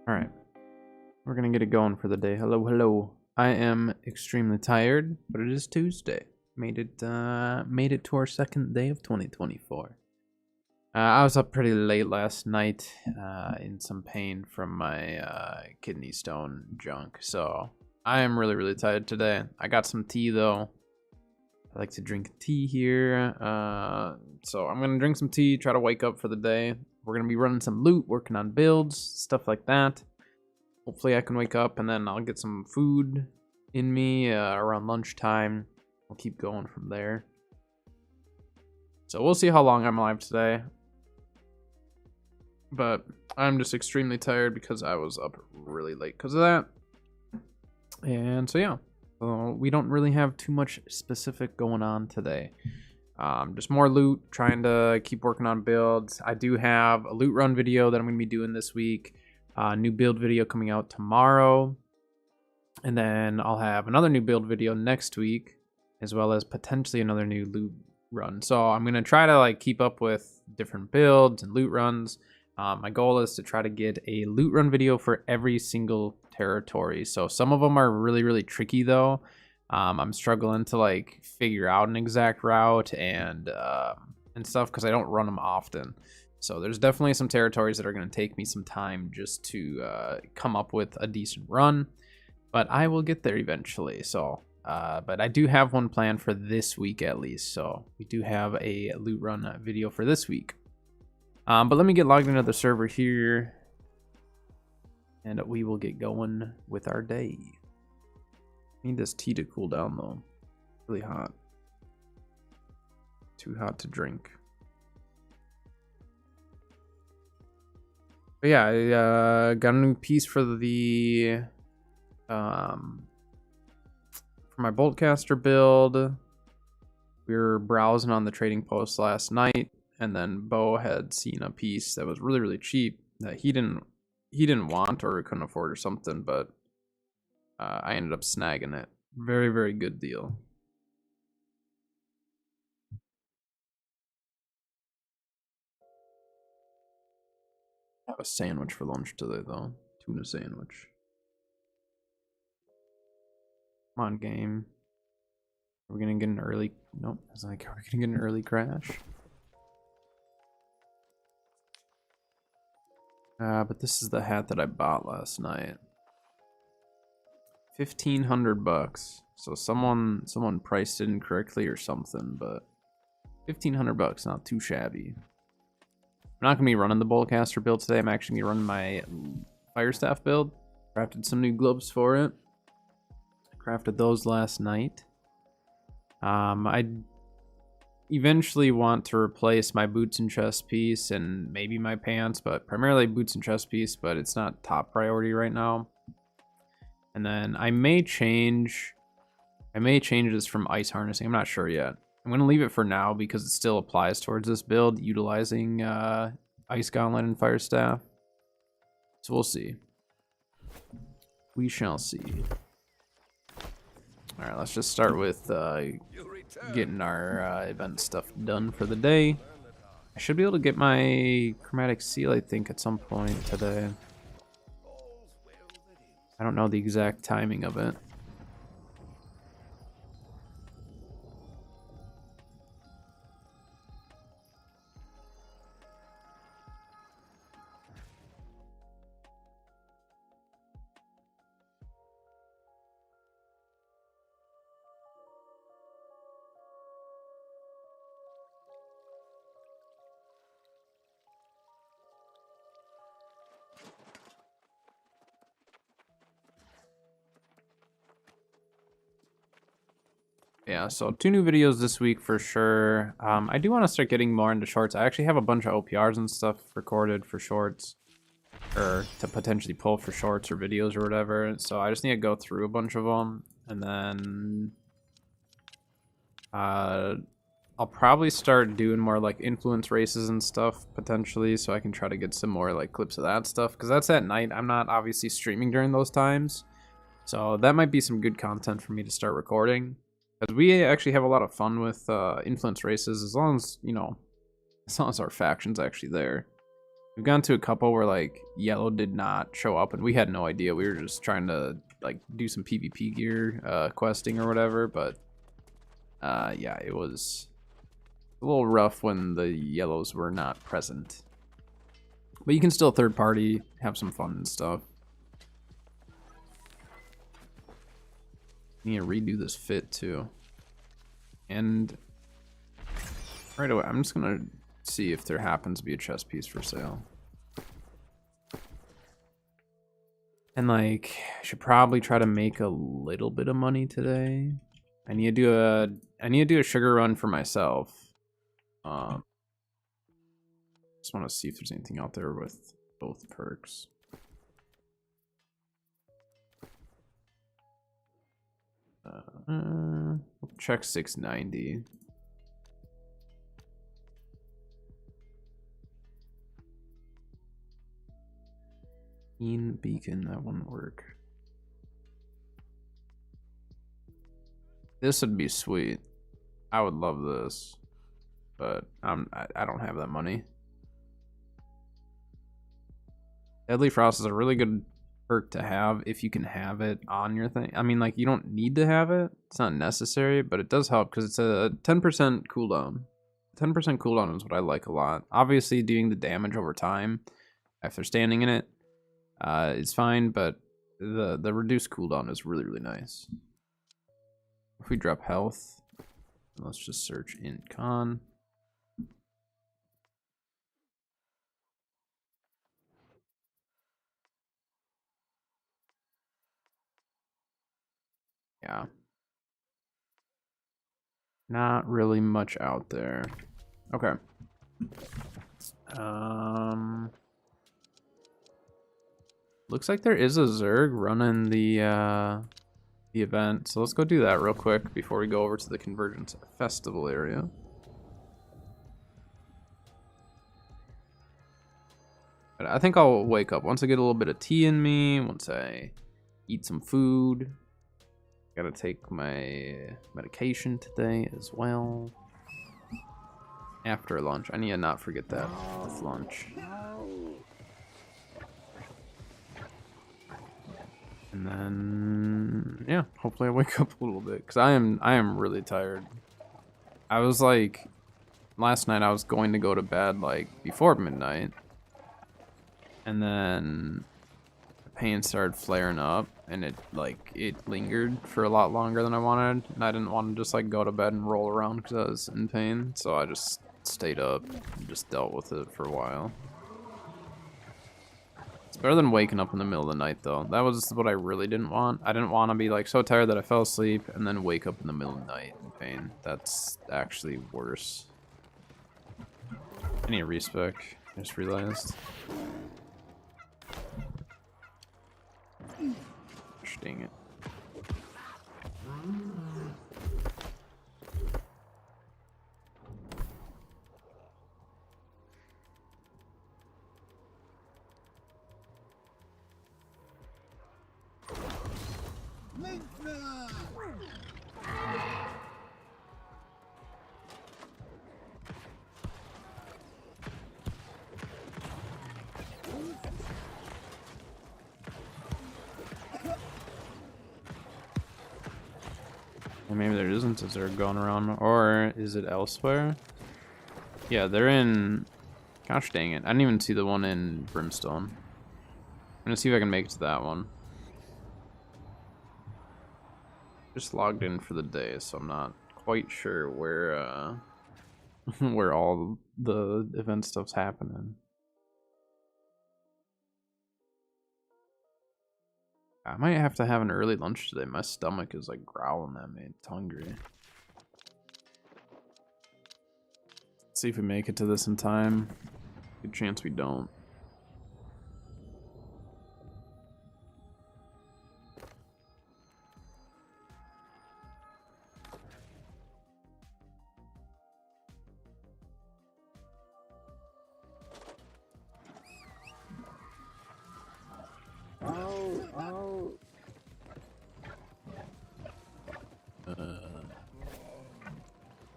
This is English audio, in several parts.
Alright, we're gonna get it going for the day. Hello. I am extremely tired, but it is Tuesday. Made it to our second day of 2024. I was up pretty late last night, in some pain from my kidney stone junk, so I am really tired today. I got some tea though. I like to drink tea here, so I'm gonna drink some tea, try to wake up for the day. We're gonna be running some loot, working on builds, stuff like that. Hopefully I can wake up and then I'll get some food in me around lunchtime. We'll keep going from there. So we'll see how long I'm alive today. But I'm just extremely tired because I was up really late because of that. And so yeah, we don't really have too much specific going on today. Just more loot, trying to keep working on builds. I do have a loot run video that I'm going to be doing this week. New build video coming out tomorrow. And then I'll have another new build video next week, as well as potentially another new loot run. So I'm going to try to keep up with different builds and loot runs. My goal is to try to get a loot run video for every single territory. So some of them are really tricky though. I'm struggling to figure out an exact route and stuff because I don't run them often. So there's definitely some territories that are going to take me some time just to come up with a decent run, but I will get there eventually. So, but I do have one planned for this week at least. So we do have a loot run video for this week. But let me get logged into the server here, and we will get going with our day. Need this tea to cool down though. Really hot. Too hot to drink. But yeah, I got a new piece for the for my boltcaster build. We were browsing on the trading post last night, and then Bo had seen a piece that was really cheap that he didn't want or couldn't afford or something, but I ended up snagging it. Very good deal. Have a sandwich for lunch today though. Tuna sandwich. Come on, game. Are we gonna get an early? Nope. I was like, are we gonna get an early crash? But this is the hat that I bought last night. 1,500 bucks. So someone priced it incorrectly or something, but 1,500 bucks, not too shabby. I'm not gonna be running the Bullcaster build today. I'm actually gonna be running my Fire Staff build. Crafted some new gloves for it. Crafted those last night. I eventually want to replace my boots and chest piece and maybe my pants, but primarily boots and chest piece, but it's not top priority right now. And then I may change this from ice harnessing. I'm not sure yet. I'm going to leave it for now because it still applies towards this build, utilizing Ice Gauntlet and Fire Staff. So we'll see. We shall see. Alright, let's just start with getting our event stuff done for the day. I should be able to get my chromatic seal, I think, at some point today. I don't know the exact timing of it. Yeah, so 2 new videos this week for sure. I do want to start getting more into shorts. I actually have a bunch of OPRs and stuff recorded for shorts, or to potentially pull for shorts or videos or whatever. So I just need to go through a bunch of them, and then I'll probably start doing more influence races and stuff potentially, so I can try to get some more clips of that stuff, because that's at night. I'm not obviously streaming during those times, so that might be some good content for me to start recording. Because we actually have a lot of fun with influence races, as long as, as long as our faction's actually there. We've gone to a couple where like yellow did not show up and we had no idea. We were just trying to like do some PvP gear questing or whatever, but yeah, it was a little rough when the yellows were not present. But you can still third party, have some fun and stuff. Need to redo this fit too. And right away, I'm just gonna see if there happens to be a chest piece for sale. And like, I should probably try to make a little bit of money today. I need to do a sugar run for myself. Just want to see if there's anything out there with both perks. Check 690. Beacon, that wouldn't work. This would be sweet. I would love this, but I don't have that money. Deadly Frost is a really good perk to have if you can have it on your thing. I mean, like, you don't need to have it. It's not necessary, but it does help because it's a 10% cooldown. 10% cooldown is what I like a lot. Obviously, doing the damage over time after standing in it is fine, but the reduced cooldown is really, really nice. If we drop health, let's just search in con. Yeah. Not really much out there. Okay. Looks like there is a Zerg running the event, so let's go do that real quick before we go over to the Convergence Festival area. But I think I'll wake up once I get a little bit of tea in me, once I eat some food. Gotta take my medication today as well. After lunch. I need to not forget that with lunch. And then, yeah, hopefully I wake up a little bit, because I am really tired. I was like, last night I was going to go to bed like before midnight, and then the pain started flaring up, and it lingered for a lot longer than I wanted, and I didn't want to just like go to bed and roll around because I was in pain, so I just stayed up and just dealt with it for a while. It's better than waking up in the middle of the night, though. That was what I really didn't want. I didn't want to be like so tired that I fell asleep and then wake up in the middle of the night in pain. That's actually worse. I need a respec. I just realized. Gosh, dang it. Maybe there isn't a Zerg going around, or is it elsewhere? Yeah, they're in... Gosh dang it, I didn't even see the one in Brimstone. I'm gonna see if I can make it to that one. Just logged in for the day, so I'm not quite sure where where all the event stuff's happening. I might have to have an early lunch today. My stomach is like growling at me. It's hungry. Let's see if we make it to this in time. Good chance we don't.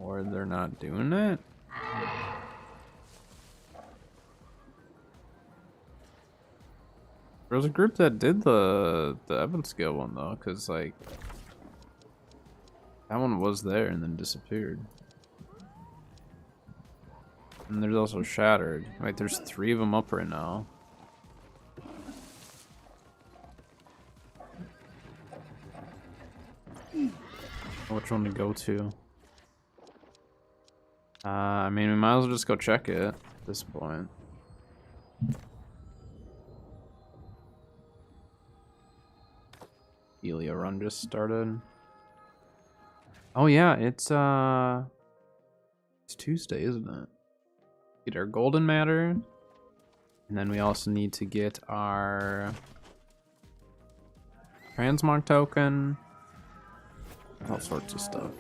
Or they're not doing it? There was a group that did the Evan scale one though, because like that one was there and then disappeared. And there's also Shattered. Wait, there's 3 of them up right now. Which one to go to? I mean, we might as well just go check it at this point. Helio run just started. Oh yeah, it's Tuesday, isn't it? Get our golden matter, and then we also need to get our transmog token. All sorts of stuff.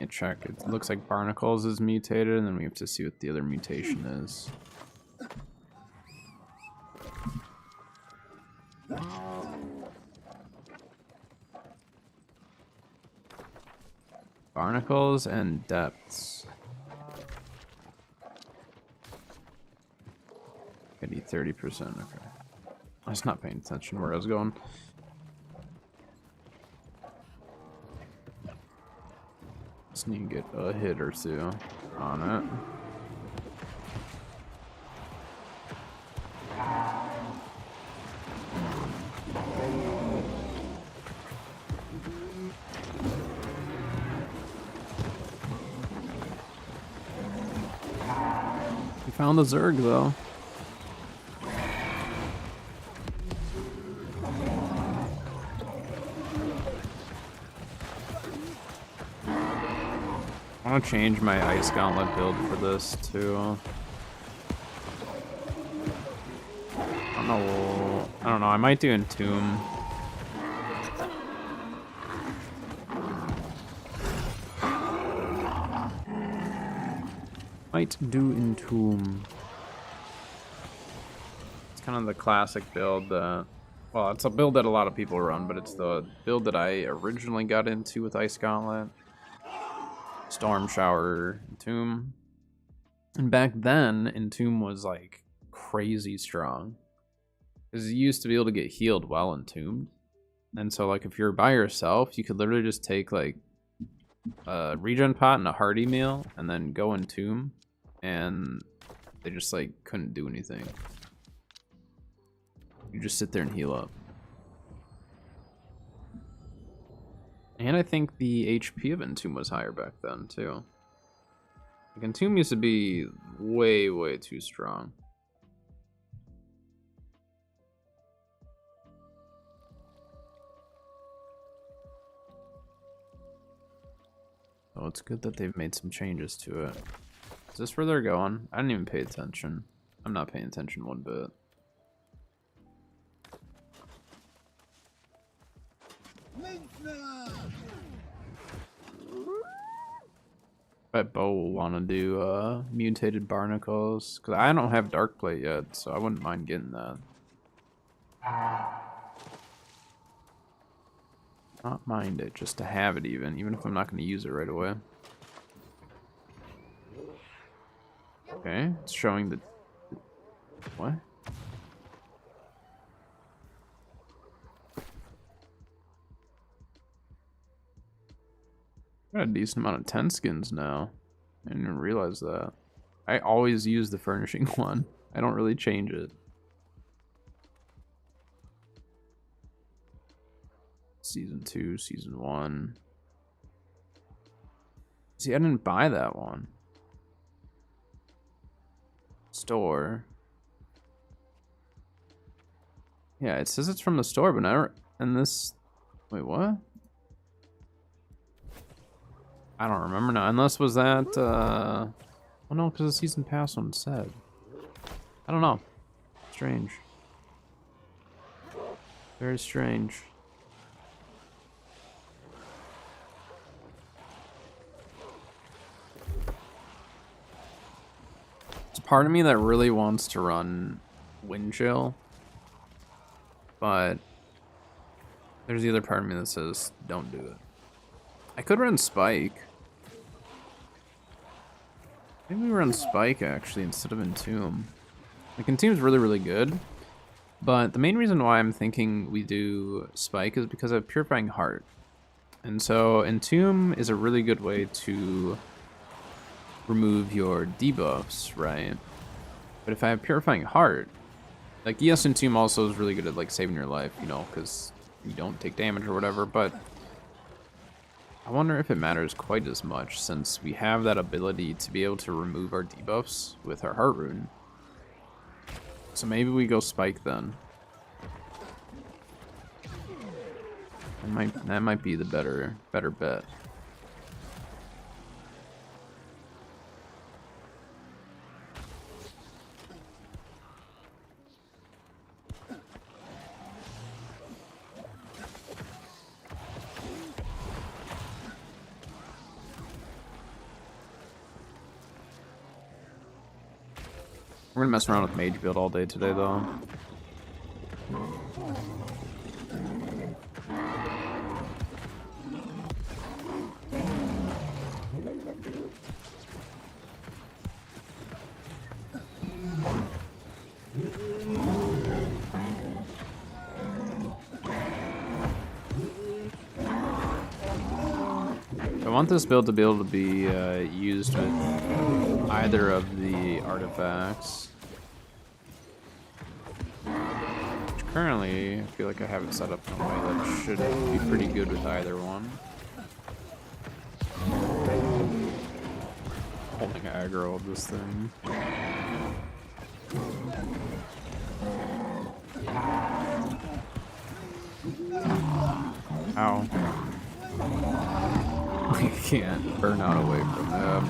Check. It looks like Barnacles is mutated, and then we have to see what the other mutation is. Barnacles and depths. I need 30%. Okay. I was not paying attention where I was going. Just need to get a hit or 2 on it. We found the Zerg though. I want to change my Ice Gauntlet build for this too. I don't know. I might do Entomb. Might do Entomb. It's kind of the classic build that, well, it's a build that a lot of people run, but it's the build that I originally got into with Ice Gauntlet. Storm Shower, Entomb. And back then, Entomb was like crazy strong. Because you used to be able to get healed while Entombed. And so like if you're by yourself, you could literally just take like a regen pot and a hearty meal and then go Entomb. And they just like couldn't do anything. You just sit there and heal up. And I think the HP of Entomb was higher back then, too. Like, Entomb used to be way, way too strong. Oh, it's good that they've made some changes to it. Is this where they're going? I didn't even pay attention. I'm not paying attention one bit. I bet Bo will want to do mutated barnacles, because I don't have dark plate yet, so I wouldn't mind getting that. Not mind it, just to have it even if I'm not going to use it right away. Okay, it's showing the... What? Got a decent amount of 10 skins now. I didn't even realize that. I always use the furnishing one. I don't really change it. Season 2, Season 1. See, I didn't buy that one. Store. Yeah, it says it's from the store, but never. And this. Wait, what? I don't remember now. Unless was that. Oh no, because the season pass one said. I don't know. Strange. Very strange. There's part of me that really wants to run Wind Chill, but there's the other part of me that says don't do it. I could run Spike. Maybe we run Spike actually instead of Entomb. Like Entomb's really, really good, but the main reason why I'm thinking we do Spike is because I have Purifying Heart. And so Entomb is a really good way to remove your debuffs, right? But if I have Purifying Heart, like yes, Entomb also is really good at like saving your life, you know, because you don't take damage or whatever, but I wonder if it matters quite as much since we have that ability to be able to remove our debuffs with our Heart Rune. So maybe we go Spike then. That might be the better bet. We're gonna mess around with Mage build all day today, though. I want this build to be able to be used with either of the artifacts. Which currently, I feel like I have it set up in a way that should be pretty good with either one. Holding aggro of this thing. Ow. I can't burn out away from them.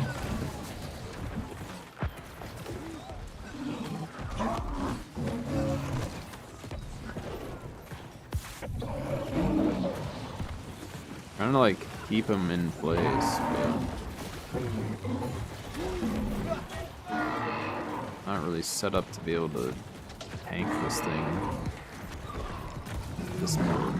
Trying to like keep them in place, but not really set up to be able to tank this thing. This mode.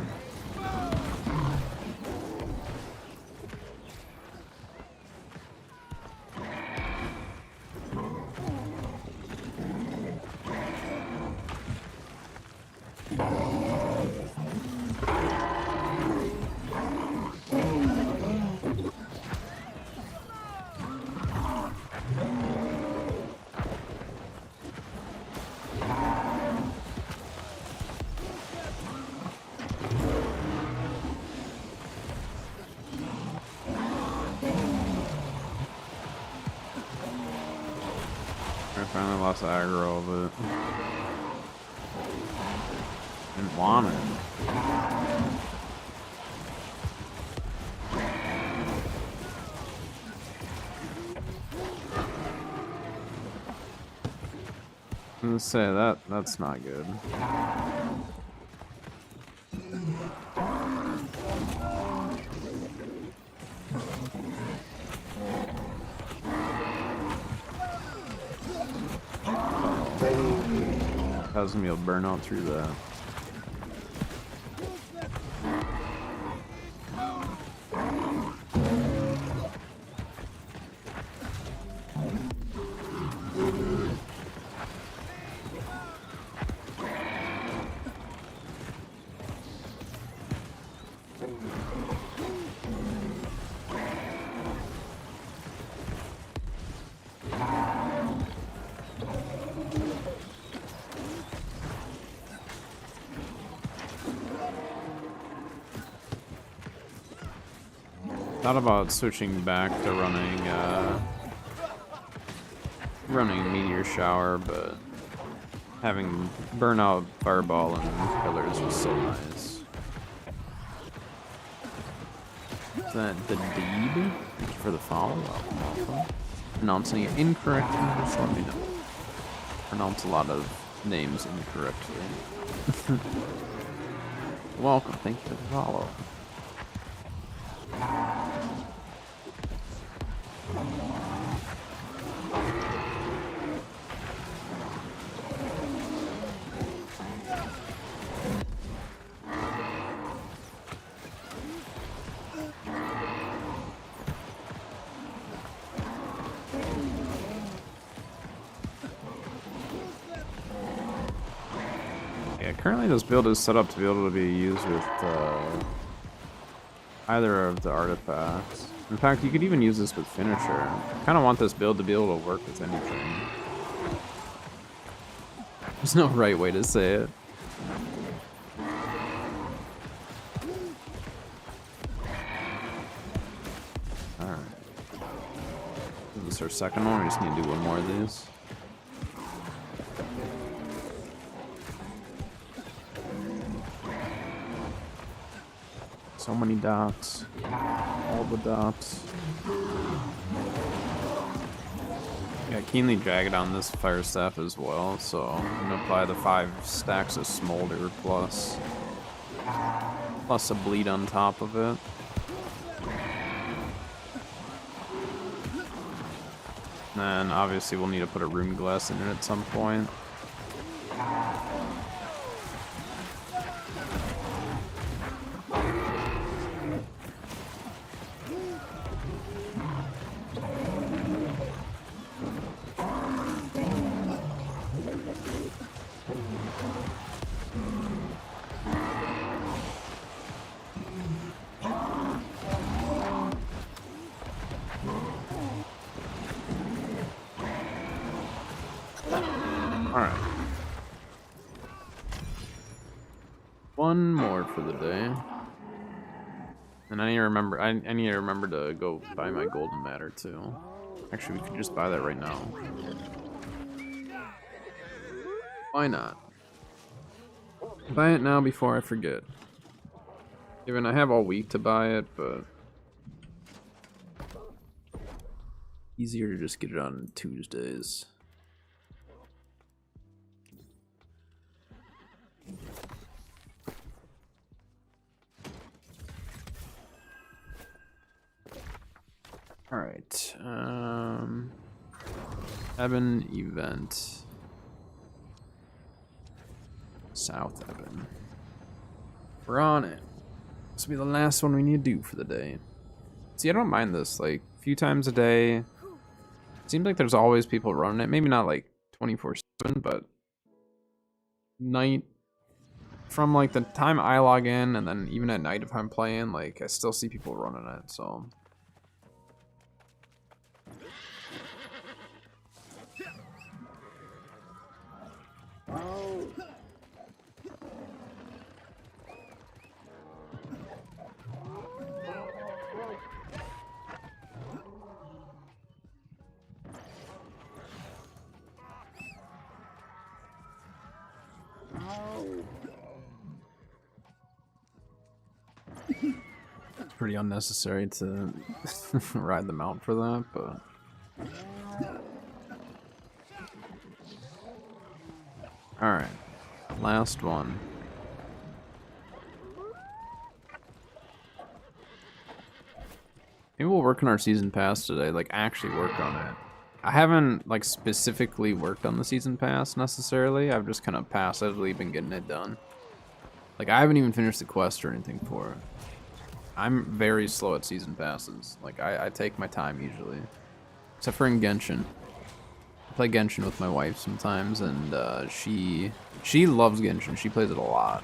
I finally lost aggro, but didn't want it. I'm gonna say that's not good. I was gonna be able to burn out through that. Thought about switching back to running Meteor Shower, but having Burnout, Fireball, and Pillars was so nice. Is that the Deeb? Thank you for the follow. Pronouncing it incorrectly, just let me know. Pronounce a lot of names incorrectly. Welcome, thank you for the follow. currently this build is set up to be able to be used with either of the artifacts. In fact, you could even use this with Finisher. I kind of want this build to be able to work with anything. There's no right way to say it. Alright. Is this our second one? We just need to do one more of these. So many dots. All the dots. Yeah, Keenly Jagged on this fire staff as well, so I'm gonna apply the 5 stacks of Smolder plus a bleed on top of it. And then obviously we'll need to put a Rune Glass in it at some point. Alright. One more for the day. And I need to remember to go buy my golden matter too. Actually, we could just buy that right now. Why not? Buy it now before I forget. Even I have all week to buy it, but easier to just get it on Tuesdays. All right. Eben event. South Eben. We're on it. This will be the last one we need to do for the day. See, I don't mind this. Like, a few times a day. It seems like there's always people running it. Maybe not like 24/7, but night. From like the time I log in, and then even at night if I'm playing, like I still see people running it. So. It's pretty unnecessary to ride the mount for that, but alright. Last one. Maybe we'll work on our season pass today, like actually work on it. I haven't like specifically worked on the season pass necessarily. I've just kind of passively been getting it done. Like I haven't even finished the quest or anything for it. I'm very slow at season passes. Like I take my time usually. Except for in Genshin. I play Genshin with my wife sometimes, and she loves Genshin. She plays it a lot.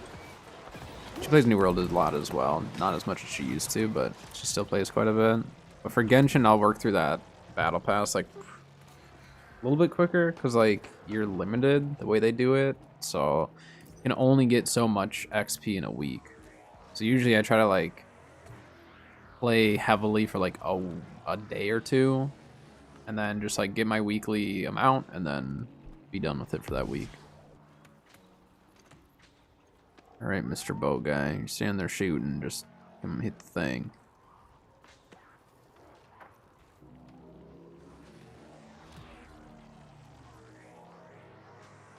She plays New World a lot as well. Not as much as she used to, but she still plays quite a bit. But for Genshin, I'll work through that battle pass like a little bit quicker, because like you're limited the way they do it. So you can only get so much XP in a week. So usually I try to like play heavily for like a day or two, and then just like get my weekly amount and then be done with it for that week. All right, Mr. Boat Guy, you're standing there shooting, just come hit the thing.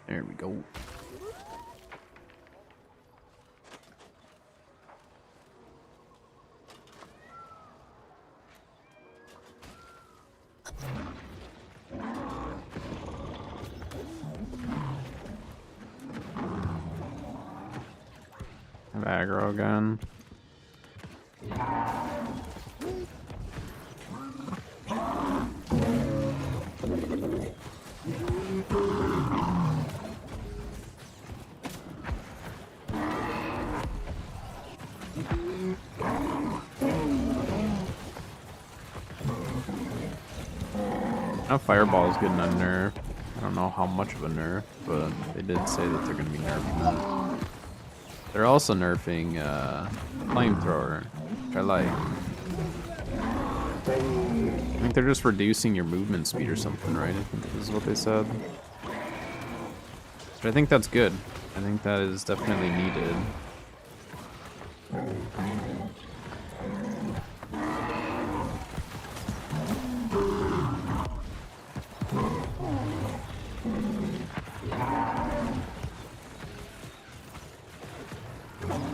There we go. Aggro again. Now Fireball's getting a nerf. I don't know how much of a nerf, but they did say that they're going to be nerfing it. They're also nerfing Flamethrower, which I like. I think they're just reducing your movement speed or something, right? I think this is what they said. But I think that's good. I think that is definitely needed.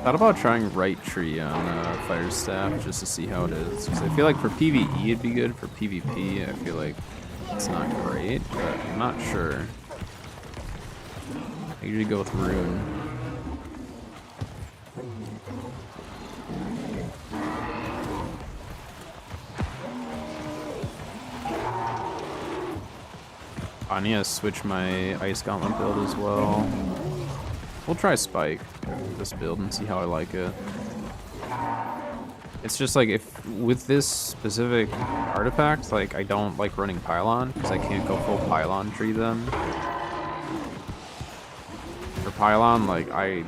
Thought about trying Right Tree on Fire Staff just to see how it is. Because I feel like for PvE it'd be good. For PvP, I feel like it's not great, but I'm not sure. I usually go with Rune. I need to switch my Ice Gauntlet build as well. We'll try Spike, this build, and see how I like it. It's just like, if with this specific artifact, like, I don't like running Pylon, because I can't go full Pylon tree then. For Pylon, like, I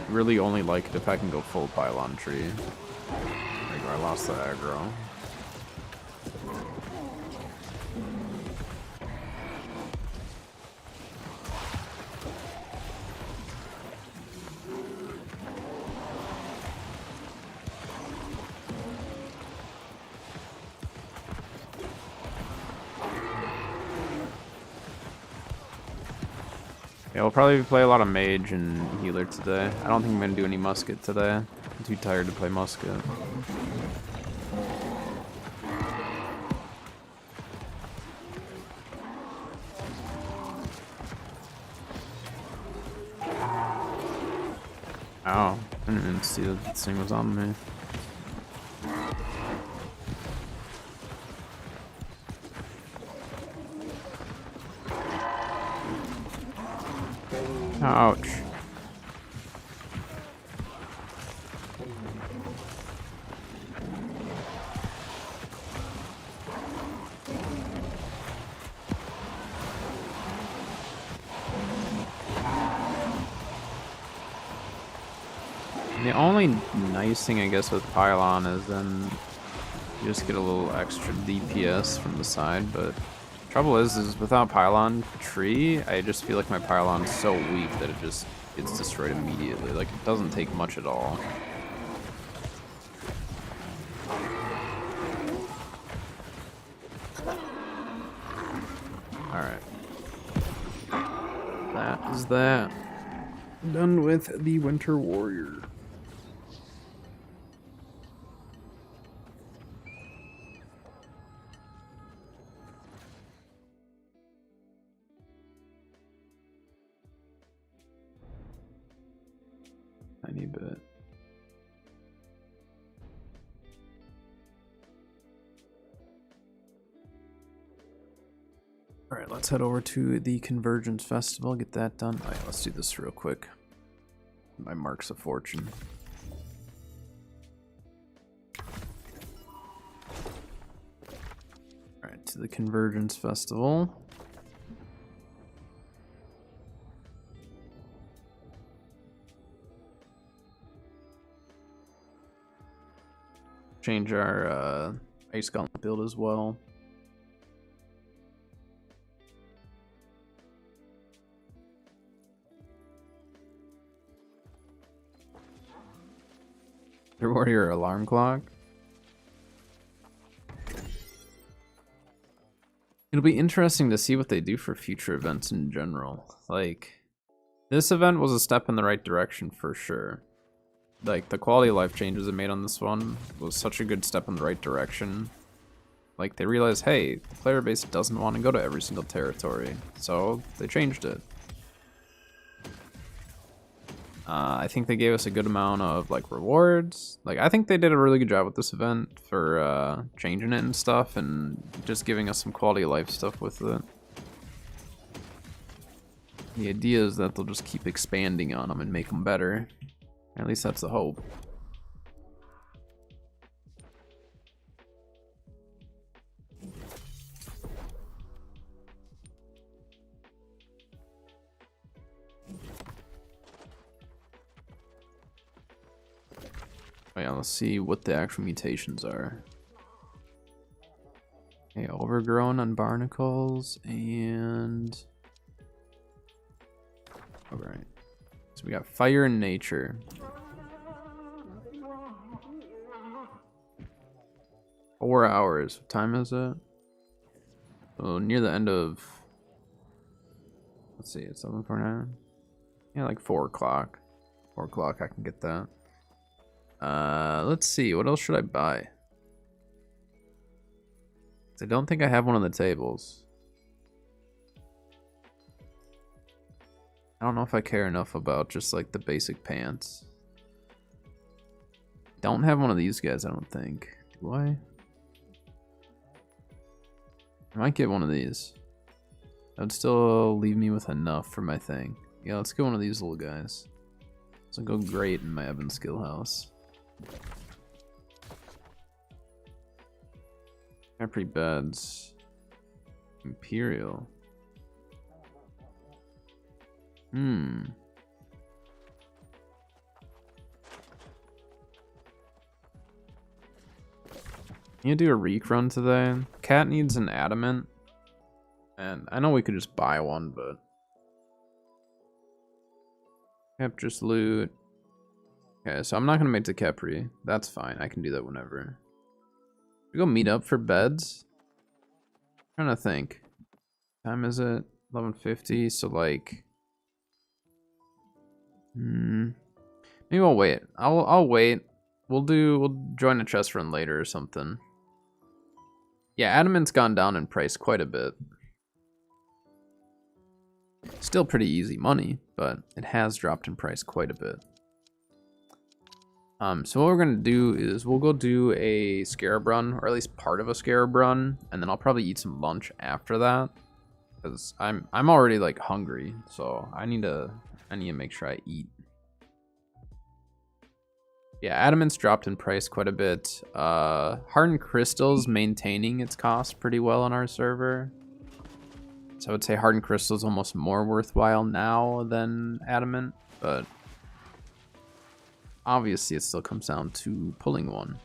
really only like it if I can go full Pylon tree. Like, I lost the aggro. Yeah, we'll probably play a lot of Mage and Healer today. I don't think I'm going to do any Musket today. I'm too tired to play Musket. Oh, I didn't even see that this thing was on me. Ouch. The only nice thing, I guess, with Pylon is then you just get a little extra DPS from the side, but trouble is without Pylon tree, I just feel like my Pylon is so weak that it just gets destroyed immediately. Like, it doesn't take much at all. Alright. That is that. Done with the Winter Warrior. Tiny bit. All right, let's head over to the Convergence Festival, get that done. All right, let's do this real quick. My Marks of Fortune. All right, to the Convergence Festival. Change our Ice Gauntlet build as well. Warrior Alarm Clock. It'll be interesting to see what they do for future events in general. Like, this event was a step in the right direction for sure. Like, the quality of life changes they made on this one was such a good step in the right direction. Like, they realized, hey, the player base doesn't want to go to every single territory, so they changed it. I think they gave us a good amount of, like, rewards. Like, I think they did a really good job with this event for changing it and stuff, and just giving us some quality of life stuff with it. The idea is that they'll just keep expanding on them and make them better. At least that's the hope. Oh, yeah, let's see what the actual mutations are. Okay, overgrown on barnacles and... Alright. So we got fire and nature. 4 hours. What time is it? Oh, near the end of... Let's see, it's 7:49. Yeah, like 4 o'clock. 4 o'clock, I can get that. Let's see, what else should I buy? I don't think I have one of the tables. I don't know if I care enough about just like the basic pants. Don't have one of these guys, I don't think. Do I? I might get one of these. That would still leave me with enough for my thing. Yeah, let's get one of these little guys. This will go great in my Evan skill house. Capri beds. Imperial. You do a reek run today? Cat needs an adamant. And I know we could just buy one, but... Captures loot. Okay, so I'm not gonna make the Capri. That's fine, I can do that whenever. We go meet up for beds? I'm trying to think. What time is it? 11:50, so like... maybe we'll wait. I'll wait. We'll join a chest run later or something. Yeah, adamant's gone down in price quite a bit. Still pretty easy money, but it has dropped in price quite a bit. So what we're gonna do is we'll go do a scarab run, or at least part of a scarab run, and then I'll probably eat some lunch after that, because I'm already like hungry, so I need to make sure I eat. Yeah, adamant's dropped in price quite a bit. Hardened crystal's maintaining its cost pretty well on our server. So I would say hardened crystal is almost more worthwhile now than adamant, but obviously it still comes down to pulling one.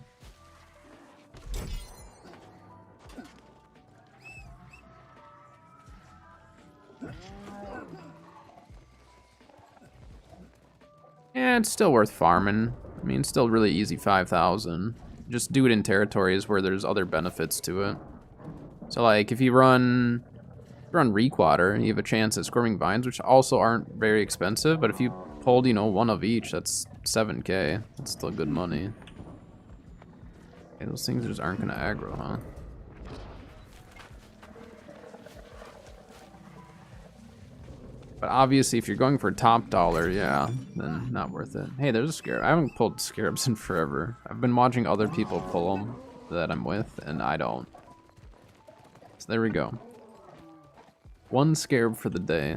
Yeah, it's still worth farming. I mean, it's still really easy 5,000. Just do it in territories where there's other benefits to it. So like if you run Reek Water, you have a chance at Squirming Vines, which also aren't very expensive, but if you pulled, you know, one of each, that's 7k. That's still good money. Okay, those things just aren't gonna aggro, huh? But obviously, if you're going for top dollar, yeah, then not worth it. Hey, there's a scarab. I haven't pulled scarabs in forever. I've been watching other people pull them that I'm with, and I don't. So there we go. One scarab for the day.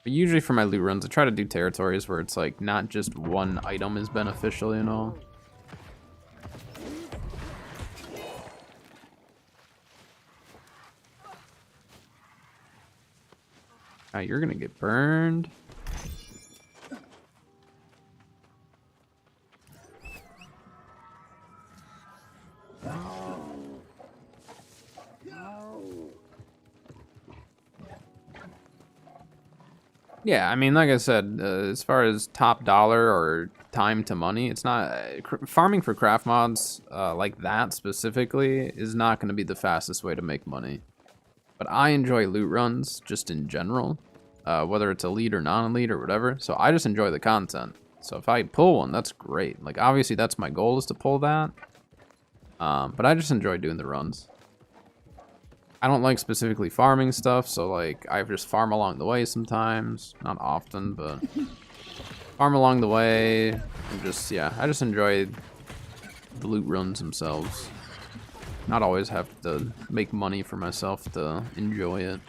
But usually for my loot runs, I try to do territories where it's like not just one item is beneficial, you know? Ah, you're gonna get burned. Yeah, I mean, like I said, as far as top dollar or time to money, it's not... farming for craft mods like that specifically is not going to be the fastest way to make money. But I enjoy loot runs just in general, whether it's elite or non-elite or whatever. So I just enjoy the content. So if I pull one, that's great. Like, obviously, that's my goal, is to pull that. But I just enjoy doing the runs. I don't like specifically farming stuff, so like I just farm along the way sometimes. Not often, but farm along the way. And just, yeah, I just enjoy the loot runs themselves. Not always have to make money for myself to enjoy it.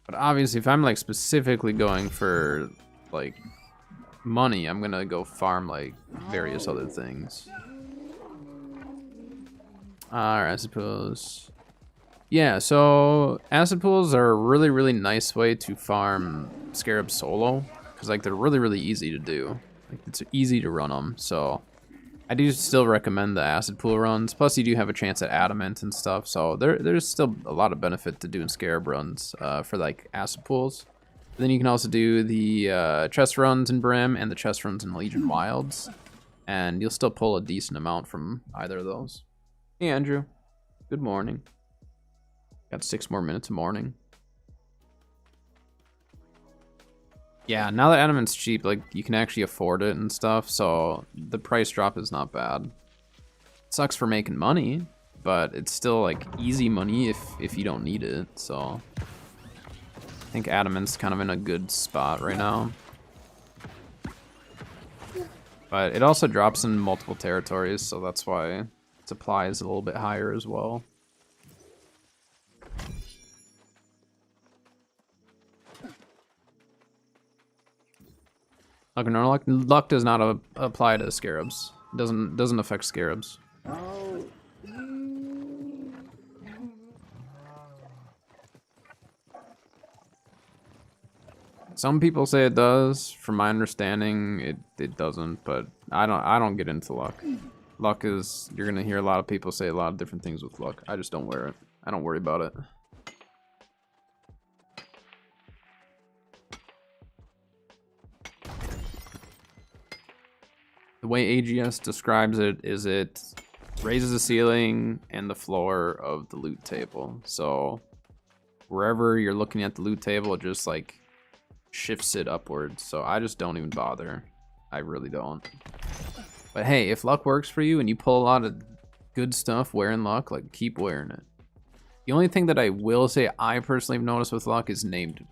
But obviously, if I'm like specifically going for like money, I'm gonna go farm like various other things. Acid pools. Yeah, so acid pools are a really, really nice way to farm scarab solo, because like they're really, really easy to do. Like it's easy to run them, so I do still recommend the acid pool runs. Plus, you do have a chance at adamant and stuff, so there's still a lot of benefit to doing scarab runs for like acid pools. Then you can also do the chest runs in Brim and the chest runs in Legion Wilds, and you'll still pull a decent amount from either of those. Hey Andrew, good morning. Got 6 more minutes of morning. Yeah, now that Adamant's cheap, like you can actually afford it and stuff, so the price drop is not bad. It sucks for making money, but it's still like easy money if you don't need it, so I think Adamant's kind of in a good spot right now. But it also drops in multiple territories, so that's why supply is a little bit higher as well. Luck does not apply to scarabs. Doesn't affect scarabs. Some people say it does. From my understanding, it doesn't. But I don't get into luck. Luck is, you're gonna hear a lot of people say a lot of different things with luck. I just don't wear it. I don't worry about it. The way AGS describes it is it raises the ceiling and the floor of the loot table. So wherever you're looking at the loot table, it just like shifts it upwards. So I just don't even bother. I really don't. But hey, if luck works for you and you pull a lot of good stuff wearing luck, like keep wearing it. The only thing that I will say I personally have noticed with luck is named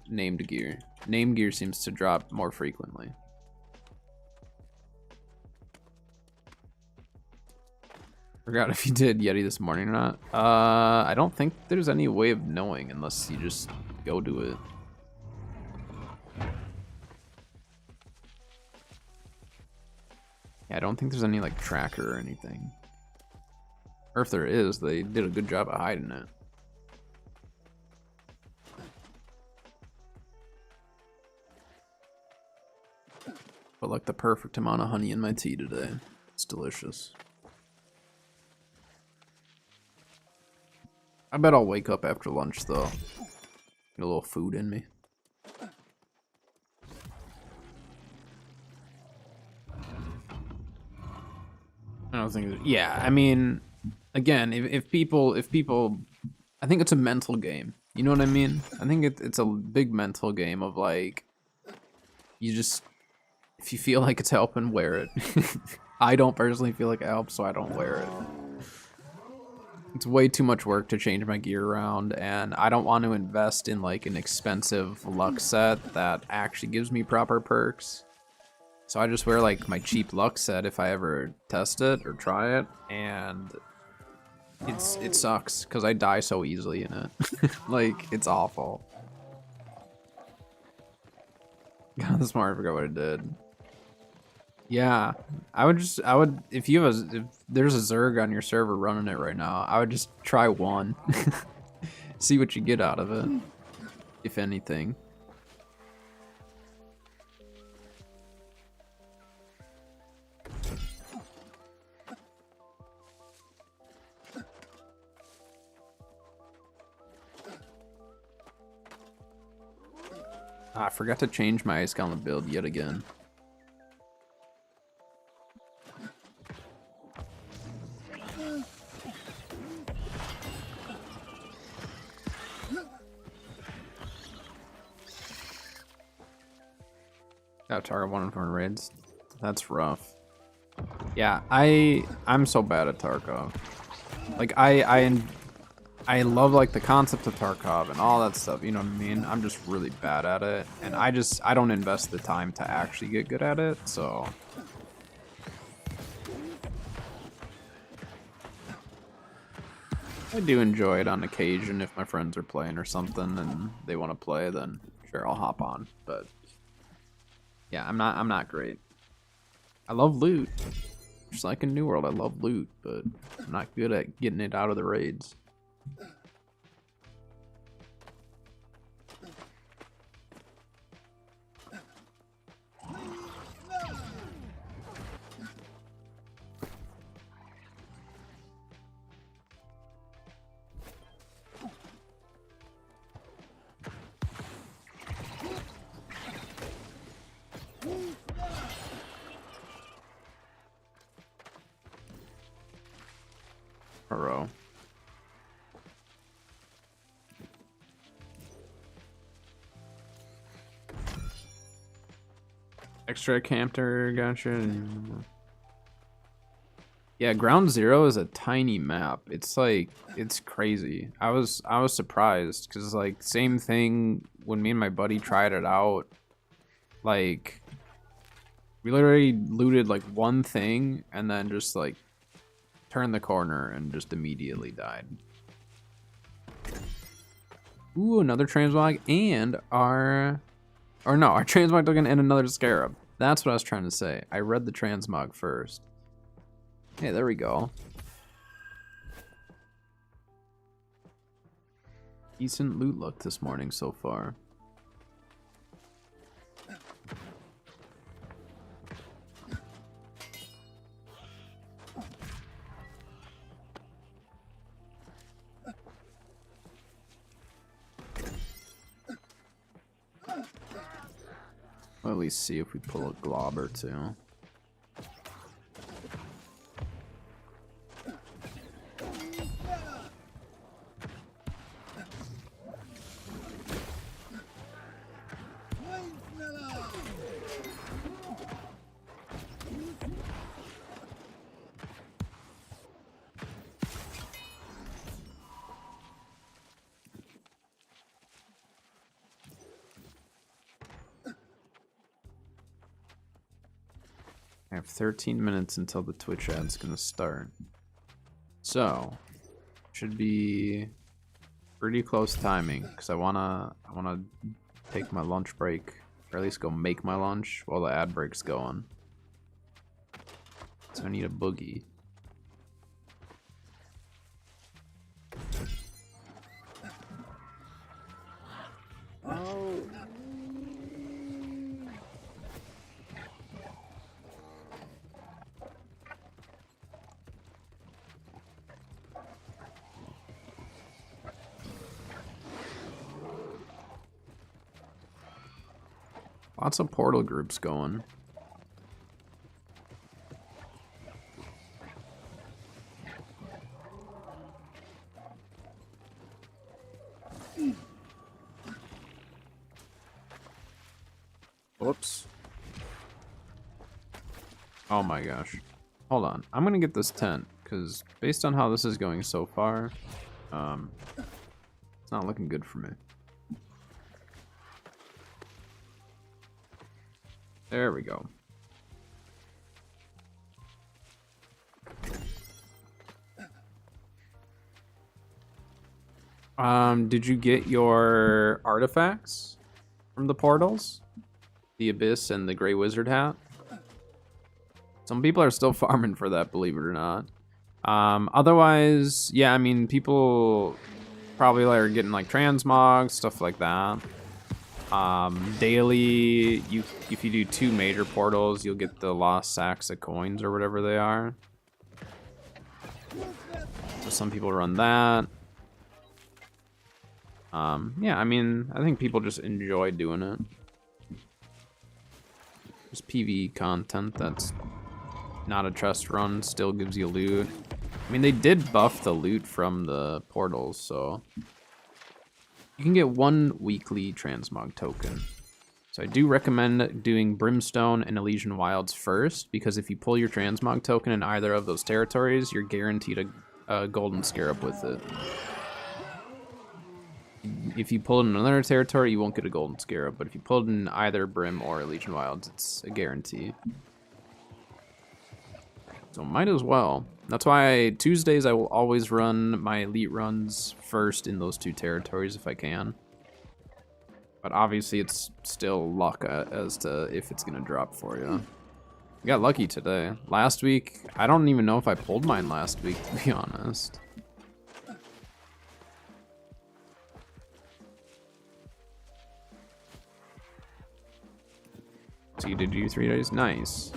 gear. Named gear seems to drop more frequently. Forgot if you did Yeti this morning or not. I don't think there's any way of knowing unless you just go do it. Yeah, I don't think there's any like tracker or anything. Or if there is, they did a good job of hiding it. Put like the perfect amount of honey in my tea today. It's delicious. I bet I'll wake up after lunch though. Get a little food in me. I don't think. Yeah, I mean, again, if people, I think it's a mental game. You know what I mean? I think it's a big mental game of like, you just, if you feel like it's helping, wear it. I don't personally feel like it helps, so I don't wear it. It's way too much work to change my gear around, and I don't want to invest in like an expensive luck set that actually gives me proper perks. So I just wear like my cheap luck set if I ever test it or try it, and it sucks because I die so easily in it. Like, it's awful. God, this morning I forgot what I did. Yeah, I would if there's a Zerg on your server running it right now, I would just try one. See what you get out of it, if anything. I forgot to change my Ice Gauntlet build yet again. Got target 1 in 4 raids. That's rough. Yeah, I'm so bad at Tarkov. Like I love like the concept of Tarkov and all that stuff, you know what I mean? I'm just really bad at it, and I don't invest the time to actually get good at it, so. I do enjoy it on occasion if my friends are playing or something and they want to play, then sure I'll hop on, but yeah, I'm not great. I love loot. Just like in New World, I love loot, but I'm not good at getting it out of the raids. Row. Extra camper, gotcha. Yeah, Ground Zero is a tiny map. It's like, it's crazy. I was surprised because like same thing when me and my buddy tried it out. Like we literally looted like one thing and then just like turned the corner and just immediately died. Ooh, another transmog and our transmog token and another scarab. That's what I was trying to say. I read the transmog first. Hey, there we go. Decent loot luck this morning so far. Well, at least see if we pull a glob or two. I have 13 minutes until the Twitch ad's gonna start. So, should be pretty close timing because I wanna take my lunch break, or at least go make my lunch while the ad break's going. So I need a boogie. Lots of portal groups going. Whoops. Oh my gosh. Hold on. I'm gonna get this tent, because based on how this is going so far, it's not looking good for me. There we go. Did you get your artifacts from the portals? The Abyss and the Grey Wizard hat? Some people are still farming for that, believe it or not. Otherwise, yeah, I mean, people probably are getting like transmogs, stuff like that. Daily, if you do 2 major portals, you'll get the lost sacks of coins or whatever they are. So some people run that. Yeah, I mean, I think people just enjoy doing it. Just PvE content that's not a trust run, still gives you loot. I mean, they did buff the loot from the portals, so you can get 1 weekly transmog token. So I do recommend doing Brimstone and Elysian Wilds first, because if you pull your transmog token in either of those territories, you're guaranteed a golden scarab with it. If you pull it in another territory, you won't get a golden scarab, but if you pull it in either Brim or Elysian Wilds, it's a guarantee. So might as well. That's why Tuesdays I will always run my elite runs first in those 2 territories if I can. But obviously it's still luck as to if it's gonna drop for you. We got lucky today. Last week, I don't even know if I pulled mine last week, to be honest. So you did you 3 days? Nice.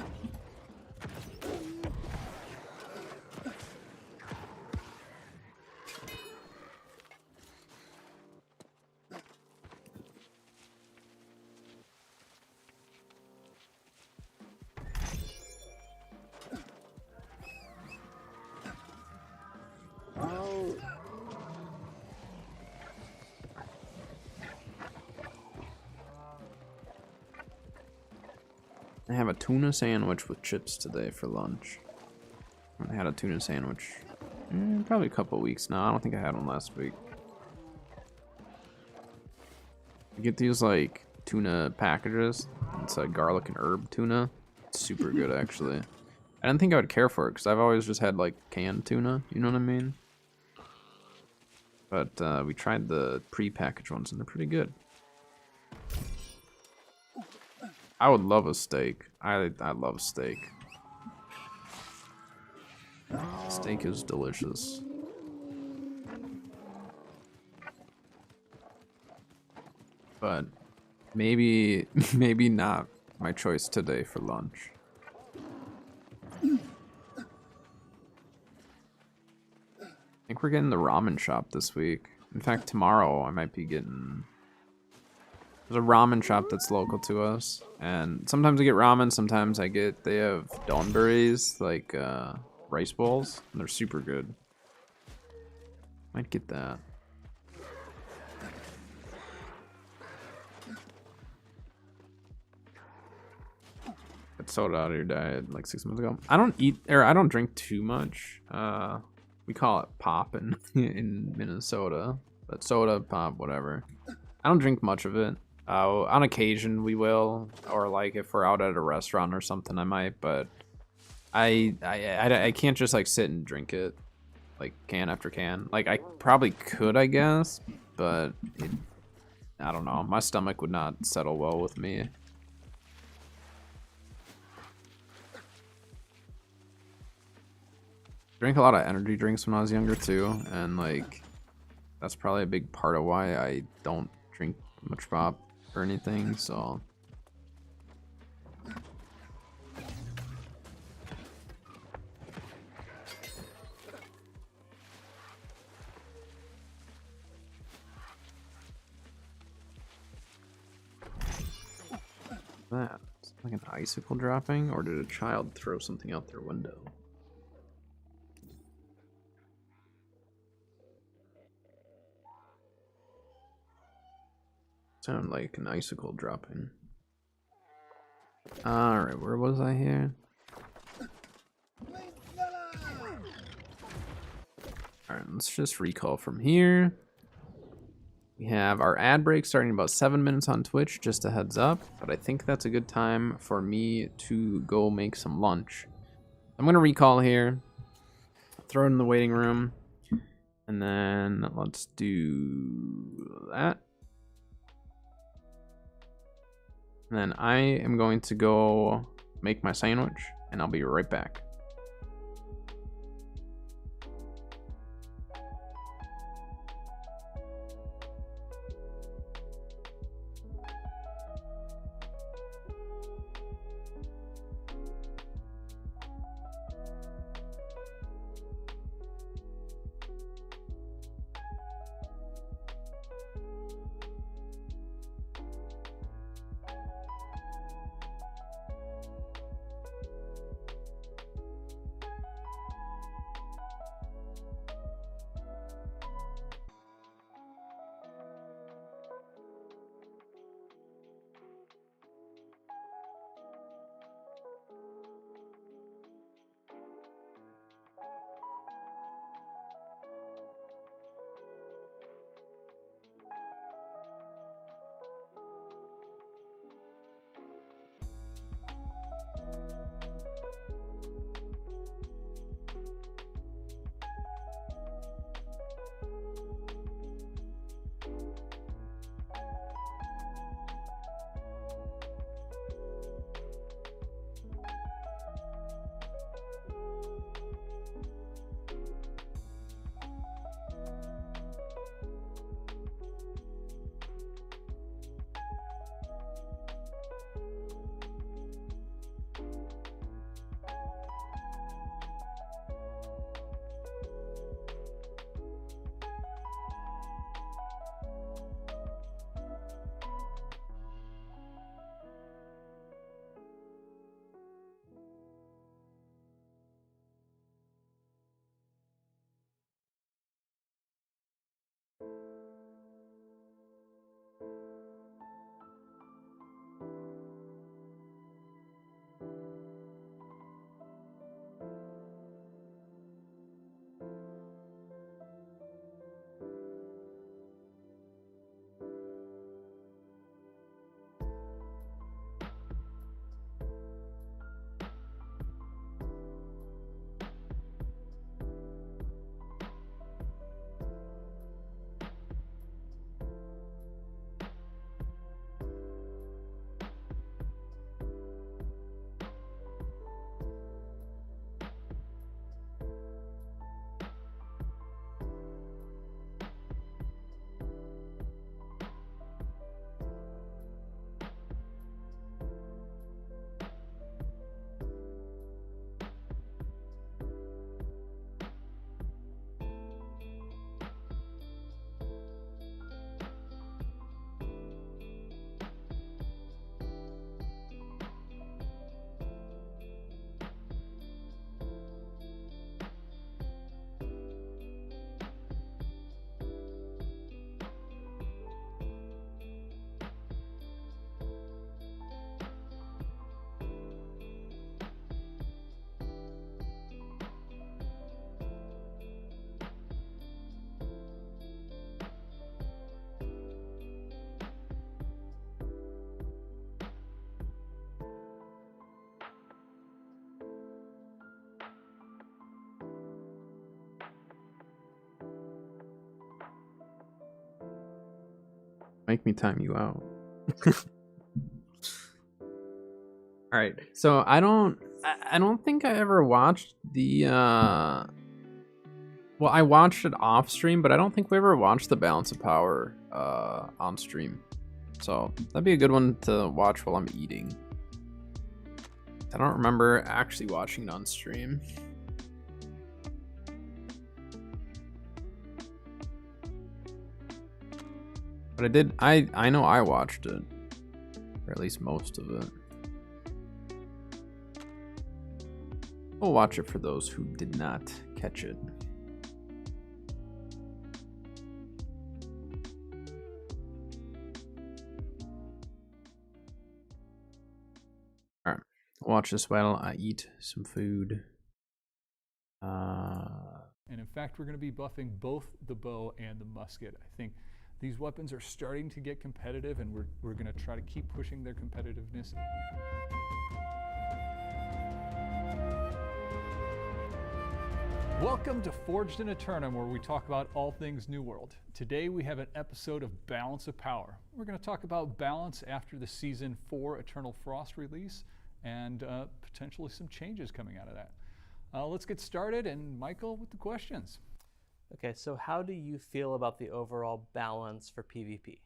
I have a tuna sandwich with chips today for lunch. I haven't had a tuna sandwich probably a couple weeks now. I don't think I had one last week. You get these like tuna packages. It's a garlic and herb tuna. It's super good actually. I didn't think I would care for it because I've always just had like canned tuna. You know what I mean? But we tried the pre-packaged ones and they're pretty good. I would love a steak. I love steak. Steak is delicious. But maybe not my choice today for lunch. I think we're getting the ramen shop this week. In fact, tomorrow I might be getting... There's a ramen shop that's local to us, and sometimes I get ramen, sometimes they have donberries, like rice bowls, and they're super good. Might get that. Got soda out of your diet like 6 months ago. I don't drink too much. We call it pop in Minnesota, but soda, pop, whatever. I don't drink much of it. On occasion we will, or like if we're out at a restaurant or something I might, but I can't just like sit and drink it like can after can. Like I probably could, I guess, but I don't know, my stomach would not settle well with me. Drank a lot of energy drinks when I was younger too, and like that's probably a big part of why I don't drink much pop or anything, so that like an icicle dropping, or did a child throw something out their window? Sound like an icicle dropping. Alright, where was I here? Alright, let's just recall from here. We have our ad break starting in about 7 minutes on Twitch, just a heads up. But I think that's a good time for me to go make some lunch. I'm going to recall here. Throw it in the waiting room. And then let's do that. And then I am going to go make my sandwich, and I'll be right back. Make me time you out. All right. So I don't think I ever watched the well, I watched it off stream, but I don't think we ever watched the Balance of Power on stream. So that'd be a good one to watch while I'm eating. I don't remember actually watching it on stream. But I did, I know I watched it. Or at least most of it. We'll watch it for those who did not catch it. Alright, watch this while I eat some food. And in fact, we're going to be buffing both the bow and the musket. I think these weapons are starting to get competitive, and we're going to try to keep pushing their competitiveness. Welcome to Forged in Eternum, where we talk about all things New World. Today we have an episode of Balance of Power. We're going to talk about balance after the Season 4 Eternal Frost release, and potentially some changes coming out of that. Let's get started, and Michael with the questions. Okay, so how do you feel about the overall balance for PvP?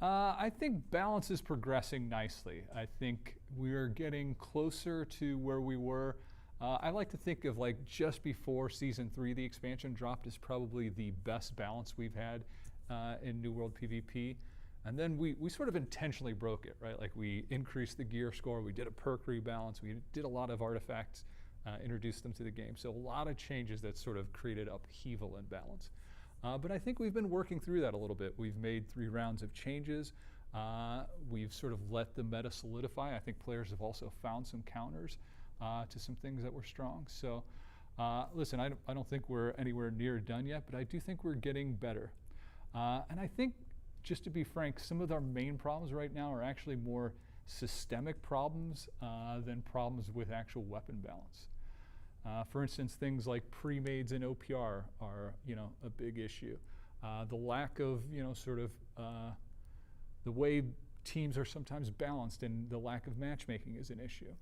I think balance is progressing nicely. I think we're getting closer to where we were. I like to think of like just before Season 3, the expansion dropped, is probably the best balance we've had in New World PvP. And then we sort of intentionally broke it, right? Like we increased the gear score, we did a perk rebalance, we did a lot of artifacts, introduced them to the game. So a lot of changes that sort of created upheaval in balance. But I think we've been working through that a little bit. We've made 3 rounds of changes. We've sort of let the meta solidify. I think players have also found some counters to some things that were strong. So listen, I don't think we're anywhere near done yet, but I do think we're getting better. And I think, just to be frank, some of our main problems right now are actually more systemic problems than problems with actual weapon balance. For instance, things like pre-mades in OPR are, a big issue. The lack of, sort of the way teams are sometimes balanced, and the lack of matchmaking is an issue.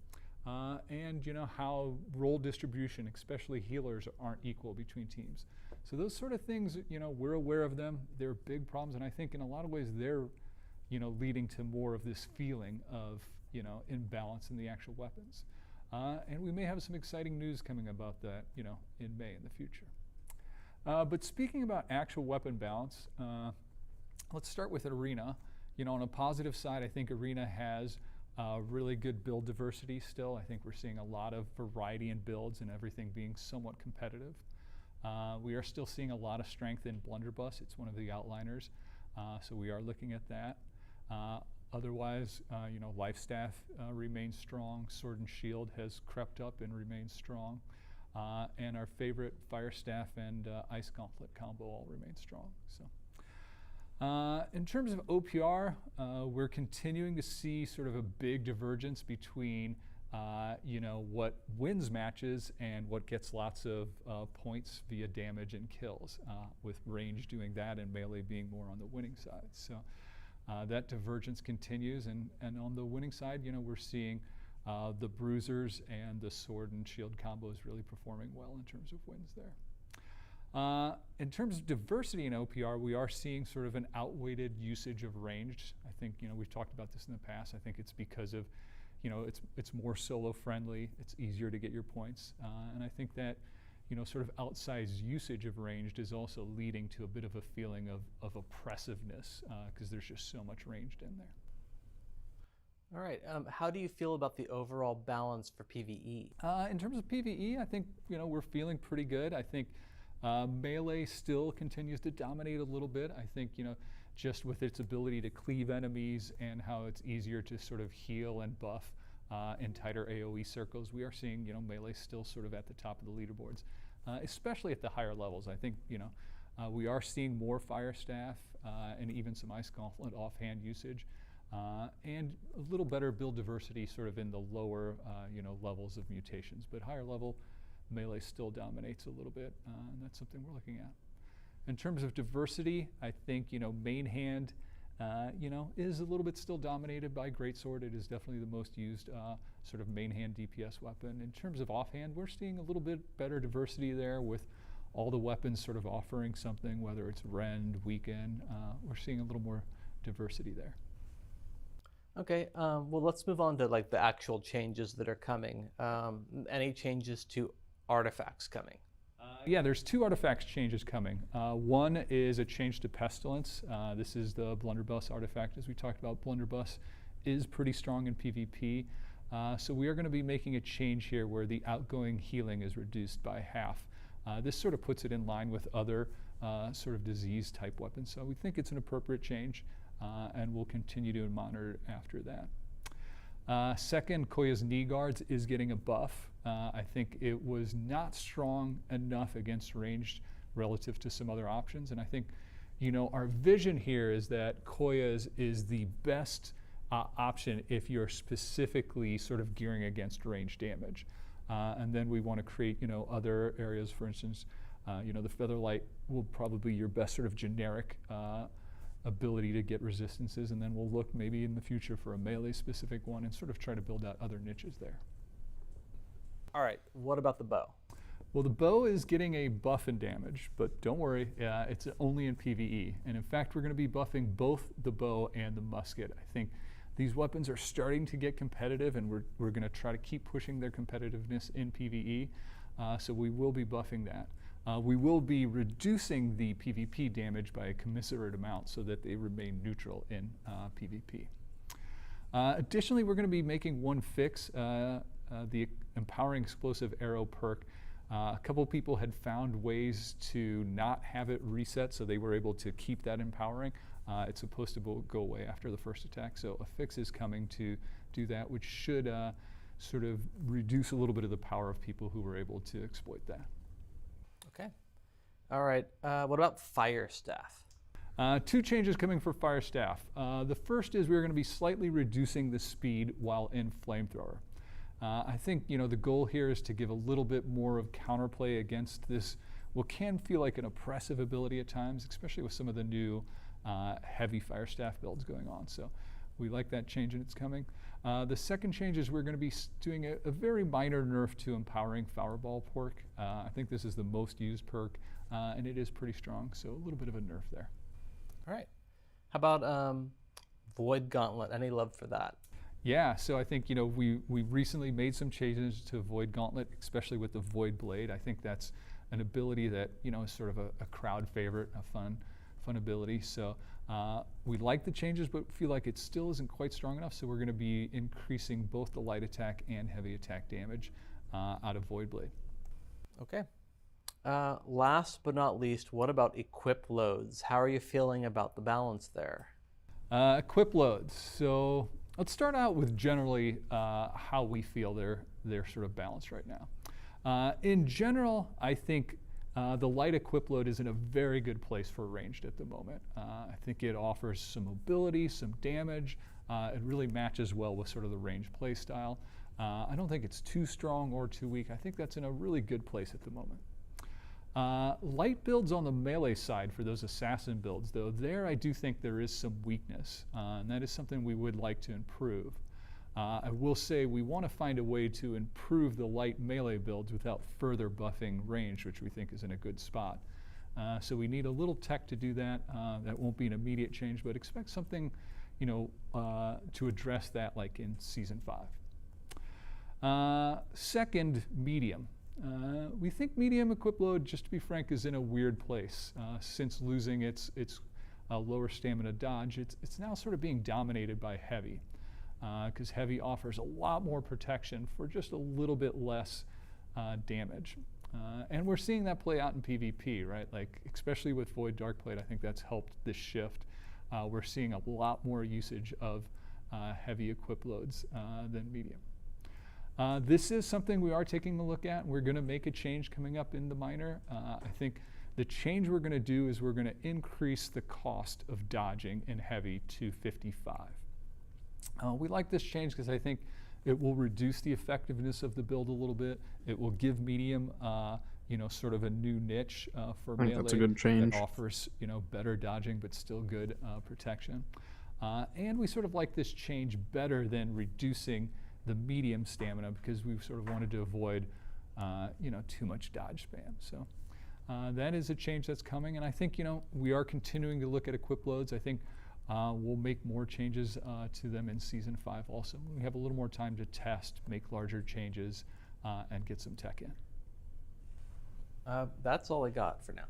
And how role distribution, especially healers, aren't equal between teams. So those sort of things, we're aware of them. They're big problems, and I think in a lot of ways they're, leading to more of this feeling of, imbalance in the actual weapons. And we may have some exciting news coming about that, in May in the future. But speaking about actual weapon balance, let's start with Arena. On a positive side, I think Arena has really good build diversity still. I think we're seeing a lot of variety in builds and everything being somewhat competitive. We are still seeing a lot of strength in Blunderbuss. It's one of the outliners, so we are looking at that. Otherwise, Lifestaff remains strong. Sword and Shield has crept up and remains strong. And our favorite Firestaff and Ice Gauntlet combo all remain strong. So, in terms of OPR, we're continuing to see sort of a big divergence between what wins matches and what gets lots of points via damage and kills, with range doing that and melee being more on the winning side. So that divergence continues, and on the winning side, we're seeing the Bruisers and the Sword and Shield combos really performing well in terms of wins there. In terms of diversity in OPR, we are seeing sort of an outweighted usage of ranged. I think, we've talked about this in the past. I think it's because of, it's more solo friendly, it's easier to get your points. And I think that, sort of outsized usage of ranged is also leading to a bit of a feeling of oppressiveness, because there's just so much ranged in there. All right, how do you feel about the overall balance for PvE? In terms of PvE, I think, we're feeling pretty good. I think melee still continues to dominate a little bit. I think, just with its ability to cleave enemies and how it's easier to sort of heal and buff in tighter AoE circles, we are seeing, melee still sort of at the top of the leaderboards, especially at the higher levels. I think, we are seeing more Firestaff and even some Ice Gauntlet offhand usage, and a little better build diversity sort of in the lower, levels of mutations. But higher level, melee still dominates a little bit, and that's something we're looking at. In terms of diversity, I think, main hand is a little bit still dominated by greatsword. It is definitely the most used sort of main hand DPS weapon. In terms of offhand, we're seeing a little bit better diversity there with all the weapons sort of offering something, whether it's rend, weaken. We're seeing a little more diversity there. Okay, well, let's move on to like the actual changes that are coming. Any changes to artifacts coming? Yeah, there's 2 artifacts changes coming. One is a change to Pestilence. This is the Blunderbuss artifact. As we talked about, Blunderbuss is pretty strong in PvP. So we are going to be making a change here where the outgoing healing is reduced by half. This sort of puts it in line with other sort of disease type weapons. So we think it's an appropriate change, and we'll continue to monitor after that. Second, Koya's knee guards is getting a buff. I think it was not strong enough against ranged relative to some other options. And I think, our vision here is that Koya's is the best option if you're specifically sort of gearing against range damage. And then we want to create, other areas, for instance, the Featherlight will probably be your best sort of generic ability to get resistances, and then we'll look maybe in the future for a melee specific one and sort of try to build out other niches there. All right, what about the bow? Well, the bow is getting a buff in damage, but don't worry, it's only in PvE. And in fact, we're going to be buffing both the bow and the musket. I think these weapons are starting to get competitive, and we're going to try to keep pushing their competitiveness in PvE. So we will be buffing that. We will be reducing the PvP damage by a commensurate amount so that they remain neutral in PvP. Additionally, we're going to be making one fix, the Empowering Explosive Arrow perk. A couple people had found ways to not have it reset, so they were able to keep that empowering. It's supposed to go away after the first attack, so a fix is coming to do that, which should sort of reduce a little bit of the power of people who were able to exploit that. Okay. All right. What about Fire Staff? 2 changes coming for Fire Staff. The first is we're going to be slightly reducing the speed while in Flamethrower. I think the goal here is to give a little bit more of counterplay against this, what can feel like an oppressive ability at times, especially with some of the new heavy Fire Staff builds going on. So we like that change, and it's coming. The second change is we're going to be doing a very minor nerf to Empowering Fireball perk. I think this is the most used perk, and it is pretty strong, so a little bit of a nerf there. All right. How about Void Gauntlet? Any love for that? Yeah, so I think we recently made some changes to Void Gauntlet, especially with the Void Blade. I think that's an ability that is sort of a crowd favorite, a fun ability. So we like the changes, but feel like it still isn't quite strong enough. So we're going to be increasing both the light attack and heavy attack damage out of Void Blade. Okay. Last but not least, what about equip loads? How are you feeling about the balance there? Equip loads. So let's start out with generally how we feel they're sort of balanced right now. In general, I think the light equip load is in a very good place for ranged at the moment. I think it offers some mobility, some damage. It really matches well with sort of the range play style. I don't think it's too strong or too weak. I think that's in a really good place at the moment. Light builds on the melee side for those assassin builds, though, there I do think there is some weakness, and that is something we would like to improve. I will say we want to find a way to improve the light melee builds without further buffing range, which we think is in a good spot. So we need a little tech to do that. That won't be an immediate change, but expect something to address that like in Season 5. Second, medium. We think medium equip load, just to be frank, is in a weird place. Since losing its lower stamina dodge, it's now sort of being dominated by heavy, because heavy offers a lot more protection for just a little bit less damage. And we're seeing that play out in PvP, right? Like, especially with Void Darkblade, I think that's helped this shift. We're seeing a lot more usage of heavy equip loads than medium. This is something we are taking a look at. We're going to make a change coming up in the minor. I think the change we're going to do is we're going to increase the cost of dodging in heavy to 55. We like this change because I think it will reduce the effectiveness of the build a little bit. It will give medium sort of a new niche for I think Melee that's a good change. that offers, better dodging but still good protection. And we sort of like this change better than reducing the medium stamina because we sort of wanted to avoid, too much dodge spam. So that is a change that's coming, and I think, we are continuing to look at equip loads. I think we'll make more changes to them in Season 5 also. We have a little more time to test, make larger changes, and get some tech in. That's all I got for now.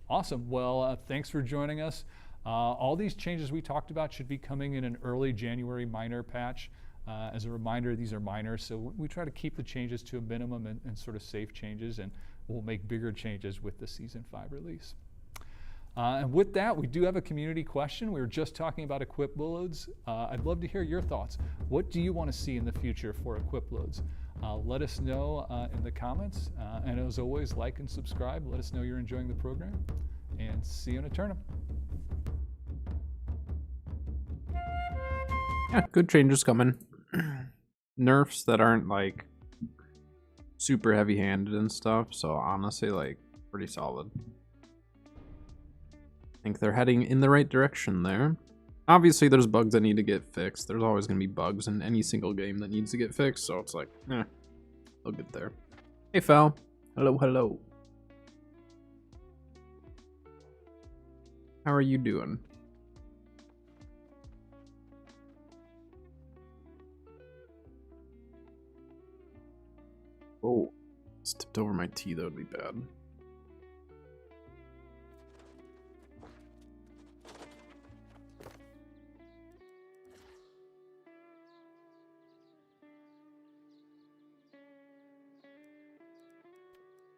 Awesome. Well, thanks for joining us. All these changes we talked about should be coming in an early January minor patch. As a reminder, these are minor, so we try to keep the changes to a minimum and sort of safe changes, and we'll make bigger changes with the Season 5 release. And with that, we do have a community question. We were just talking about equip loads. I'd love to hear your thoughts. What do you want to see in the future for equip loads? Let us know in the comments. And as always, like and subscribe. Let us know you're enjoying the program. And see you in a tournament. Yeah, good changes coming. Nerfs that aren't like super heavy-handed and stuff. So honestly, like pretty solid. I think they're heading in the right direction there. Obviously, there's bugs that need to get fixed. There's always going to be bugs in any single game that needs to get fixed. So it's like, they'll get there. Hey, Fel. Hello, hello. How are you doing? Oh, stepped over my tea. That would be bad.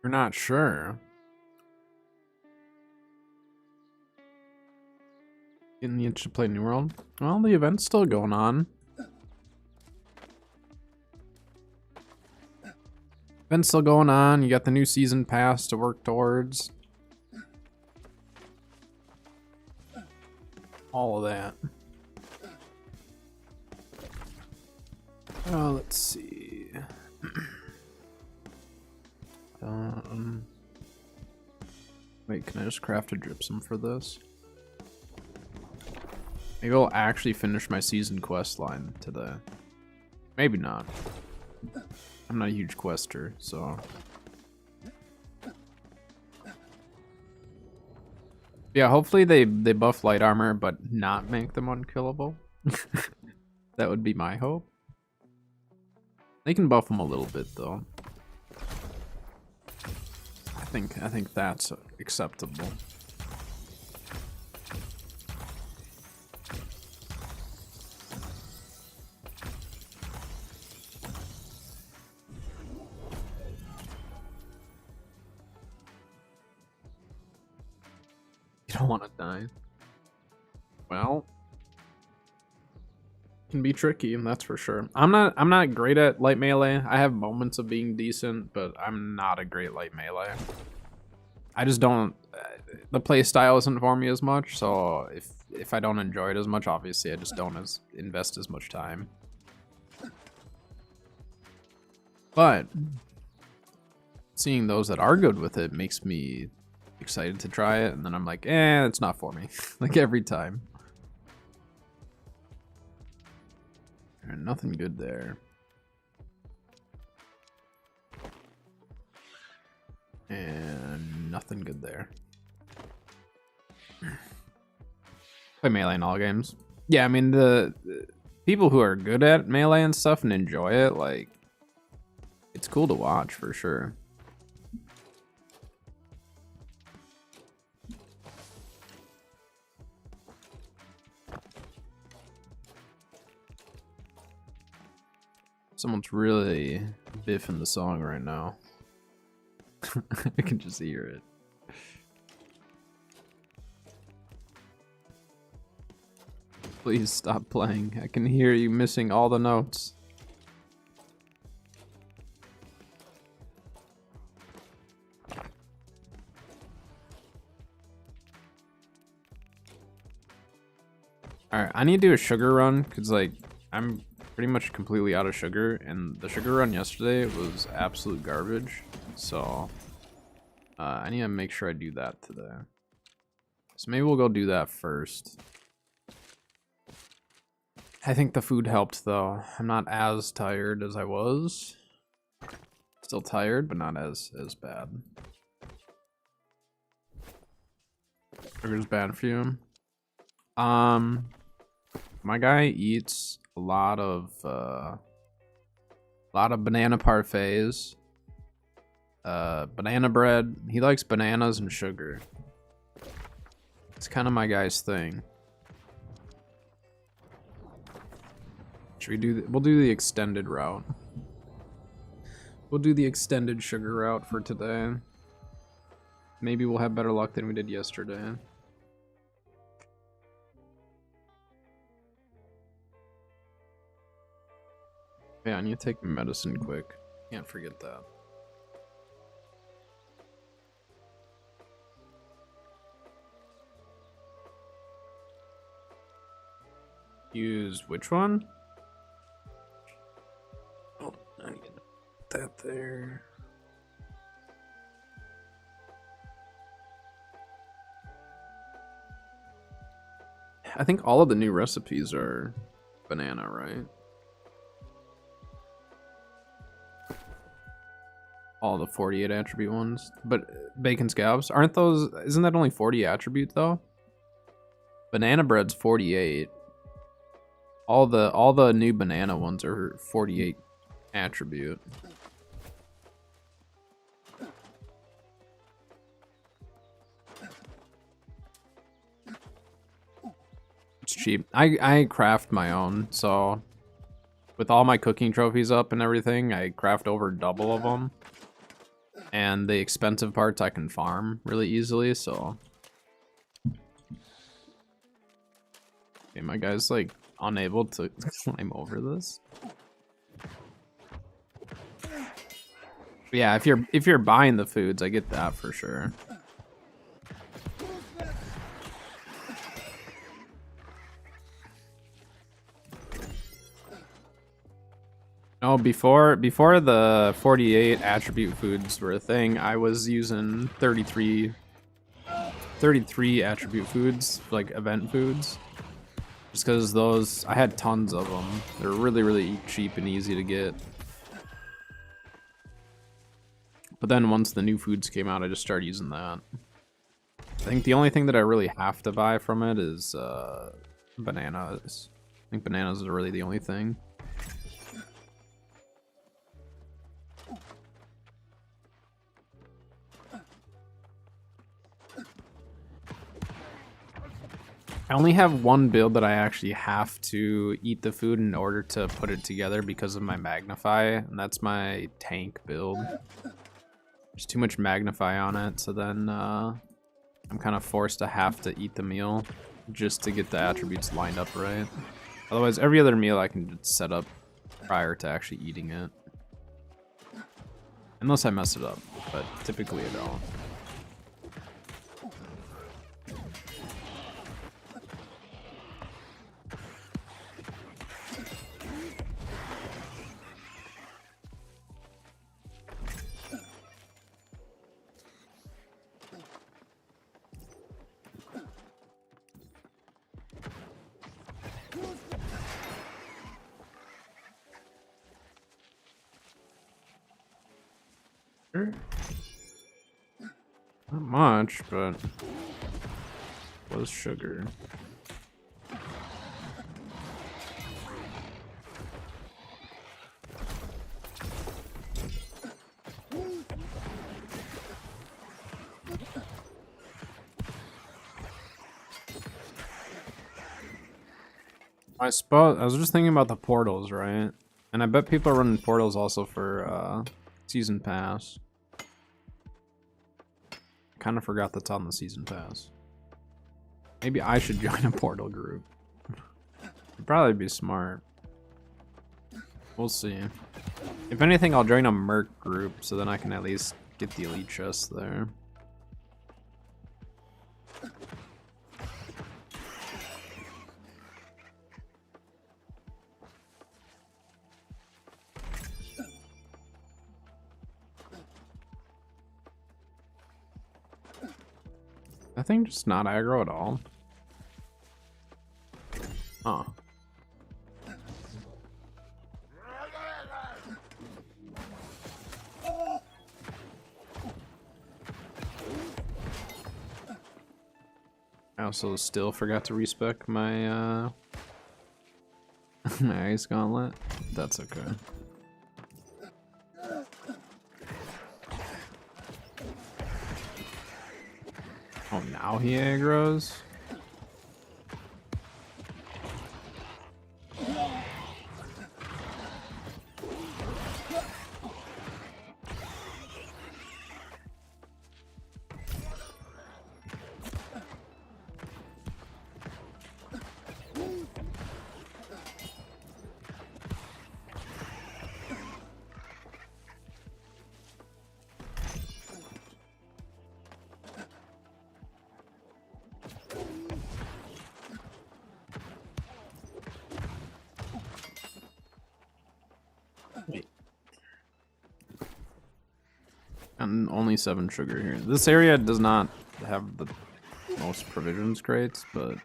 You're not sure. Getting the itch to play New World? Well, the event's still going on. Event's still going on. You got the new season pass to work towards. All of that. Let's see. Wait, can I just craft a gypsum for this? Maybe I'll actually finish my season quest line today. Maybe not. I'm not a huge quester, so. Yeah, hopefully they buff light armor, but not make them unkillable. That would be my hope. They can buff them a little bit, though. I think that's acceptable. You don't want to die. Well, can be tricky, that's for sure. I'm not great at light melee. I have moments of being decent, but I'm not a great light melee. I just don't. The play style isn't for me as much, so if I don't enjoy it as much, obviously I just don't invest as much time. But seeing those that are good with it makes me excited to try it, and then I'm like, it's not for me. Like every time. Nothing good there. And nothing good there. Play melee in all games. Yeah, I mean, the people who are good at melee and stuff and enjoy it, like, it's cool to watch for sure. Someone's really biffing the song right now. I can just hear it. Please stop playing. I can hear you missing all the notes. Alright, I need to do a sugar run, because, like, I'm pretty much completely out of sugar, and the sugar run yesterday was absolute garbage, so I need to make sure I do that today. So maybe we'll go do that first. I think the food helped though. I'm not as tired as I was. Still tired, but not as bad. Sugar's bad for you. My guy eats a lot of banana parfaits. Banana bread. He likes bananas and sugar. It's kind of my guy's thing. Should we do? We'll do the extended route. We'll do the extended sugar route for today. Maybe we'll have better luck than we did yesterday. Yeah, I need to take my medicine quick. Can't forget that. Use which one? Oh, I need to put that there. I think all of the new recipes are banana, right? All the 48 attribute ones. But bacon scallops, aren't those, isn't that only 40 attribute though? Banana bread's 48. All the new banana ones are 48 attribute. It's cheap. I craft my own, so with all my cooking trophies up and everything, I craft over double of them. And the expensive parts I can farm really easily, so. Okay, my guy's like unable to climb over this. But yeah, if you're buying the foods, I get that for sure. No, before the 48 attribute foods were a thing, I was using 33 attribute foods, like event foods. Just because those, I had tons of them. They're really, really cheap and easy to get. But then once the new foods came out, I just started using that. I think the only thing that I really have to buy from it is bananas. I think bananas are really the only thing. I only have one build that I actually have to eat the food in order to put it together because of my magnify, and that's my tank build. There's too much magnify on it, so then I'm kind of forced to have to eat the meal just to get the attributes lined up right. Otherwise, every other meal I can just set up prior to actually eating it. Unless I mess it up, but typically I don't. Not much, but was sugar. I suppose I was just thinking about the portals, right? And I bet people are running portals also for season pass. Kind of forgot that's on the season pass. Maybe I should join a portal group. It'd probably be smart. We'll see. If anything, I'll join a merc group so then I can at least get the elite chest there. I think just not aggro at all. Huh. I also still forgot to respec my my ice gauntlet. That's okay. Oh, now he aggroes? And only 7 sugar here. This area does not have the most provisions crates, but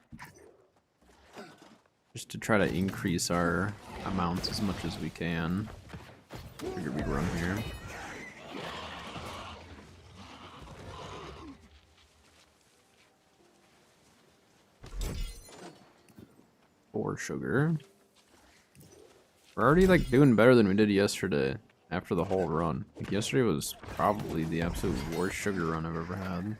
just to try to increase our amounts as much as we can. Figured we'd run here. Four sugar. We're already like doing better than we did yesterday after the whole run. Like, yesterday was probably the absolute worst sugar run I've ever had.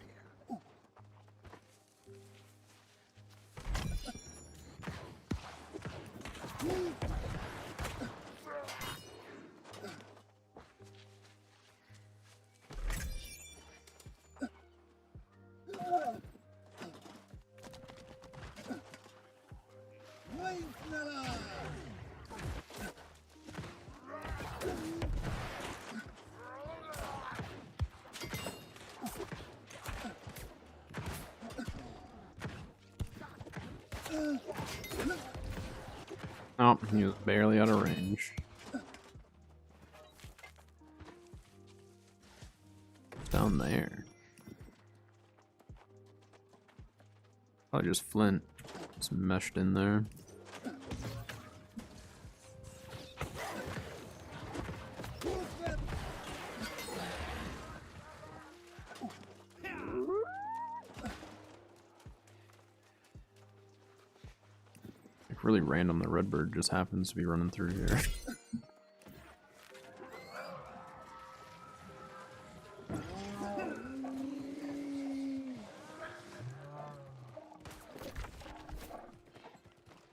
Oh, he was barely out of range. Down there. Probably just flint. It's meshed in there. Really random, the redbird just happens to be running through here.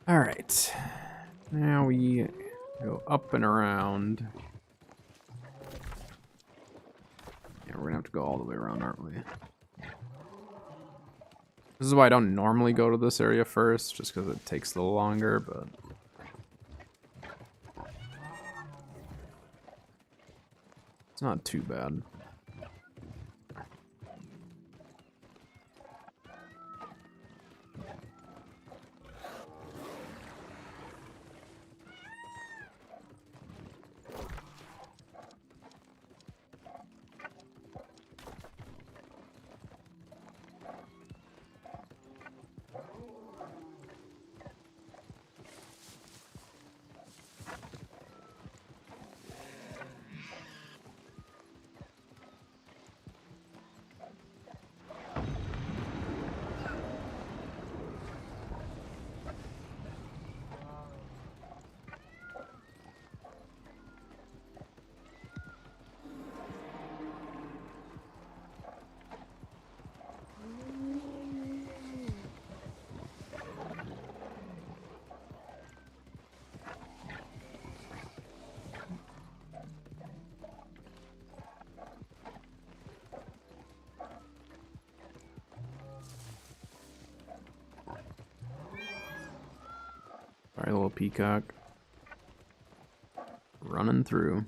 Alright, now we go up and around. Yeah, we're gonna have to go all the way around, aren't we? This is why I don't normally go to this area first, just because it takes a little longer, but... it's not too bad. Alright, little peacock. Running through.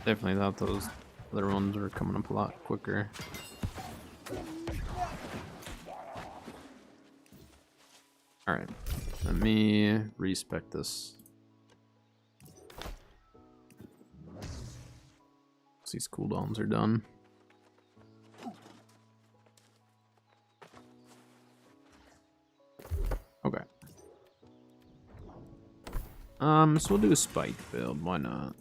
Definitely thought those other ones were coming up a lot quicker. Alright, let me respec this. These cooldowns are done. Okay. So we'll do a spike build, why not?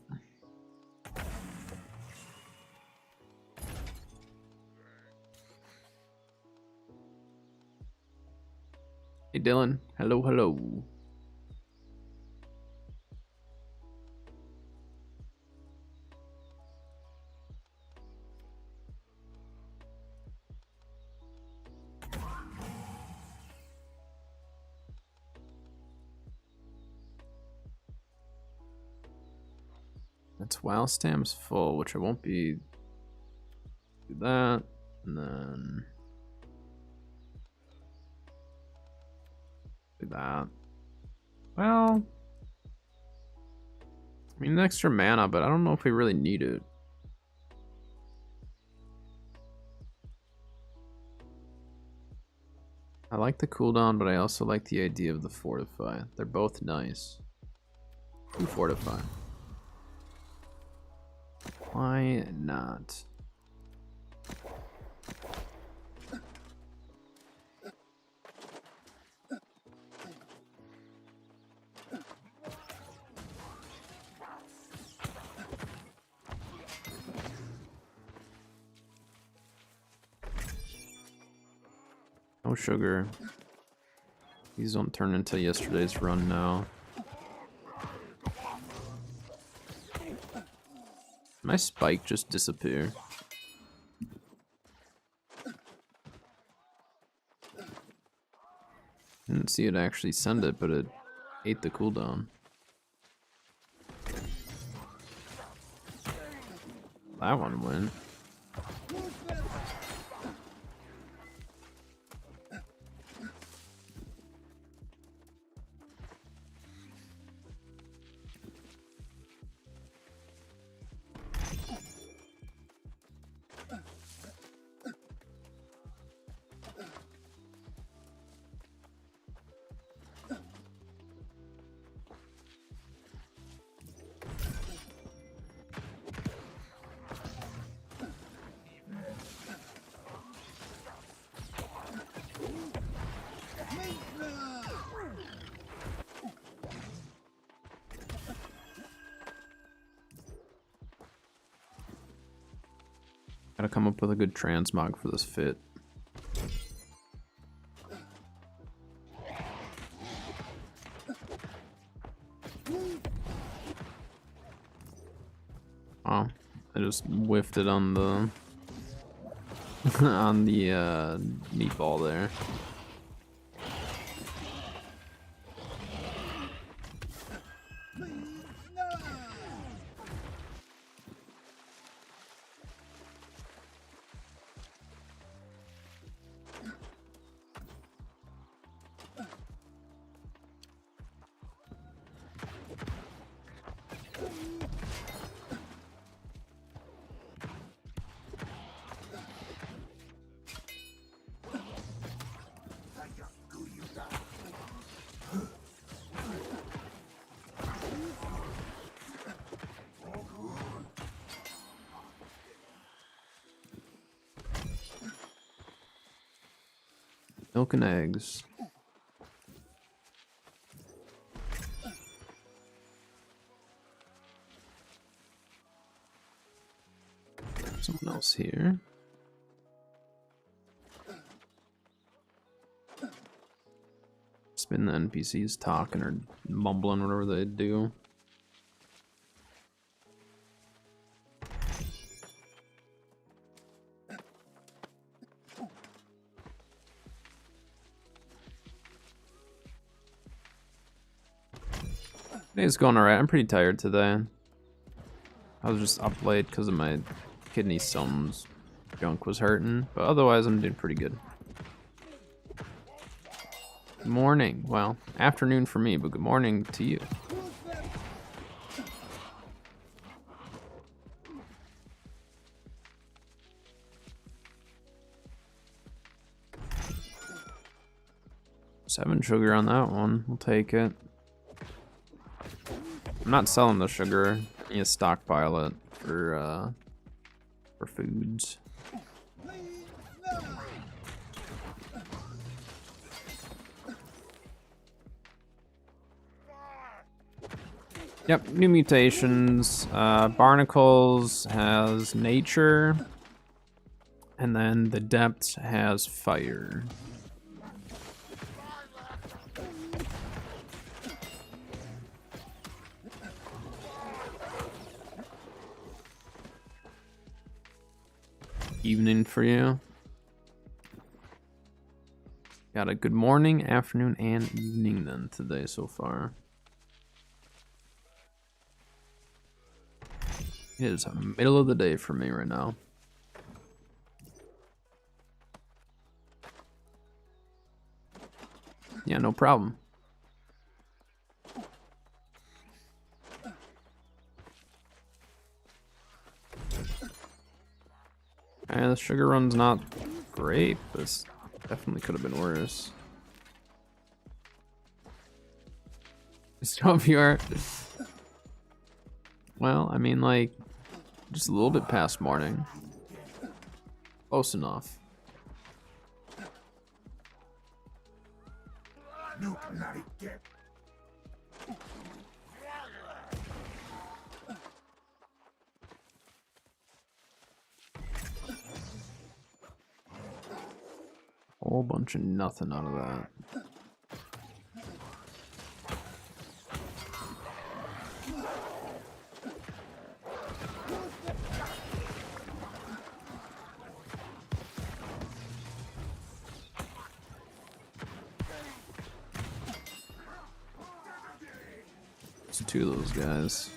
Hey Dylan, hello, hello. That's while stam's full, which I won't be. Do that, and then do that. Well, I mean, extra mana, but I don't know if we really need it. I like the cooldown, but I also like the idea of the fortify. They're both nice. Who fortify? Why not? No sugar. These don't turn into yesterday's run now. My spike just disappear. Didn't see it actually send it, but it ate the cooldown. That one went. Gotta come up with a good transmog for this fit. Oh, I just whiffed it on the on the meatball there. Milk and eggs. Someone else here. Spin the NPCs talking or mumbling, whatever they do. Today's going alright. I'm pretty tired today. I was just up late because of my kidney stones. Junk was hurting, but otherwise I'm doing pretty good. Good morning. Well, afternoon for me, but good morning to you. 7 sugar on that one. We'll take it. I'm not selling the sugar. I need to stockpile it for foods. Yep, new mutations. Barnacles has nature. And then the depths has fire. Evening for you. Got a good morning, afternoon, and evening then today so far. It is the middle of the day for me right now. Yeah, no problem. And the sugar run's not great, but this definitely could have been worse. Still OPR. Well, I mean, like, just a little bit past morning. Close enough. Whole bunch of nothing out of that. It's 2 of those guys.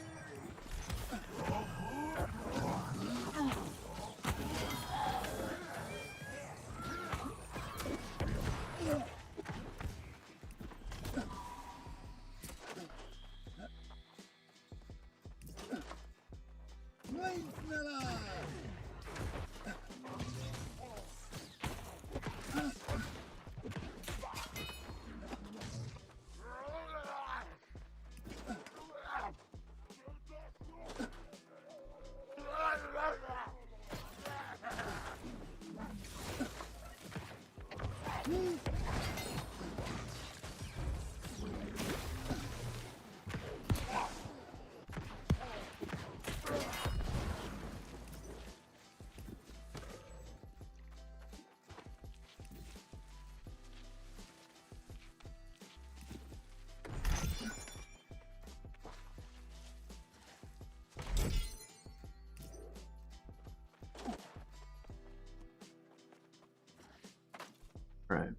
Right.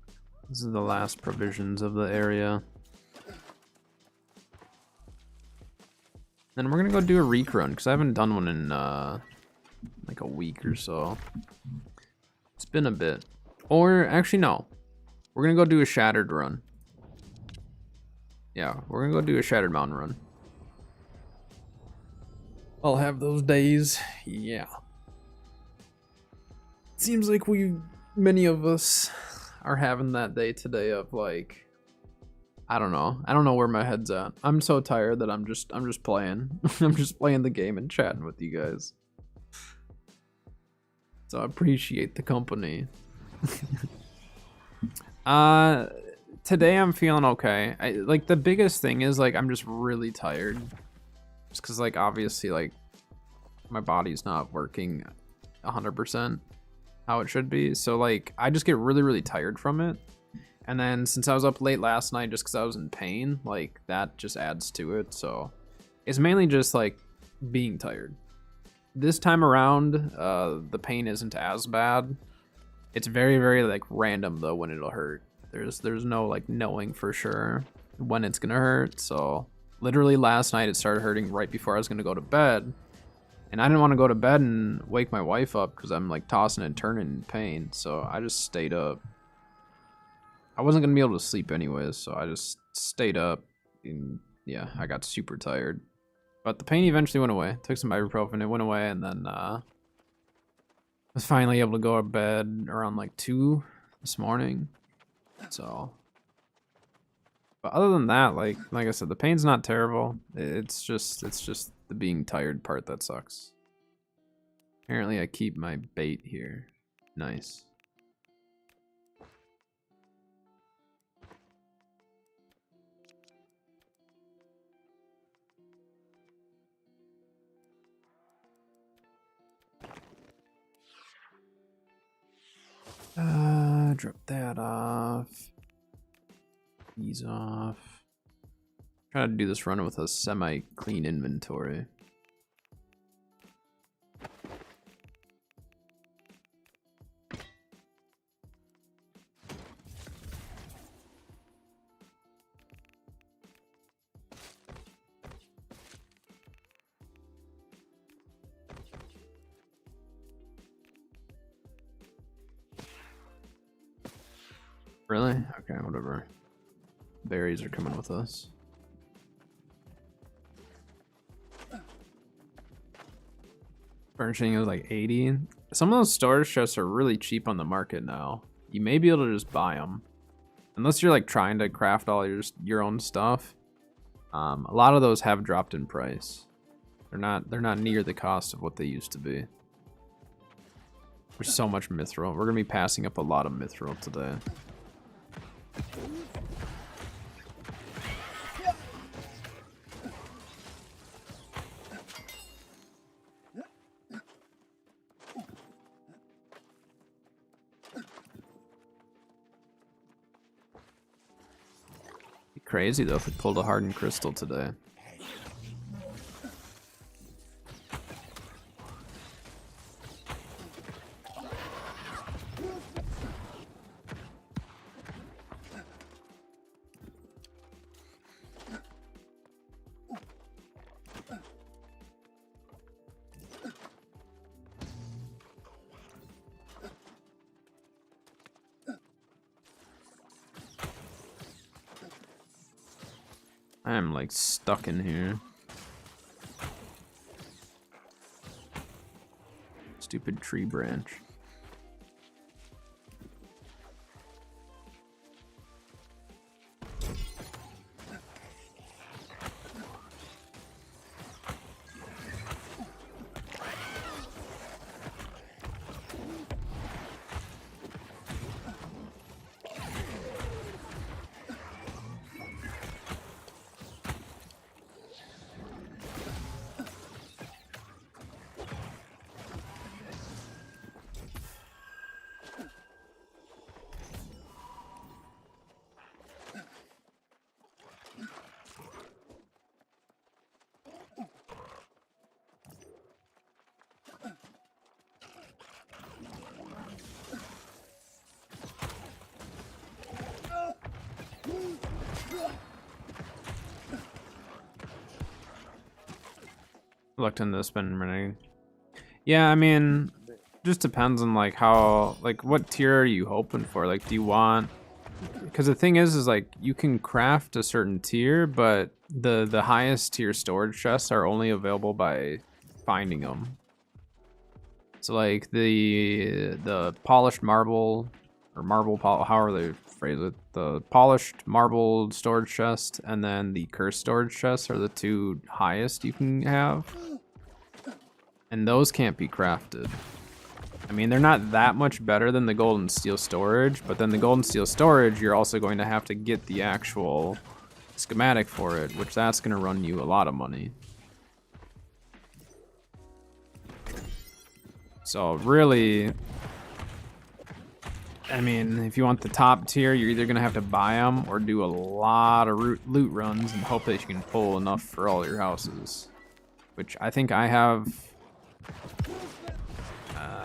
This is the last provisions of the area. Then we're gonna go do a reek run, because I haven't done one in like a week or so. It's been a bit. Or actually no. We're gonna go do a shattered run. Yeah, we're gonna go do a Shattered Mountain run. I'll have those days. Yeah. Seems like many of us are having that day today of like, I don't know where my head's at. I'm so tired that I'm just playing. I'm just playing the game and chatting with you guys. So I appreciate the company. Today I'm feeling okay. Like the biggest thing is like I'm just really tired. Just cause like obviously like my body's not working 100% how it should be. So like I just get really, really tired from it. And then since I was up late last night just cause I was in pain, like that just adds to it. So it's mainly just like being tired. This time around, the pain isn't as bad. It's very, very like random though when it'll hurt. There's no like knowing for sure when it's gonna hurt. So literally last night it started hurting right before I was gonna go to bed. And I didn't want to go to bed and wake my wife up because I'm like tossing and turning in pain. So I just stayed up. I wasn't gonna be able to sleep anyways, so I just stayed up. And yeah, I got super tired. But the pain eventually went away. Took some ibuprofen, it went away, and then I was finally able to go to bed around like 2 this morning. So But other than that, like I said, the pain's not terrible. It's just the being tired part that sucks. Apparently I keep my bait here. Nice. Drop that off. These off. Try to do this run with a semi-clean inventory. Really? Okay, whatever. Berries are coming with us. Furnishing is like 80. Some of those storage chests are really cheap on the market now. You may be able to just buy them. Unless you're like trying to craft all your own stuff. A lot of those have dropped in price. They're not near the cost of what they used to be. There's so much mithril. We're gonna be passing up a lot of mithril today. Be crazy though if we pulled a hardened crystal today. I am like stuck in here. Stupid tree branch. Looked into this been running. Yeah, I mean, just depends on like how, like what tier are you hoping for? Like, do you want? Because the thing is like you can craft a certain tier, but the highest tier storage chests are only available by finding them. So like the polished marble or however they phrase it, the polished marble storage chest and then the cursed storage chests are the two highest you can have. And those can't be crafted. I mean, they're not that much better than the gold and steel storage, but then the gold and steel storage, you're also going to have to get the actual schematic for it, which that's going to run you a lot of money. So really, I mean, if you want the top tier, you're either going to have to buy them or do a lot of loot runs and hope that you can pull enough for all your houses. Which I think I have...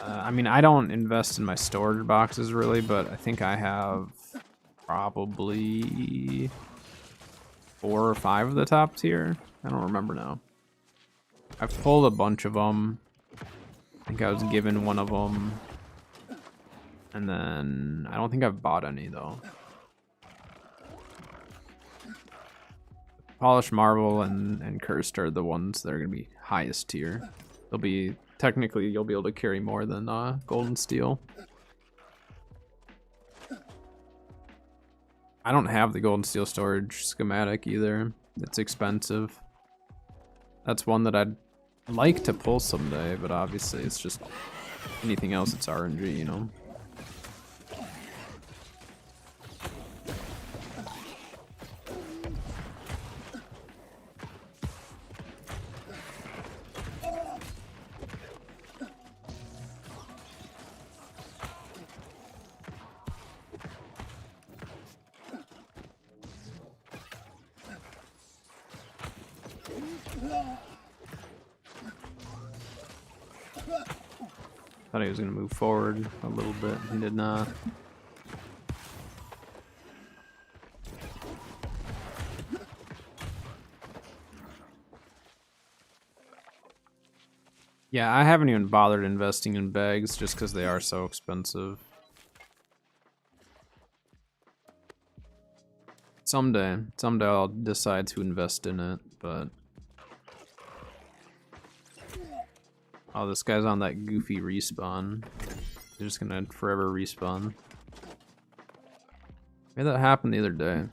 I mean, I don't invest in my storage boxes really, but I think I have probably 4 or 5 of the top tier. I don't remember now. I've pulled a bunch of them. I think I was given one of them. And then I don't think I've bought any though. Polished marble and cursed are the ones that are gonna be highest tier. They'll be technically you'll be able to carry more than gold and steel. I don't have the gold and steel storage schematic either. It's expensive. That's one that I'd like to pull someday, but obviously it's just anything else, it's RNG, you know? Thought he was gonna move forward a little bit. He did not. Yeah, I haven't even bothered investing in bags just because they are so expensive. Someday I'll decide to invest in it, but... Oh, this guy's on that goofy respawn. They're just gonna forever respawn. Made that happen the other day.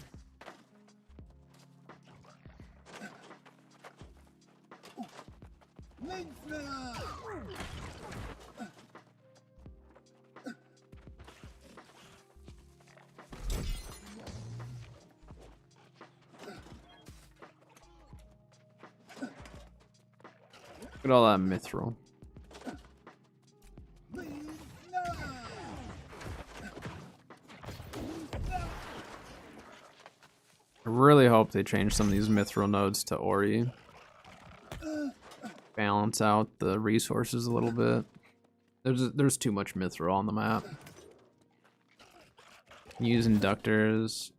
Look at all that mithril. I really hope they change some of these mithril nodes to Ori. Balance out the resources a little bit. There's too much mithril on the map. Use inductors.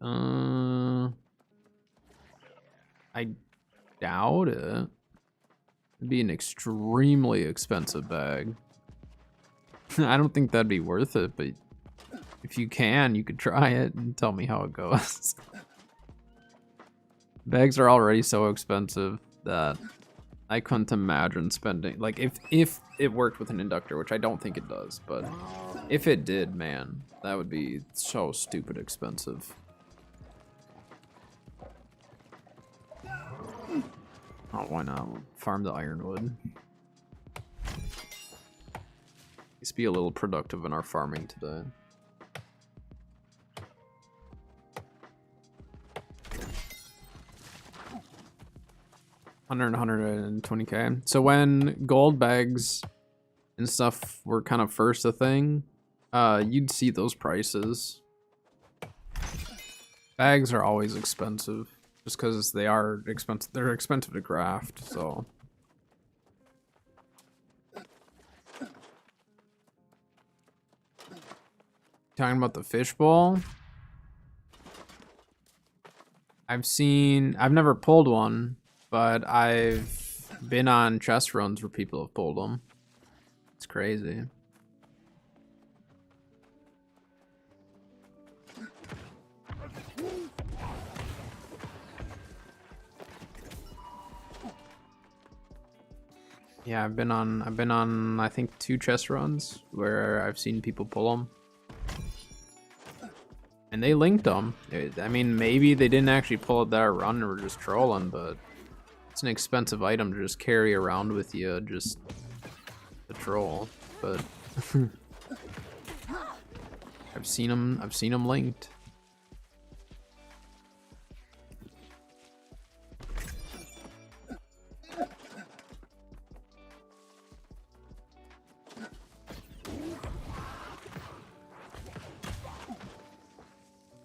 I doubt it. It'd be an extremely expensive bag. I don't think that'd be worth it, but if you can, you could try it and tell me how it goes. Bags are already so expensive that I couldn't imagine spending, like, if it worked with an inductor, which I don't think it does, but if it did, man, that would be so stupid expensive. Oh, why not? We'll farm the ironwood. Let's be a little productive in our farming today. 120k. So when gold bags and stuff were kind of first a thing, you'd see those prices. Bags are always expensive, just because they are expensive. They're expensive to craft, so. Talking about the fishbowl. I've never pulled one, but I've been on chest runs where people have pulled them. It's crazy. Yeah, I've been on I think 2 chest runs where I've seen people pull them. And they linked them. I mean, maybe they didn't actually pull it that run and were just trolling, but it's an expensive item to just carry around with you, just to troll. But I've seen them linked.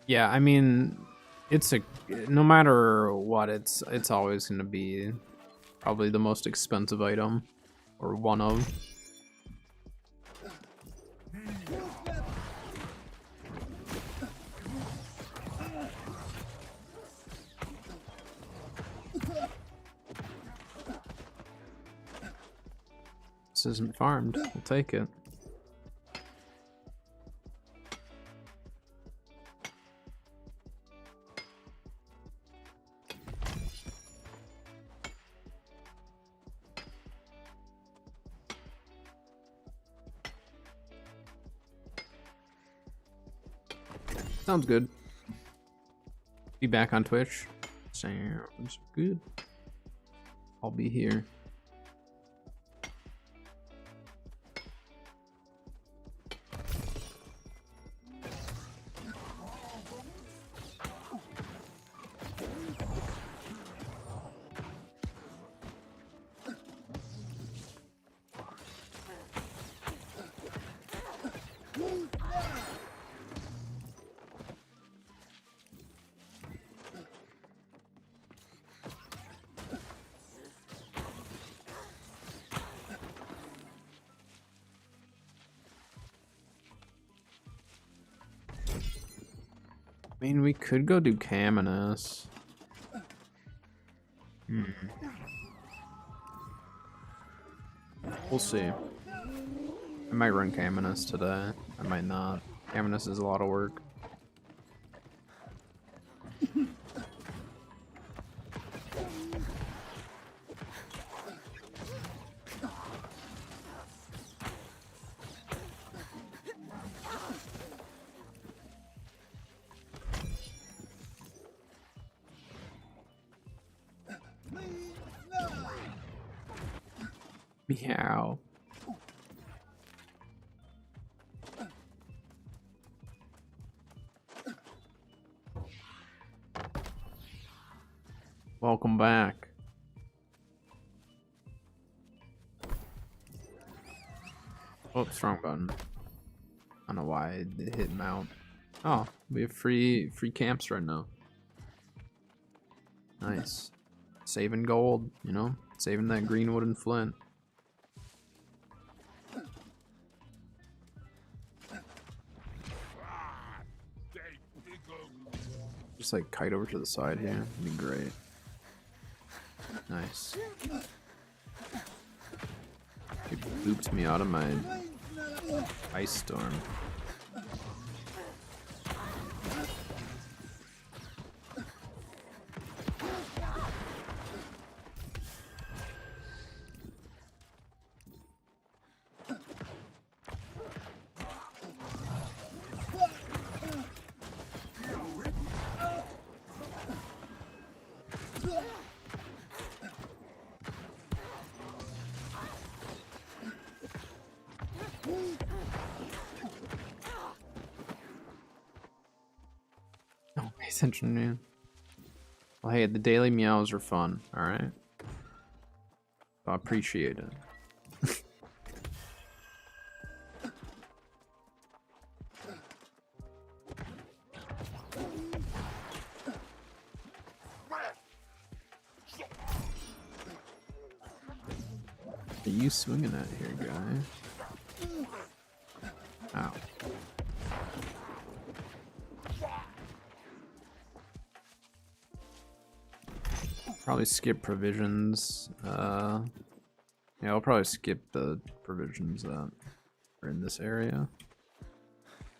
Yeah, I mean, it's no matter what, it's always going to be probably the most expensive item, or one of. This isn't farmed. We'll take it. Sounds good. Be back on Twitch. Sounds good. I'll be here. I mean, we could go do Caminus. We'll see. I might run Caminus today. I might not. Caminus is a lot of work. Meow. Welcome back. Oops, wrong button. I don't know why it hit mount. Oh, we have free camps right now. Nice. Saving gold, you know? Saving that greenwood and flint. Just like kite over to the side here. That'd be great. Nice. It booped me out of my ice storm. Oh, pay attention, man. Well, hey, the daily meows are fun, alright? I appreciate it. What are you swinging at here, guy? Ow. Probably skip provisions. Yeah, I'll probably skip the provisions that are in this area.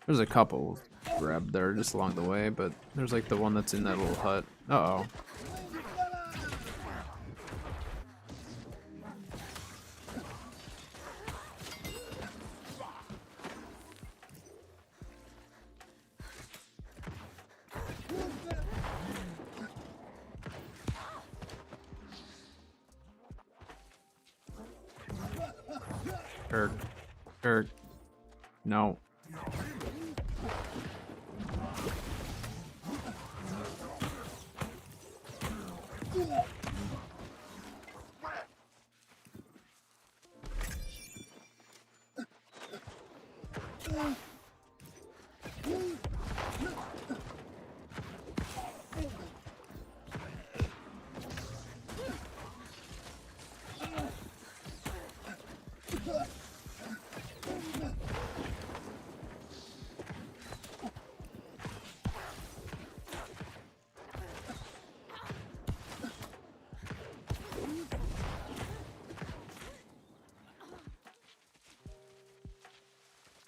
There's a couple grabbed there just along the way, but there's like the one that's in that little hut. Uh-oh. Kirk. No.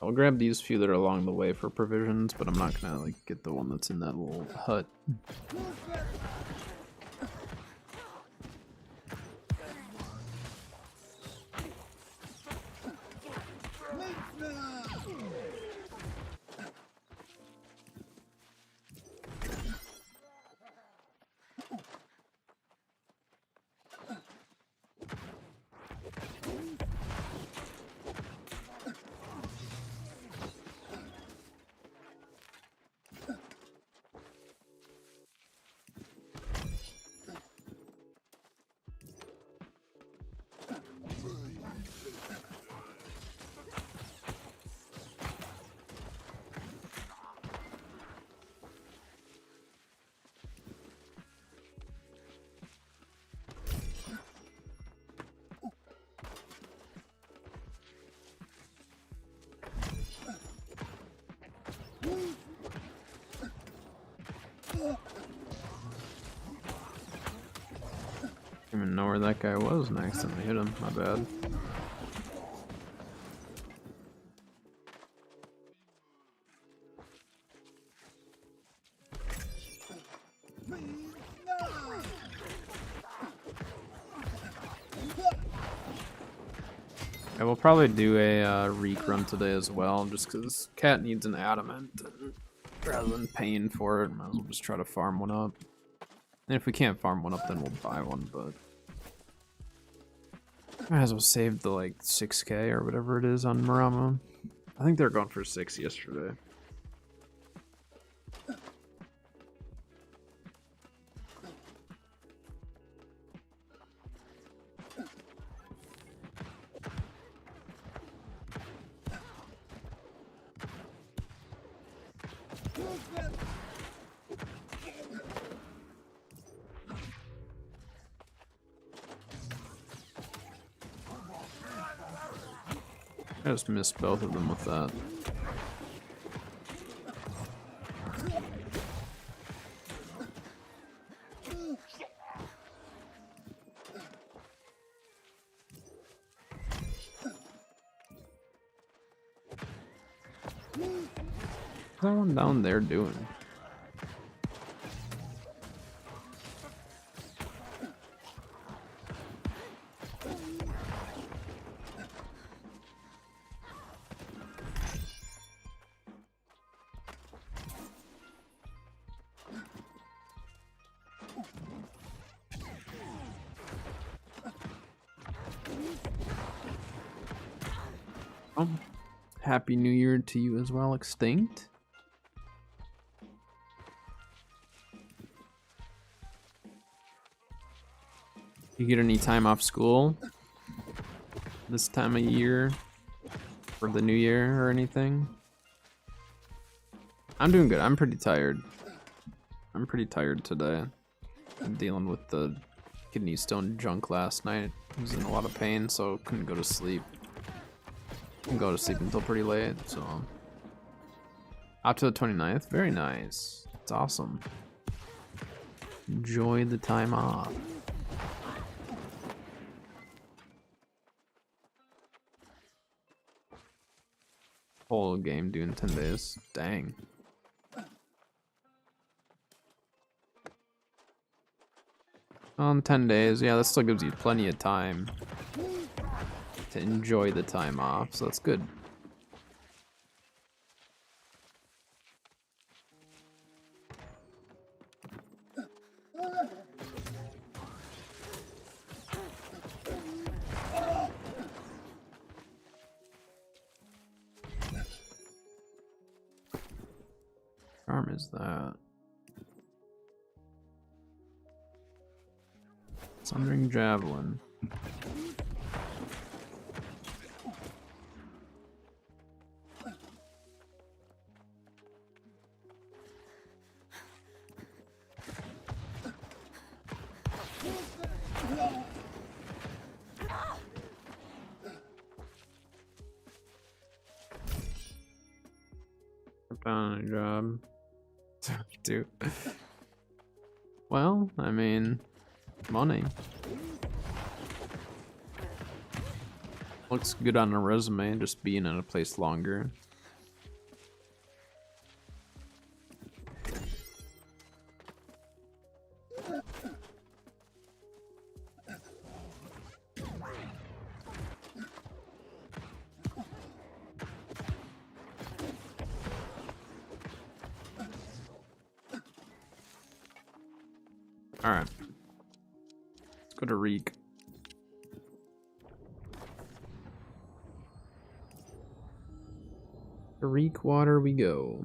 I'll grab these few that are along the way for provisions, but I'm not gonna like get the one that's in that little hut. didn't even know where that guy was and I accidentally hit him. My bad. I will probably do a reek run today as well, just because Cat needs an adamant. And rather than paying for it, might as well just try to farm one up. And if we can't farm one up, then we'll buy one, but might as well save the like 6k or whatever it is on Murama. I think they're going for 6 yesterday. I just missed both of them with that. What's that one down there doing? Happy New Year to you as well, Extinct. You get any time off school this time of year for the new year or anything? I'm doing good. I'm pretty tired. I'm pretty tired today. I'm dealing with the kidney stone junk last night. I was in a lot of pain, so couldn't go to sleep. Can go to sleep until pretty late, so out to the 29th. Very nice. It's awesome. Enjoy the time off. Whole game doing 10 days. Dang. On 10 days, yeah, that still gives you plenty of time to enjoy the time off, so that's good. Charm is that? Sundering Javelin. Found a job. Dude. Well, I mean, money. Looks good on a resume, just being in a place longer. Alright. Let's go to Reek. To Reek water we go.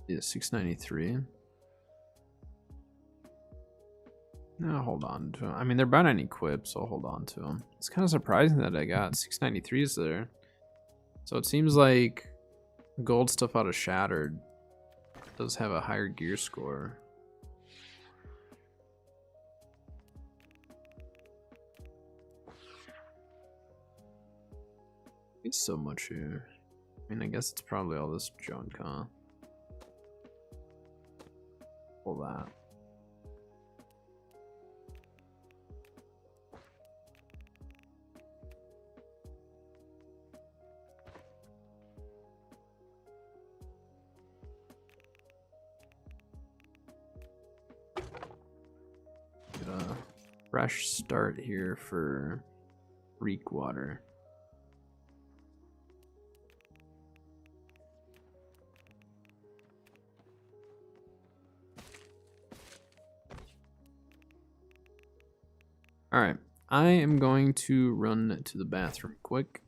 Yeah, 693. No, hold on to 'em. I mean, they're about any equip, so I'll hold on to them. It's kind of surprising that I got 693s there. So it seems like gold stuff out of Shattered does have a higher gear score. It's so much here. I mean, I guess it's probably all this junk, huh? Pull that. Get a fresh start here for Reek Water. Alright, I am going to run to the bathroom quick.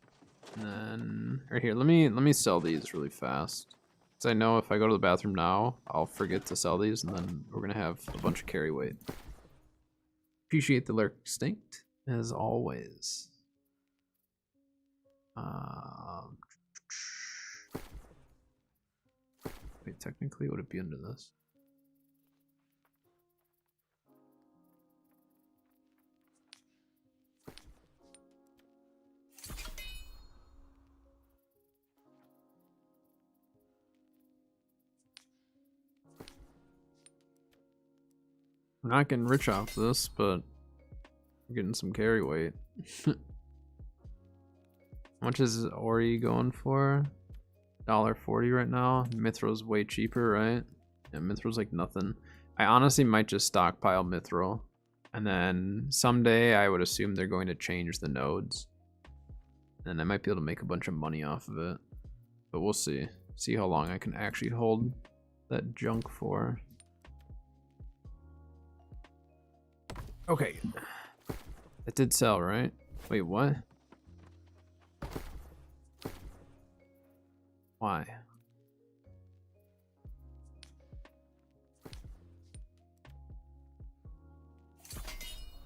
And then, right here, let me sell these really fast. Because I know if I go to the bathroom now, I'll forget to sell these, and then we're going to have a bunch of carry weight. Appreciate the lurk extinct, as always. Wait, technically, would it be under this? We're not getting rich off this, but we're getting some carry weight. How much is Ori going for? $1.40 right now. Mithril's way cheaper, right? Yeah, Mithril's like nothing. I honestly might just stockpile Mithril. And then someday I would assume they're going to change the nodes. And I might be able to make a bunch of money off of it. But we'll see. See how long I can actually hold that junk for. Okay. It did sell, right? Wait, what? Why?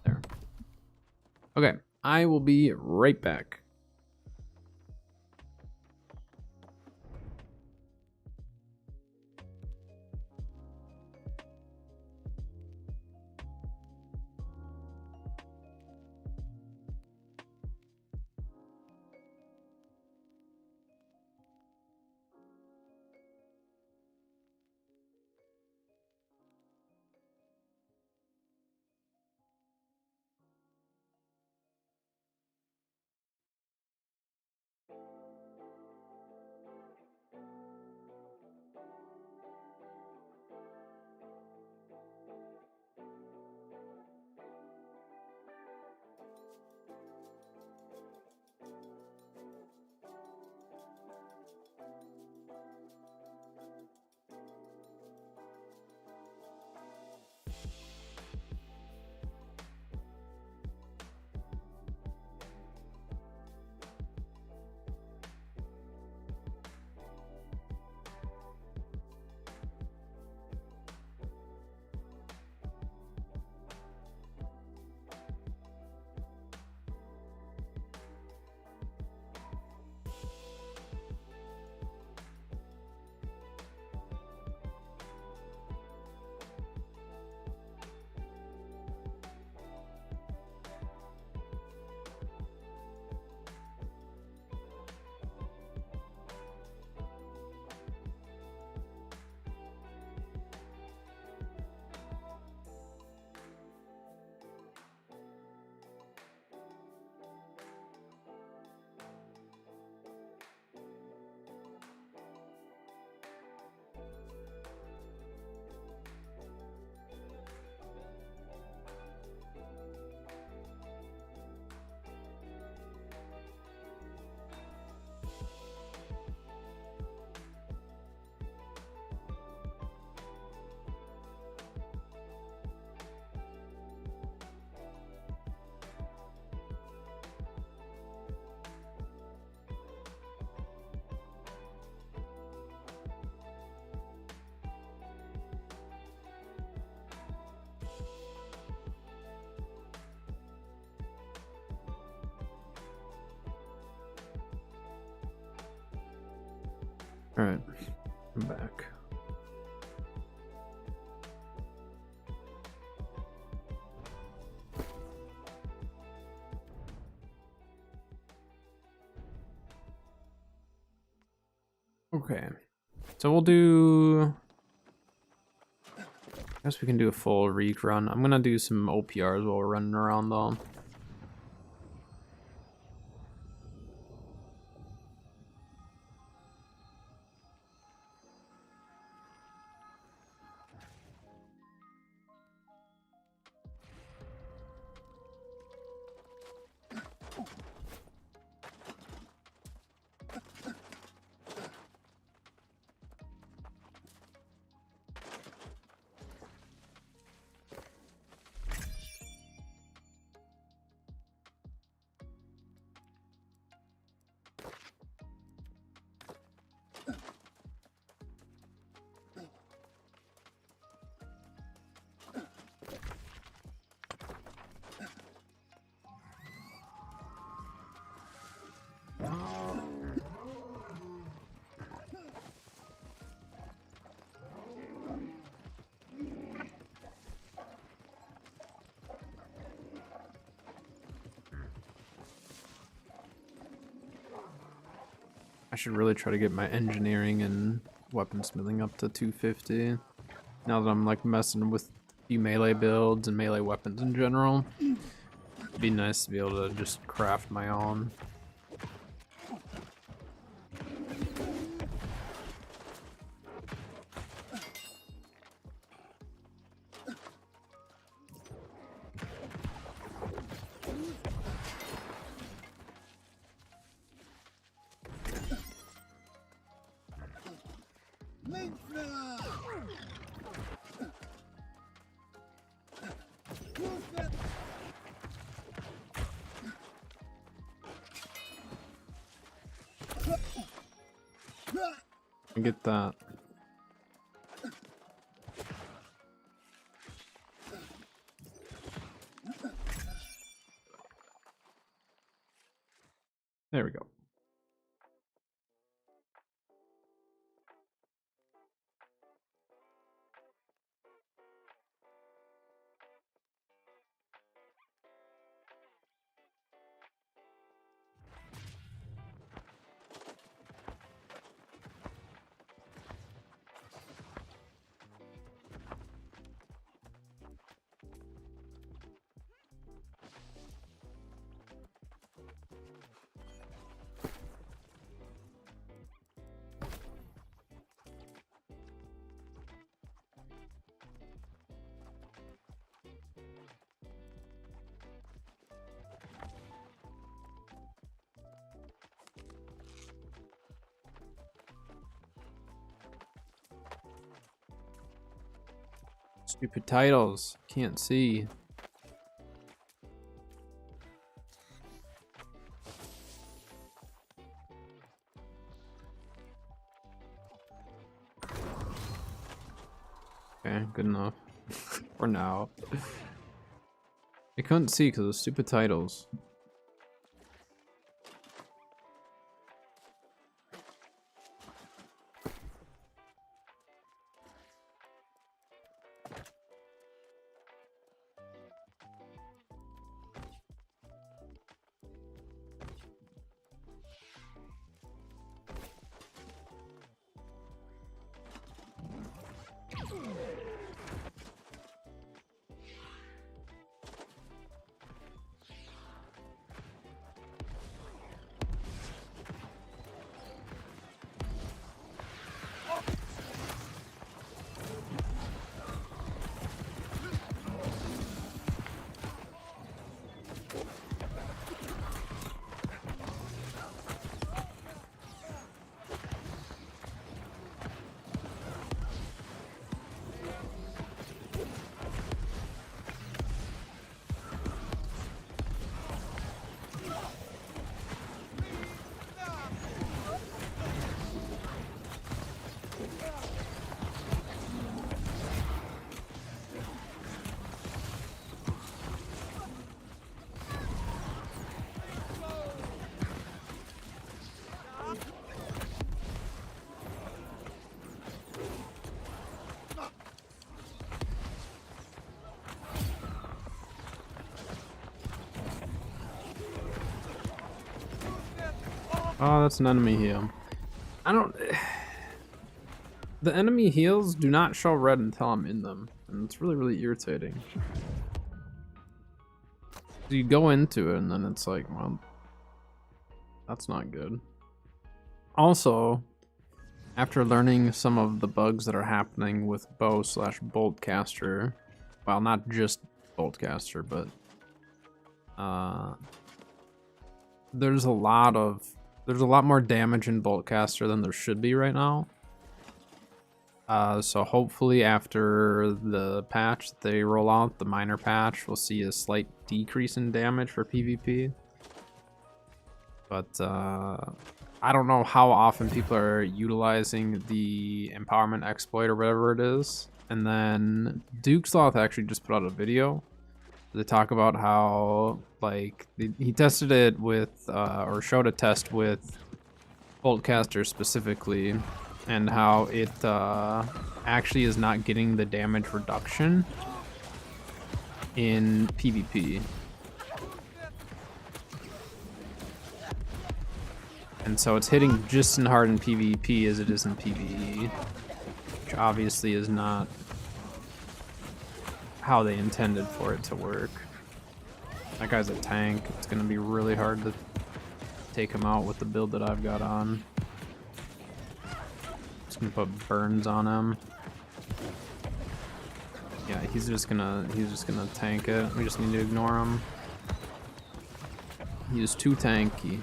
There. Okay, I will be right back. Alright, I'm back. Okay, so we'll do... I guess we can do a full reek run. I'm gonna do some OPRs while we're running around though. I should really try to get my engineering and weaponsmithing up to 250. Now that I'm like messing with a few melee builds and melee weapons in general. It'd be nice to be able to just craft my own. I get that. There we go. Stupid titles. Can't see. Okay, good enough. For now. I couldn't see because of stupid titles. Oh, that's an enemy heal. I don't... The enemy heals do not show red until I'm in them, and it's really, really irritating. So you go into it, and then it's like, well, that's not good. Also, after learning some of the bugs that are happening with bow/boltcaster, well, not just boltcaster, but there's a lot more damage in boltcaster than there should be right now. So hopefully after the patch that they roll out, the minor patch, we'll see a slight decrease in damage for PvP. But I don't know how often people are utilizing the empowerment exploit or whatever it is. And then Dukesloth actually just put out a video. They talk about how, like, he tested it with, or showed a test with Boltcaster specifically, and how it actually is not getting the damage reduction in PvP. And so it's hitting just as hard in PvP as it is in PvE, which obviously is not how they intended for it to work. That guy's a tank. It's gonna be really hard to take him out with the build that I've got on. Just gonna put burns on him. Yeah, he's just gonna tank it. We just need to ignore him. He is too tanky.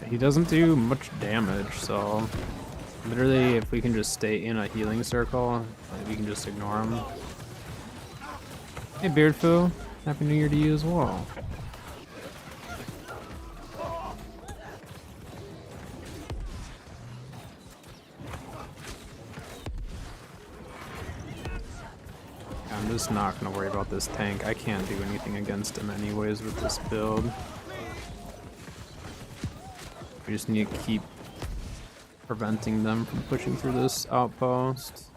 He doesn't do much damage, so literally if we can just stay in a healing circle, we can just ignore him. Hey Beardfoo, Happy New Year to you as well. I'm just not gonna worry about this tank. I can't do anything against him anyways with this build. We just need to keep preventing them from pushing through this outpost.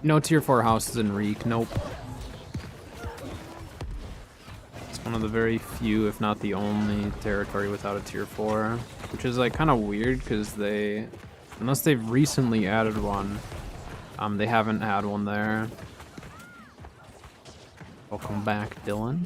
No tier 4 houses in Reek, nope. It's one of the very few, if not the only, territory without a tier 4. Which is like kind of weird because unless they've recently added one, they haven't had one there. Welcome back, Dylan.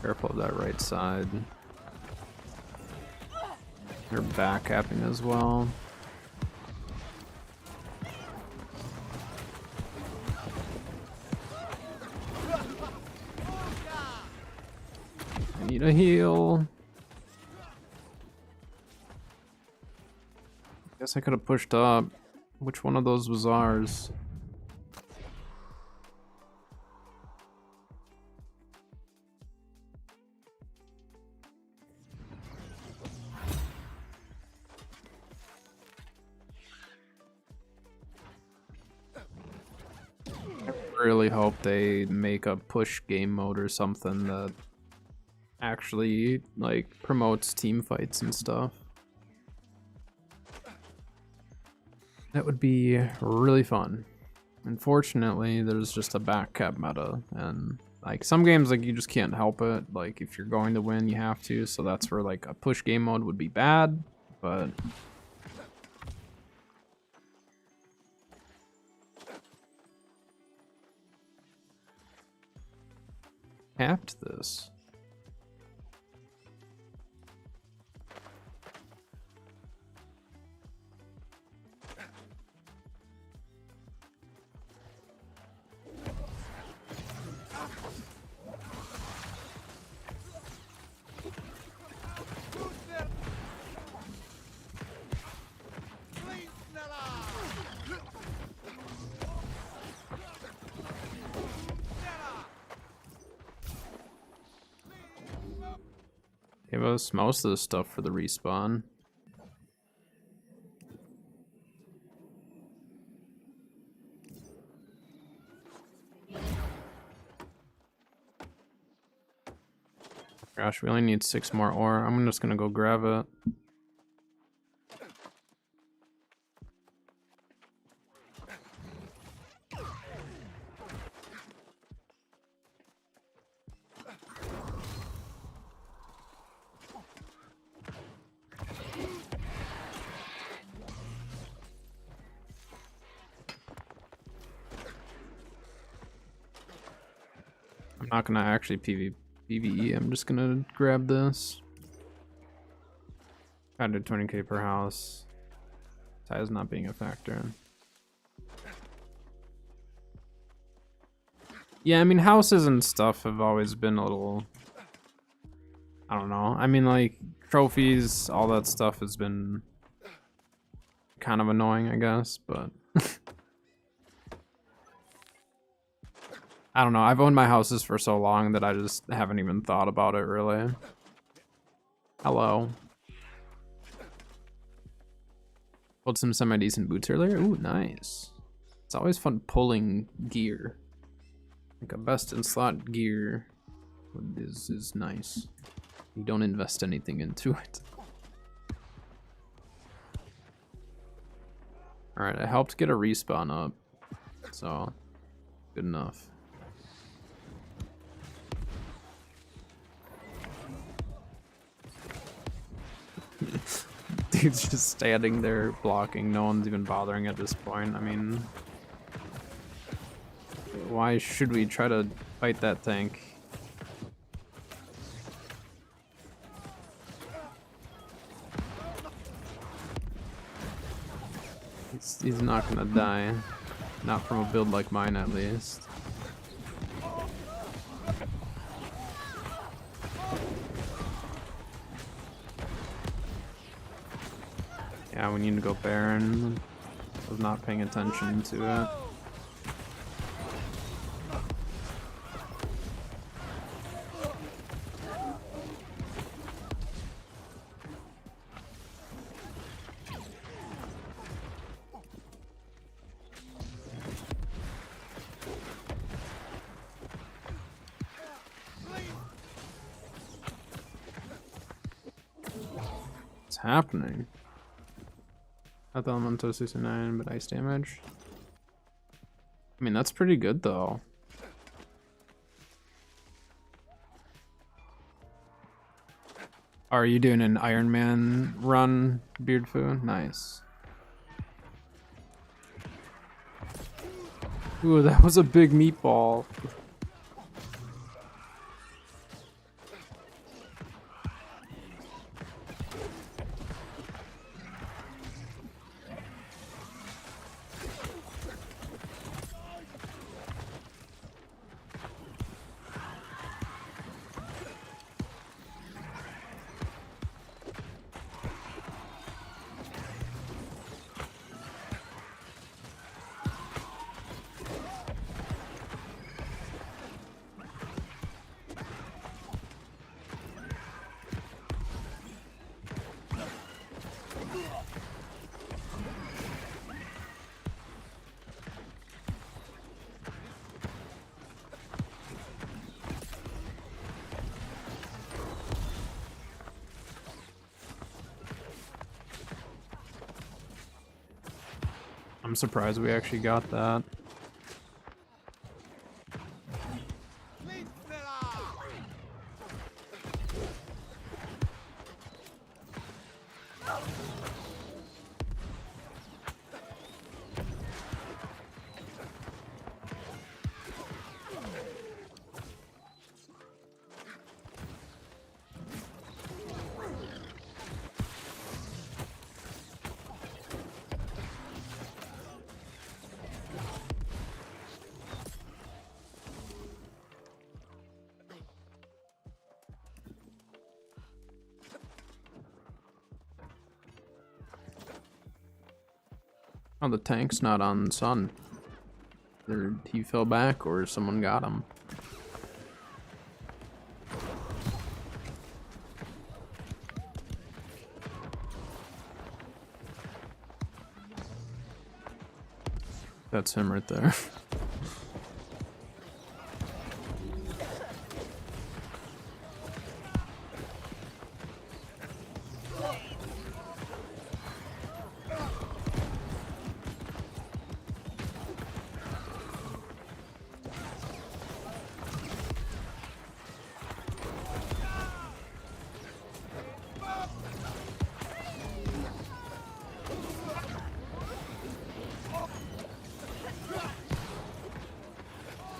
Careful of that right side. They're back capping as well. I need a heal. Guess I could have pushed up. Which one of those was ours? Really hope they make a push game mode or something that actually like promotes team fights and stuff. That would be really fun. Unfortunately, there's just a back cap meta, and like some games, like you just can't help it. Like if you're going to win, you have to. So that's where like a push game mode would be bad, but capped this. Give us most of the stuff for the respawn. Gosh, we only need 6 more ore. I'm just gonna go grab it. I'm not gonna actually PvE, I'm just gonna grab this. I did 20k per house. Size not being a factor. Yeah, I mean houses and stuff have always been a little, I don't know. I mean like trophies, all that stuff has been kind of annoying, I guess, but I don't know. I've owned my houses for so long that I just haven't even thought about it really. Hello. Pulled some semi-decent boots earlier. Ooh, nice. It's always fun pulling gear. Like a best in slot gear is nice. You don't invest anything into it. Alright, I helped get a respawn up. So, good enough. Dude's just standing there blocking. No one's even bothering at this point. I mean, why should we try to fight that tank? He's not gonna die. Not from a build like mine, at least. Yeah, we need to go Baron. I was not paying attention to it. What's happening? Health elemental 69, but ice damage. I mean, that's pretty good though. Are you doing an Iron Man run, Beardfoo? Nice. Ooh, that was a big meatball. I'm surprised we actually got that. Oh, the tank's not on Sun. Either he fell back or someone got him. That's him right there.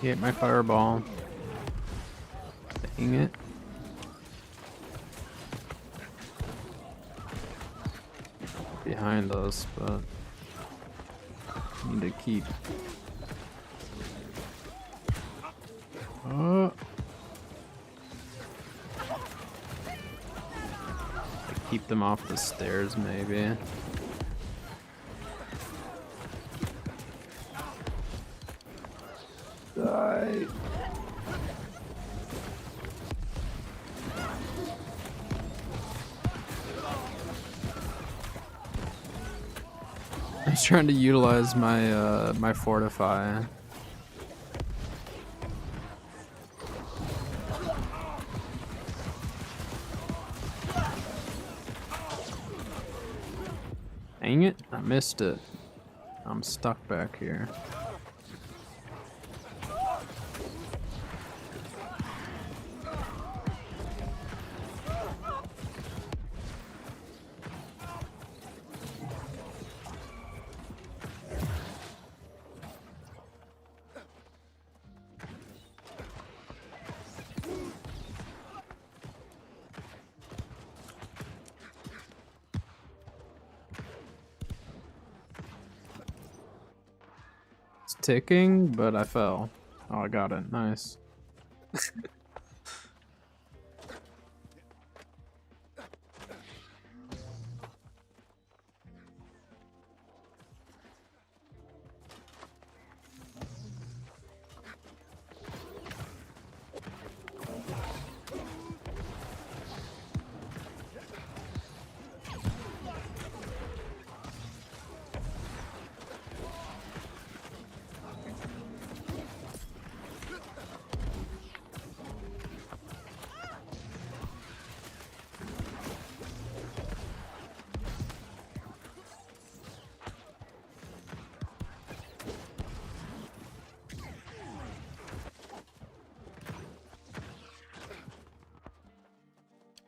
He hit my fireball. Dang it. Behind us, but need to keep. Keep them off the stairs, maybe. Die. I was trying to utilize my my fortify. Dang it, I missed it. I'm stuck back here. It's ticking, but I fell. Oh, I got it. Nice.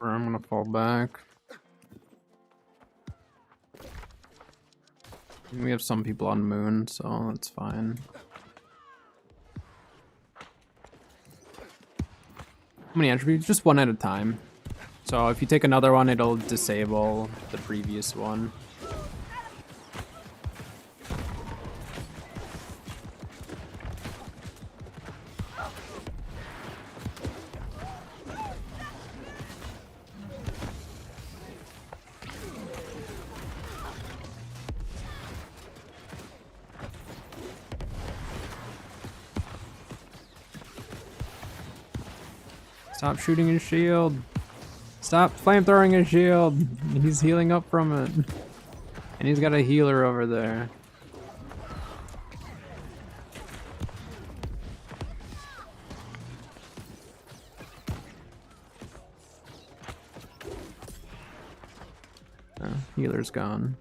Or I'm gonna fall back. We have some people on Moon, so that's fine. How many attributes? Just one at a time. So if you take another one, it'll disable the previous one. Stop shooting his shield. Stop flamethrowing his shield. He's healing up from it. And he's got a healer over there. Oh, healer's gone.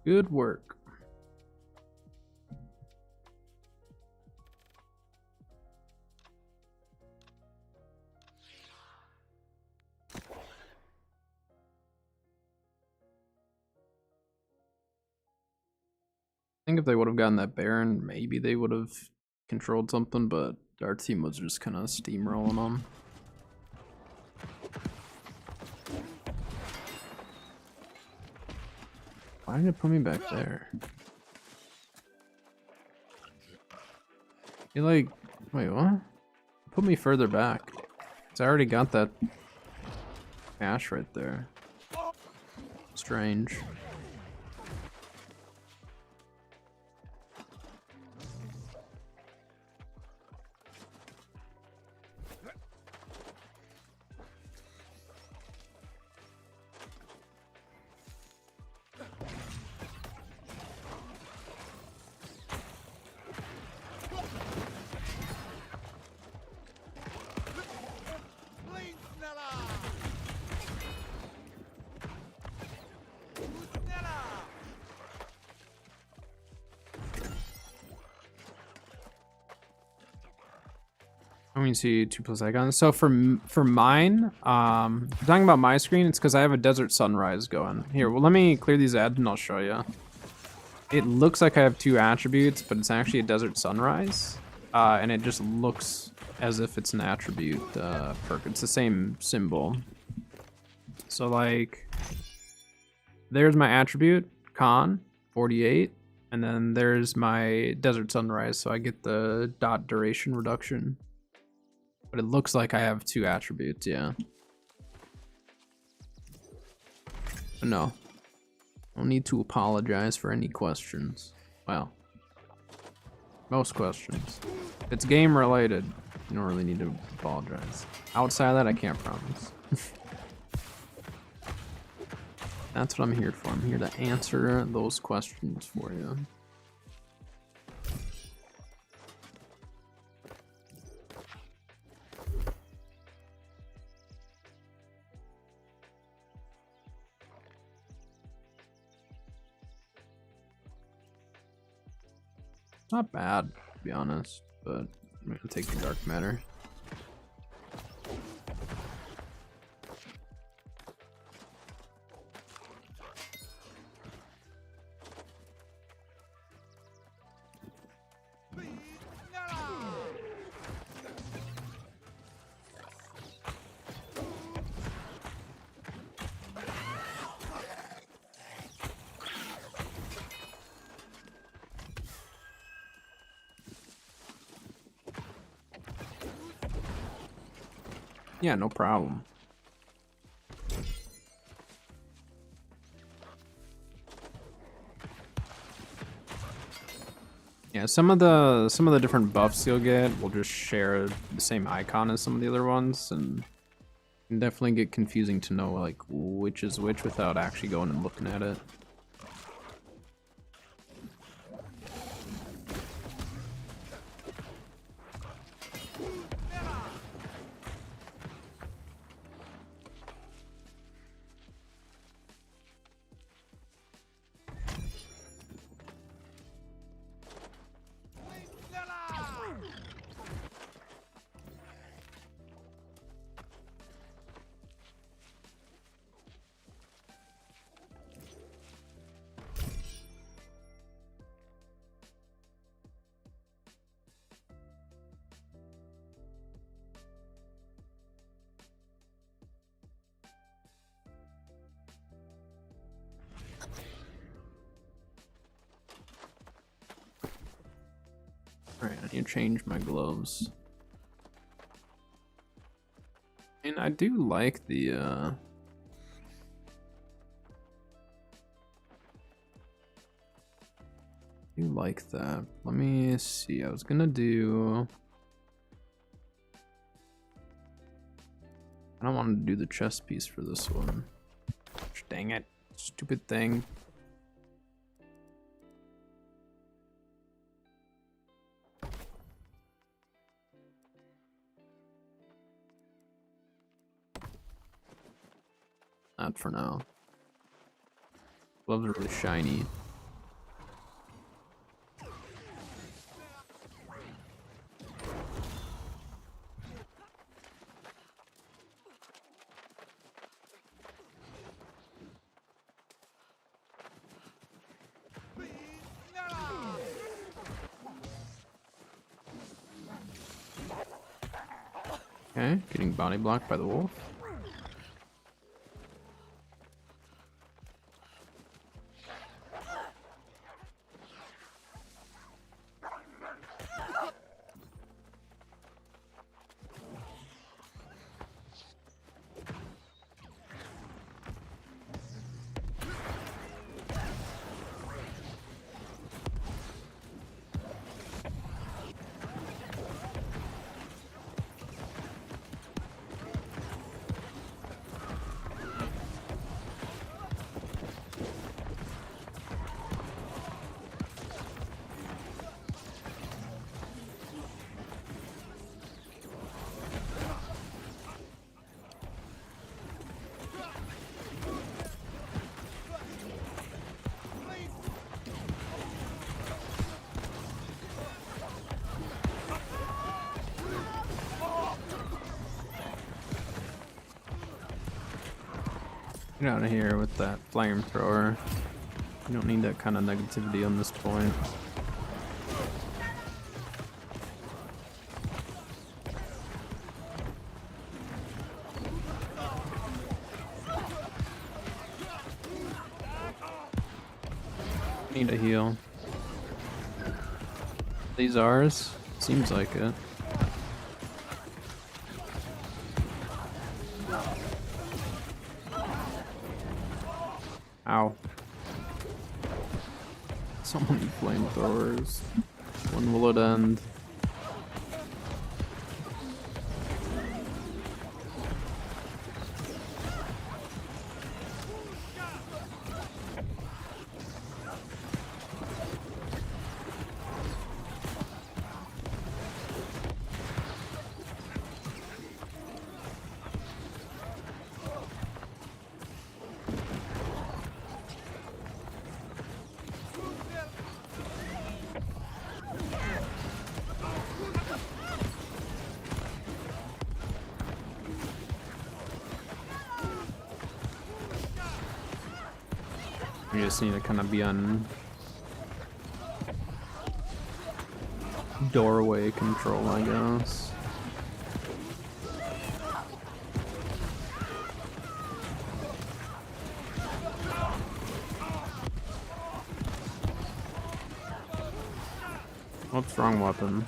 Good work. I think if they would have gotten that Baron, maybe they would have controlled something, but our team was just kind of steamrolling them. Why did it put me back there? You like, wait, what? Put me further back. 'Cause I already got that ash right there. Strange. Let me see 2+ icons. So for mine, if we're talking about my screen, it's because I have a desert sunrise going. Here, well, let me clear these ads and I'll show you. It looks like I have 2 attributes, but it's actually a desert sunrise, and it just looks as if it's an attribute perk. It's the same symbol. So like, there's my attribute con 48, and then there's my desert sunrise, so I get the dot duration reduction. But it looks like I have 2 attributes, yeah. But no. No need to apologize for any questions. Well, most questions. If it's game related, you don't really need to apologize. Outside of that, I can't promise. That's what I'm here for. I'm here to answer those questions for you. Not bad, to be honest, but I'm gonna take the dark matter. Yeah, no problem. Yeah, some of the different buffs you'll get will just share the same icon as some of the other ones, and it can definitely get confusing to know like which is which without actually going and looking at it. Alright, I need to change my gloves. And I do like the do like that. Let me see. I was gonna do, I don't want to do the chest piece for this one. Dang it. Stupid thing. Not for now. Gloves are really shiny. Okay, getting body blocked by the wolf. Get out of here with that flamethrower. You don't need that kind of negativity on this point. Need a heal. These ours? Seems like it. Ow. So many flamethrowers. When will it end? We just need to kind of be on doorway control, I guess. What's wrong weapon?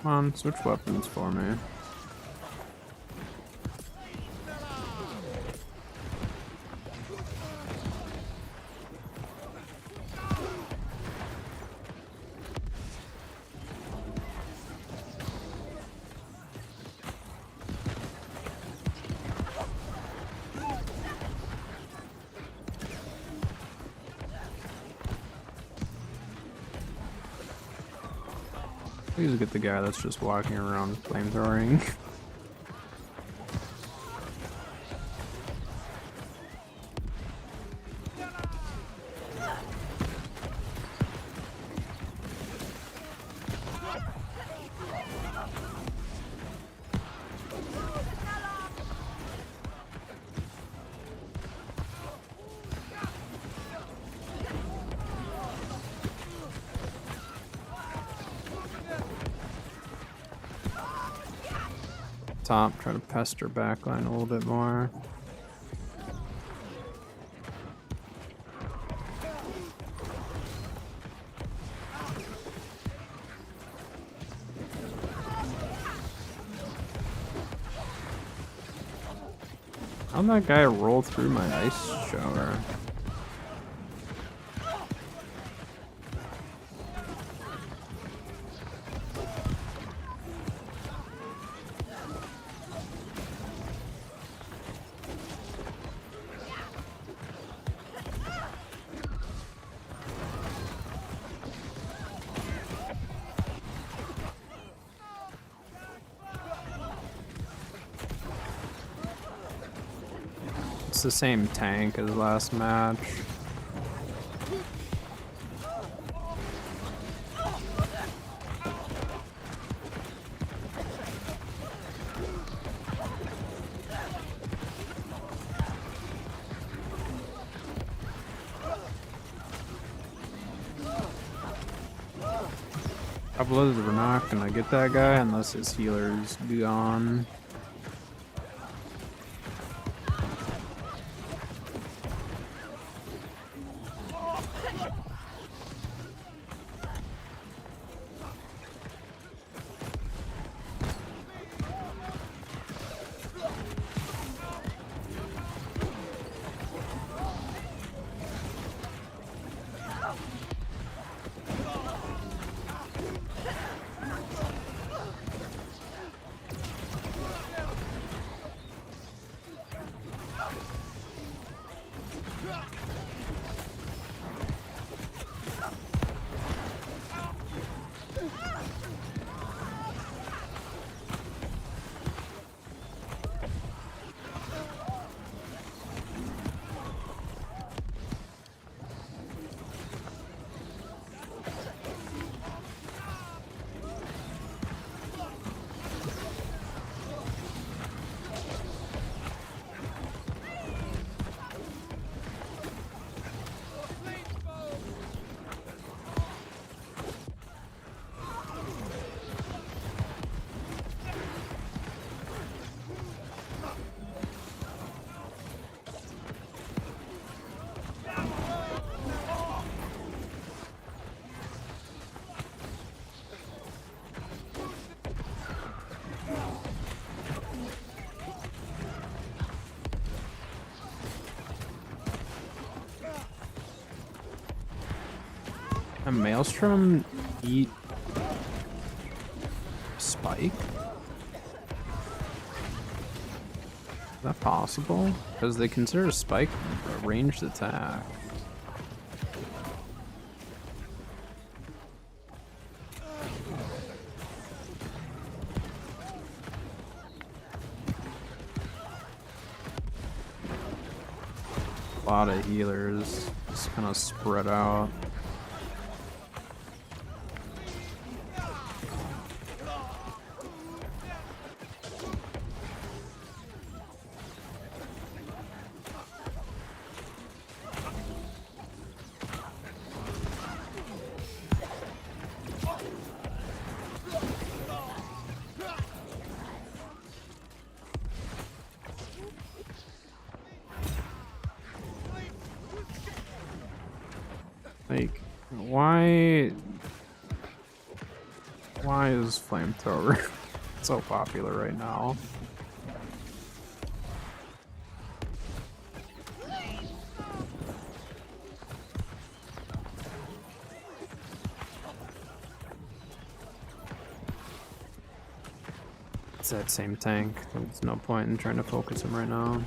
Come on, switch weapons for me. Please get the guy that's just walking around flamethrowing. Top, try to pester backline a little bit more. How'd that guy roll through my ice shower? It's the same tank as last match. Couple others, we're not gonna get that guy unless his healer's gone. A Maelstrom eat Spike? Is that possible? Because they consider Spike a ranged attack. A lot of healers just kind of spread out. Like, why is Flamethrower so popular right now? It's that same tank. There's no point in trying to focus him right now.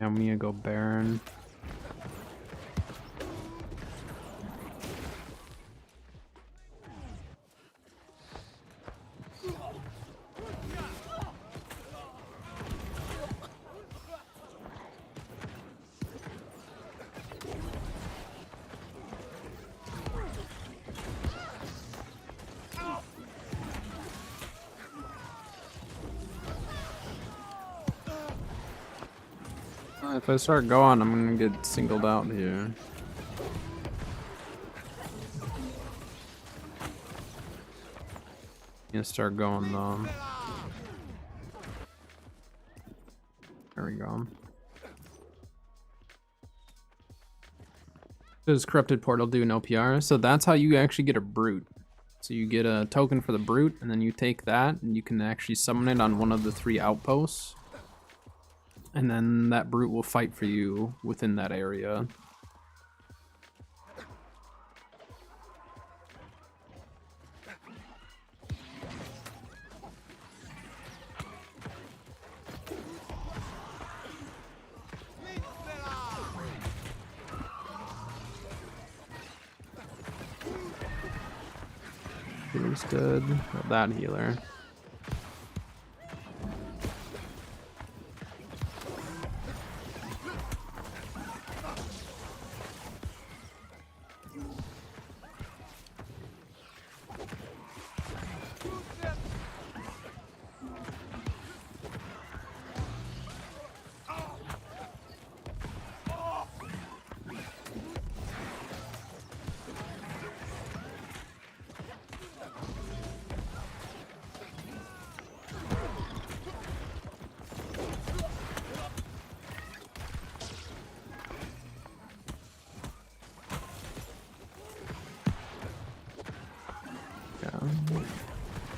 I'm gonna go Baron. If I start going, I'm gonna get singled out here. Gonna start going though. There we go. Does Corrupted Portal do an OPR? So that's how you actually get a Brute. So you get a token for the Brute, and then you take that, and you can actually summon it on one of the 3 outposts. And then that Brute will fight for you within that area. Healer's good. Well, that healer.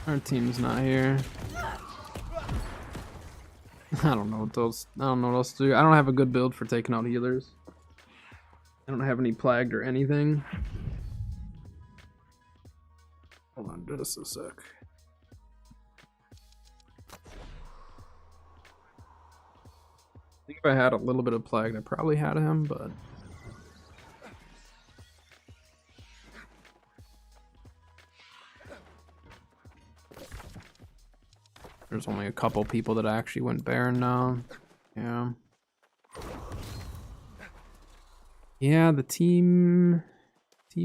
Our team's not here. I don't know what else. I don't know what else to do. I don't have a good build for taking out healers. I don't have any plagued or anything. Hold on just a sec. I think if I had a little bit of plague, I probably had him, but there's only a couple people that actually went Baron now. Yeah. Yeah, the team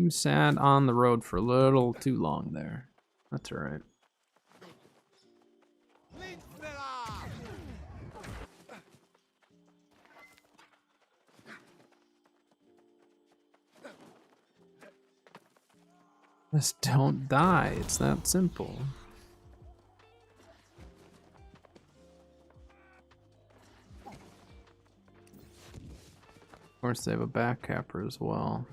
sat on the road for a little too long there. That's alright. Just don't die. It's that simple. Of course, they have a back capper as well.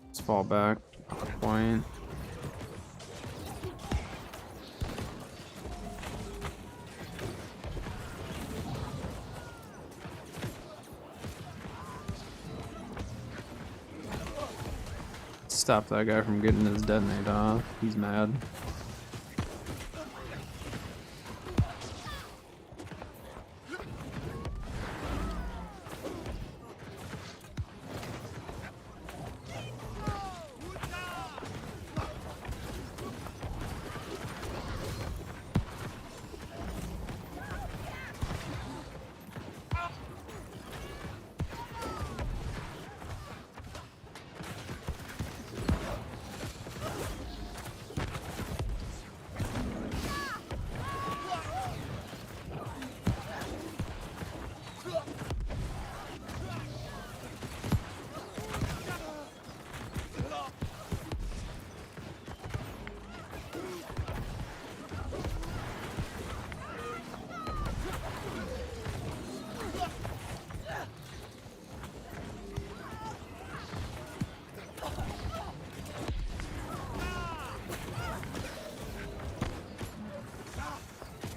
Let's fall back. Point. Stop that guy from getting his detonate off. He's mad.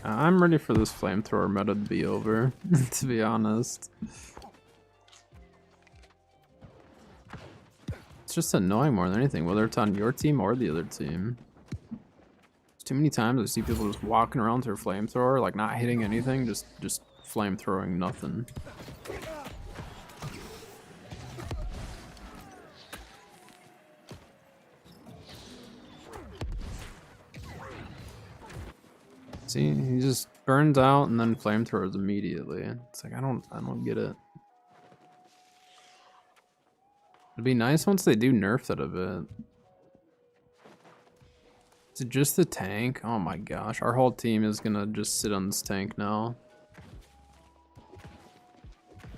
I'm ready for this flamethrower meta to be over, to be honest. It's just annoying more than anything, whether it's on your team or the other team. There's too many times I see people just walking around with their flamethrower, like not hitting anything, just flamethrowing nothing. See, he just burns out and then flamethrowers immediately. It's like I don't get it. It'd be nice once they do nerf that a bit. Is it just the tank? Oh my gosh, our whole team is gonna just sit on this tank now.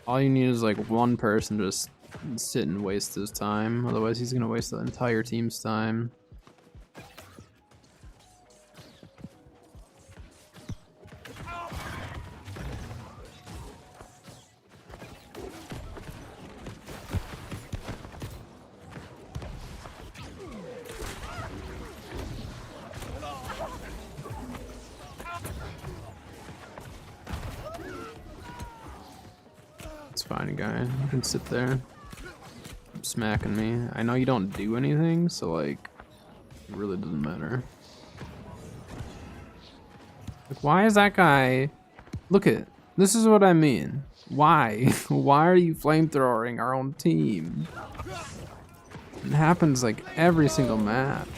All you need is like one person just sit and waste his time. Otherwise he's gonna waste the entire team's time. It's fine, guy. You can sit there. Smacking me. I know you don't do anything, so like, it really doesn't matter. Like, why is that guy? Look at this is what I mean. Why? Why are you flamethrowing our own team? It happens like every single match.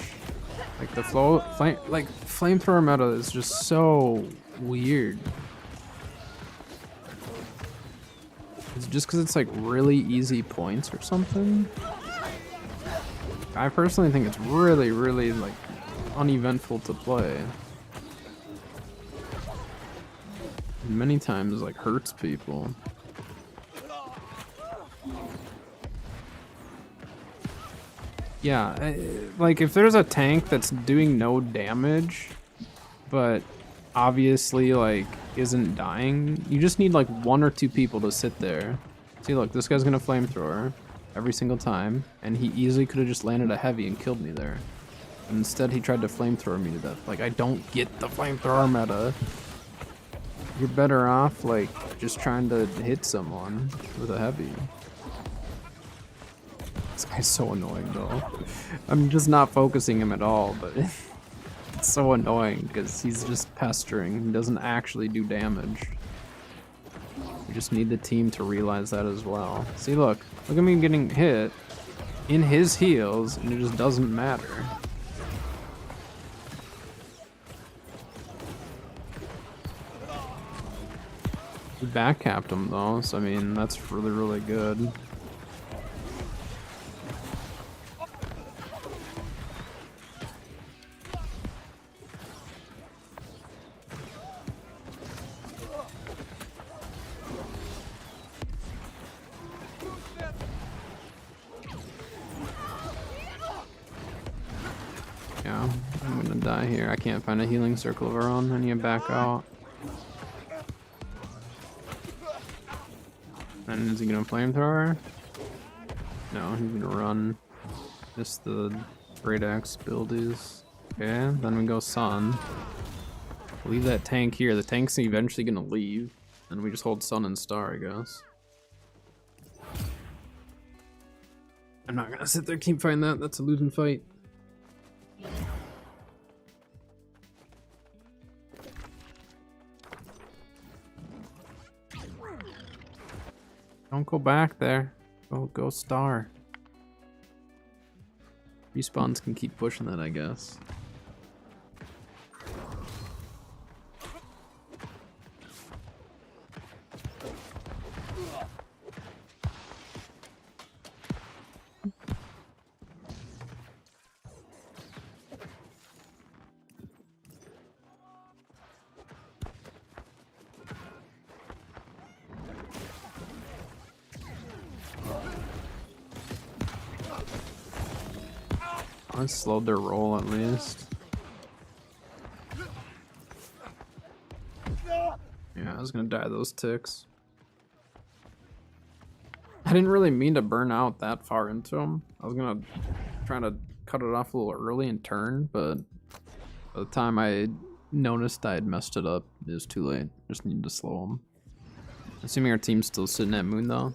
Like the flamethrower meta is just so weird. Is it just because it's like really easy points or something? I personally think it's really, really like uneventful to play. And many times like hurts people. Yeah, like if there's a tank that's doing no damage, but obviously like isn't dying, you just need like 1 or 2 people to sit there. See, look, this guy's gonna flamethrower every single time, and he easily could have just landed a heavy and killed me there. And instead, he tried to flamethrower me to death. Like, I don't get the flamethrower meta. You're better off like just trying to hit someone with a heavy. This guy's so annoying though. I'm just not focusing him at all, but it's so annoying because he's just pestering. He doesn't actually do damage. We just need the team to realize that as well. See, look at me getting hit in his heels, and it just doesn't matter. We backcapped him though, so I mean, that's really, really good. Yeah, I'm gonna die here. I can't find a healing circle of our own. I need to back out. And is he gonna flamethrower? No, he's gonna run. Just the great axe buildies. Okay, then we go sun. Leave that tank here. The tank's eventually gonna leave. And we just hold sun and star, I guess. I'm not gonna sit there keep fighting that. That's a losing fight. Don't go back there. Go star. Respawns can keep pushing that, I guess. I slowed their roll at least. Yeah, I was gonna die of those ticks. I didn't really mean to burn out that far into them. I was gonna try to cut it off a little early and turn, but by the time I noticed I had messed it up, it was too late. Just needed to slow them. Assuming our team's still sitting at Moon though.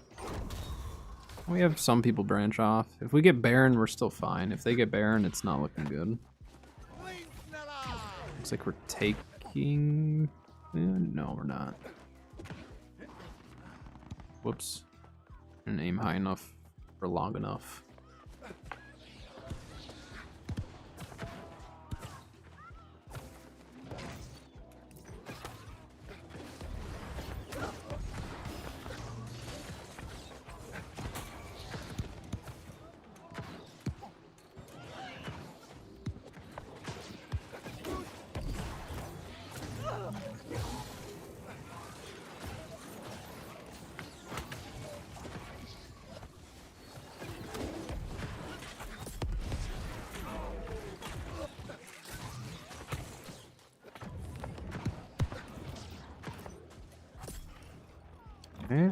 We have some people branch off. If we get Baron, we're still fine. If they get Baron, it's not looking good. Looks like we're taking... no, we're not. Whoops. Didn't aim high enough for long enough. Okay.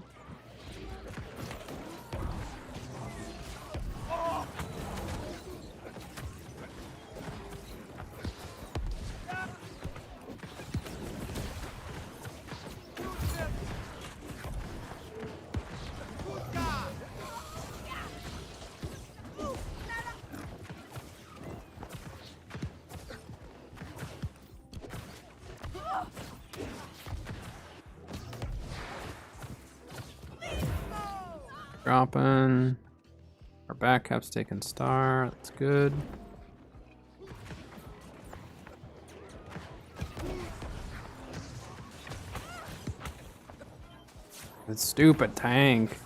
Dropping. Our back cap's taking star. That's good. The stupid tank.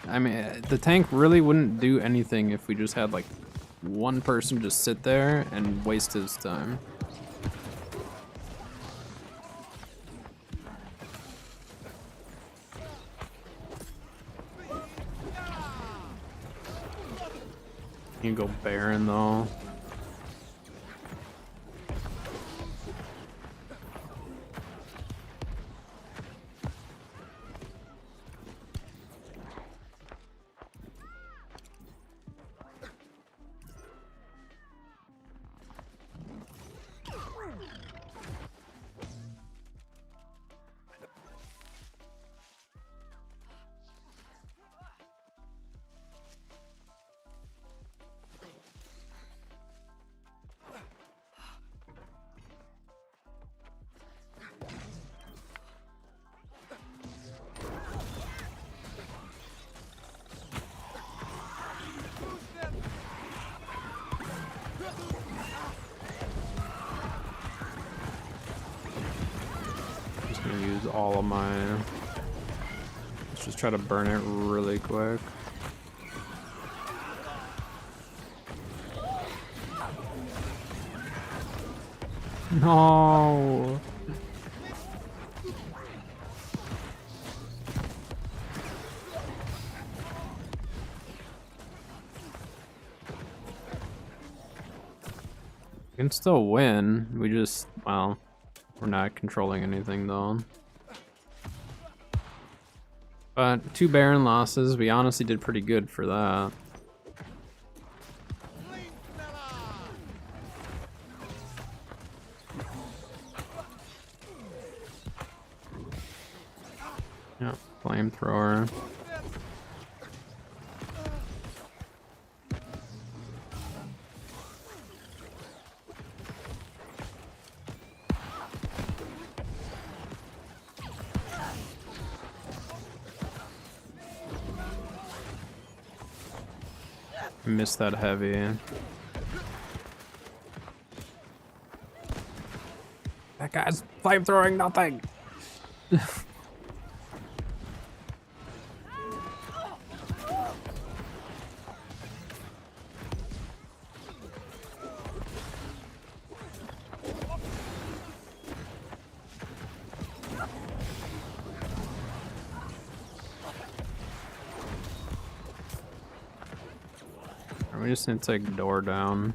I mean, the tank really wouldn't do anything if we just had like one person just sit there and waste his time. You go Baron though. Just gonna use all of my. Let's just try to burn it really quick. No. We can still win. We just, well, we're not controlling anything though. But 2 Baron losses. We honestly did pretty good for that. Yeah, flamethrower. Missed that heavy. That guy's flamethrowing nothing. We just need to take door down.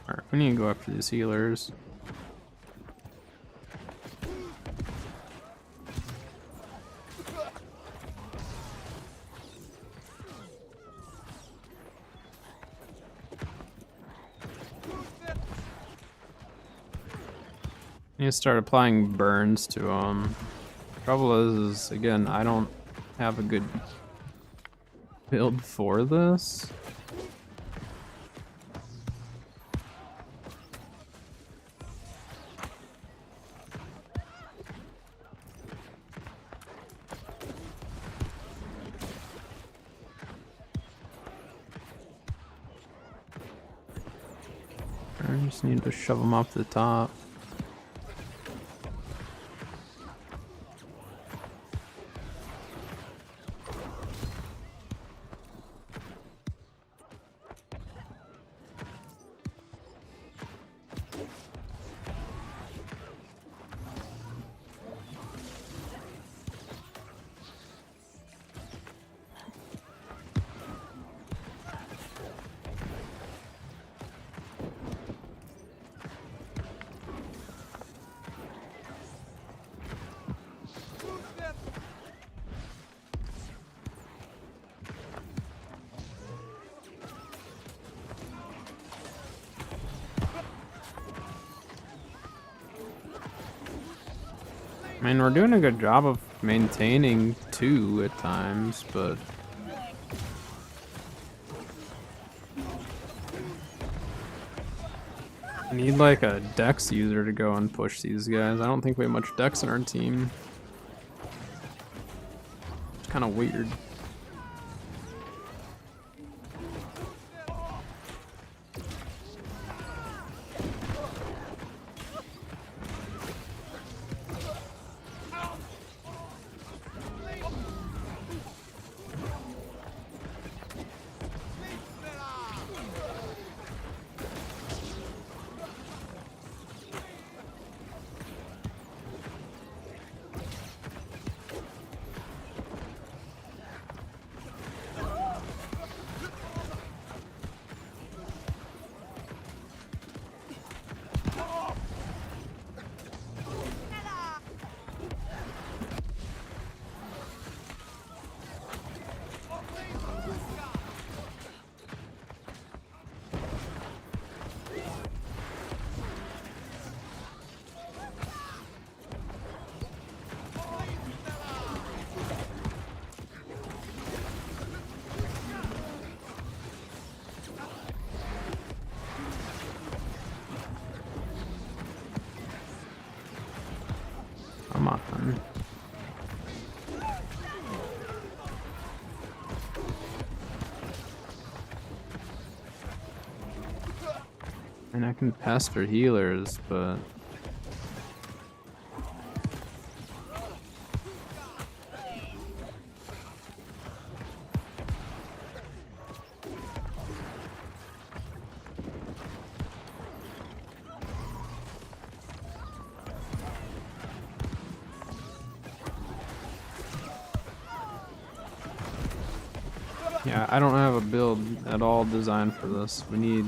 Alright, we need to go after these healers. Need to start applying burns to them. Trouble is again, I don't have a good build for this. I just need to shove them off the top. I mean, we're doing a good job of maintaining 2 at times, but I need like a Dex user to go and push these guys. I don't think we have much Dex in our team. It's kind of weird. Come on. And I can pester healers, but yeah, I don't have a build at all designed for this. We need,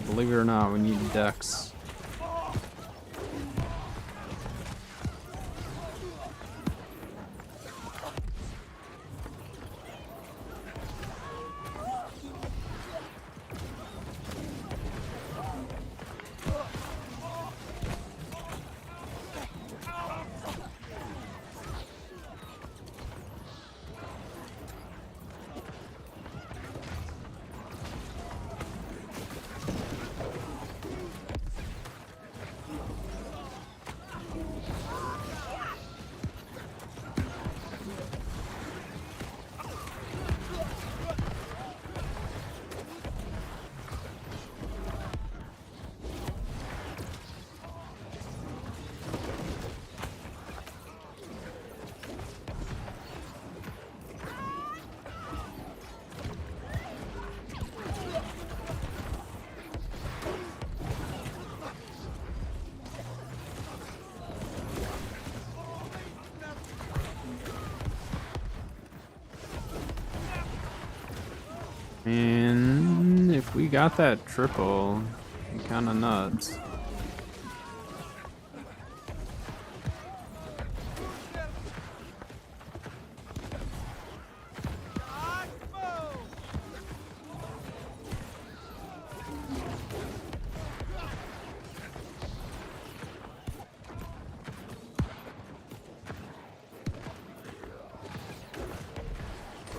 believe it or not, we need Dex. And if we got that triple, kind of nuts.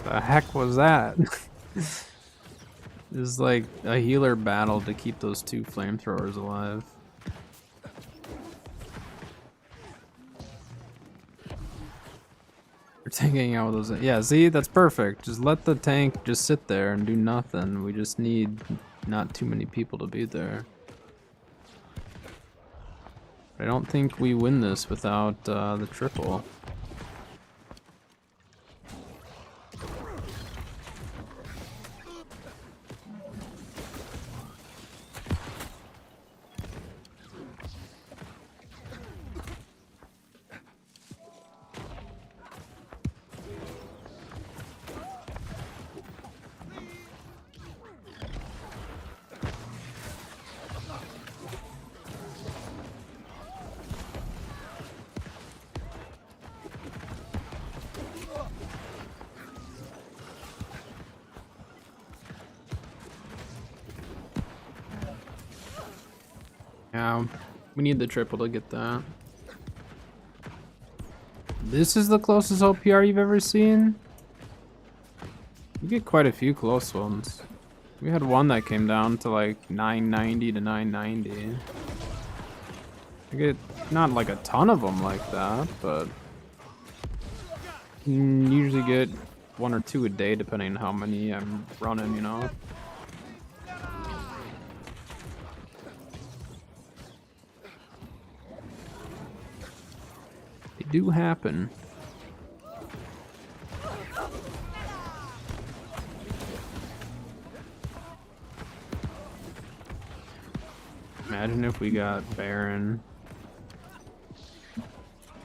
The heck was that? This is like a healer battle to keep those 2 flamethrowers alive. We're taking out those. Yeah, see, that's perfect. Just let the tank just sit there and do nothing. We just need not too many people to be there. I don't think we win this without the triple. Yeah, we need the triple to get that. This is the closest OPR you've ever seen? You get quite a few close ones. We had one that came down to like 990 to 990. I get not like a ton of them like that, but you usually get 1 or 2 a day depending on how many I'm running, you know? They do happen. Imagine if we got Baron.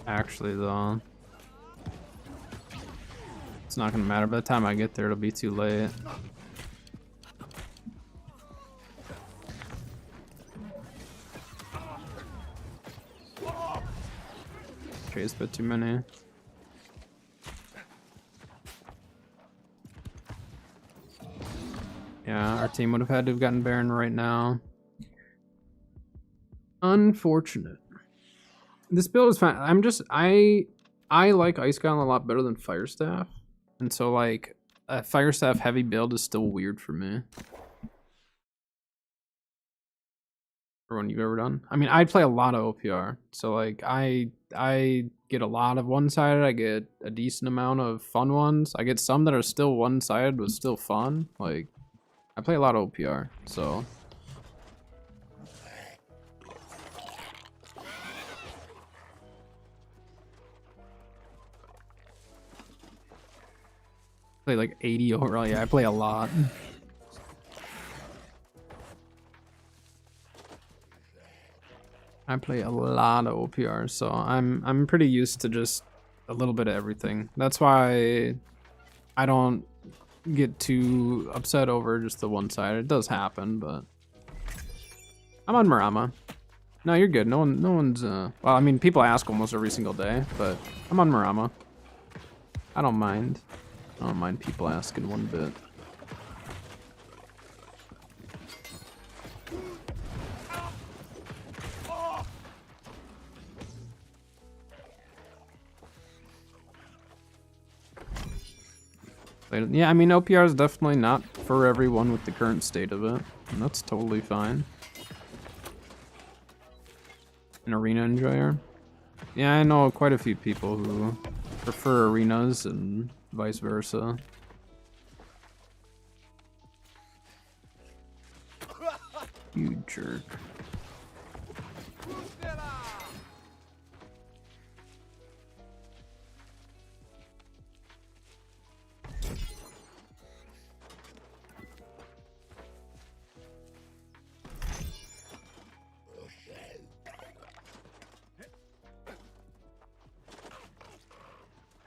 Actually, though, it's not gonna matter. By the time I get there, it'll be too late. Trace bit too many. Yeah, our team would have had to have gotten Baron right now. Unfortunate. This build is fine. I like Ice Golem a lot better than Fire Staff. And so like a Fire Staff heavy build is still weird for me. For one you've ever done. I mean, I play a lot of OPR. So like I get a lot of one-sided, I get a decent amount of fun ones. I get some that are still one-sided but still fun. Like I play a lot of OPR, so play like 80 overall. Yeah, I play a lot. I play a lot of OPR, so I'm pretty used to just a little bit of everything. That's why I don't get too upset over just the one side. It does happen, but I'm on Marama. No, you're good. No one's well, I mean, people ask almost every single day, but I'm on Marama. I don't mind. I don't mind people asking one bit. Yeah, I mean, OPR is definitely not for everyone with the current state of it, and that's totally fine. An arena enjoyer? Yeah, I know quite a few people who prefer arenas and vice versa. You jerk.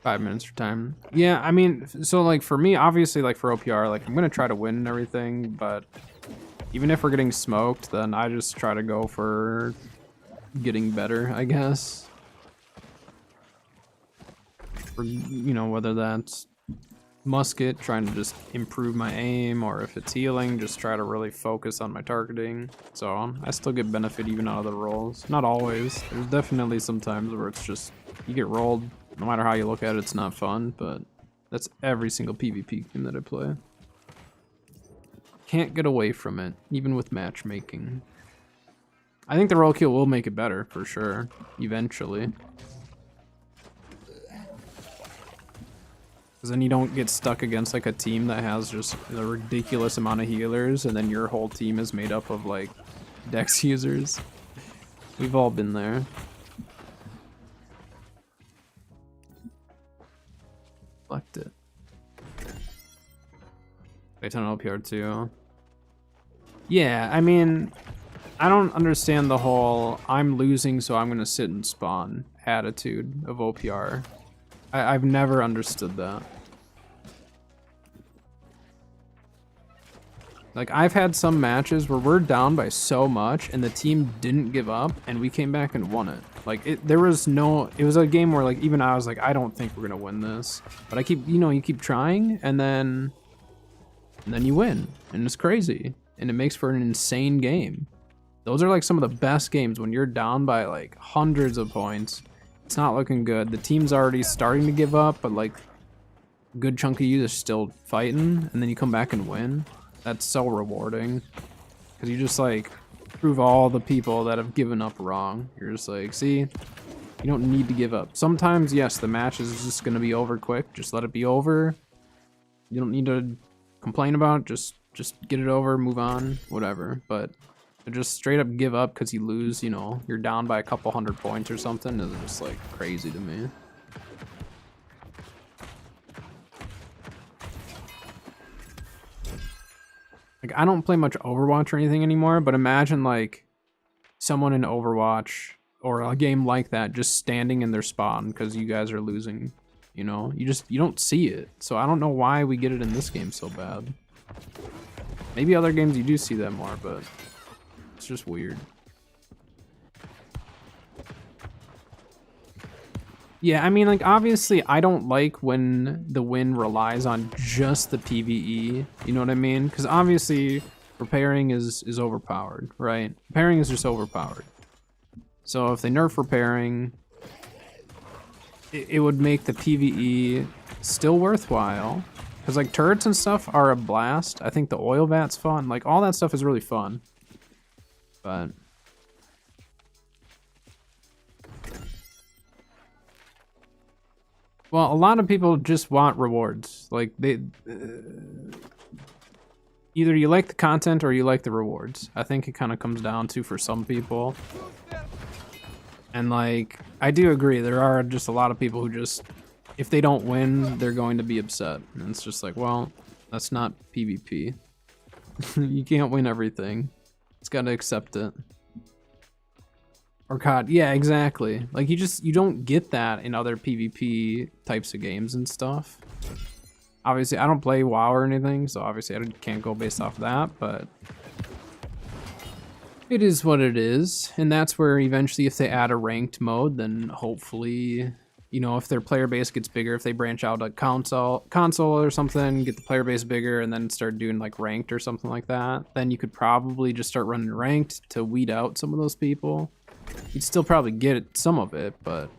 Five minutes for time. Yeah, I mean, so like for me, obviously, like for OPR, like I'm gonna try to win and everything, but even if we're getting smoked, then I just try to go for getting better, I guess. For, you know, whether that's musket, trying to just improve my aim, or if it's healing, just try to really focus on my targeting. So I still get benefit even out of the rolls. Not always. There's definitely some times where it's just, you get rolled. No matter how you look at it, it's not fun, but that's every single PvP game that I play. Can't get away from it, even with matchmaking. I think the roll kill will make it better, for sure, eventually. Because then you don't get stuck against like a team that has just a ridiculous amount of healers, and then your whole team is made up of like Dex users. We've all been there. Select it. I turn on OPR too. Yeah, I mean, I don't understand the whole I'm losing so I'm gonna sit and spawn attitude of OPR. I've never understood that. Like, I've had some matches where we're down by so much and the team didn't give up and we came back and won it. Like, it was a game where, like, even I was like, I don't think we're gonna win this. But I keep, you know, you keep trying and then you win. And it's crazy. And it makes for an insane game. Those are like some of the best games when you're down by like hundreds of points It's not looking good. The team's already starting to give up, but like a good chunk of you is still fighting, and then you come back and win. That's so rewarding. Because you just like prove all the people that have given up wrong. You're just like, see, you don't need to give up. Sometimes, yes, the match is just going to be over quick. Just let it be over. You don't need to complain about it. Just get it over, move on, whatever. But to just straight up give up because you lose, you know, you're down by a couple 100 points or something is just like crazy to me. Like, I don't play much Overwatch or anything anymore, but imagine like someone in Overwatch or a game like that just standing in their spawn because you guys are losing, you know? You don't see it. So I don't know why we get it in this game so bad. Maybe other games you do see that more, but it's just weird. Yeah, I mean, like, obviously, I don't like when the win relies on just the PvE, you know what I mean? Because obviously, repairing is overpowered, right? Repairing is just overpowered. So if they nerf repairing, it would make the PvE still worthwhile. Because, like, turrets and stuff are a blast. I think the oil vat's fun. Like, all that stuff is really fun. But well, a lot of people just want rewards. Like, they either you like the content or you like the rewards. I think it kind of comes down to for some people. And like, I do agree, there are just a lot of people who just, if they don't win, they're going to be upset. And it's just like, well, that's not PvP. You can't win everything. It's got to accept it. Or COD, yeah, exactly. Like, you don't get that in other PvP types of games and stuff. Obviously, I don't play WoW or anything, so obviously I can't go based off of that, but it is what it is. And that's where eventually if they add a ranked mode, then hopefully, you know, if their player base gets bigger, if they branch out a console or something, get the player base bigger, and then start doing like ranked or something like that, then you could probably just start running ranked to weed out some of those people. You'd still probably get some of it, but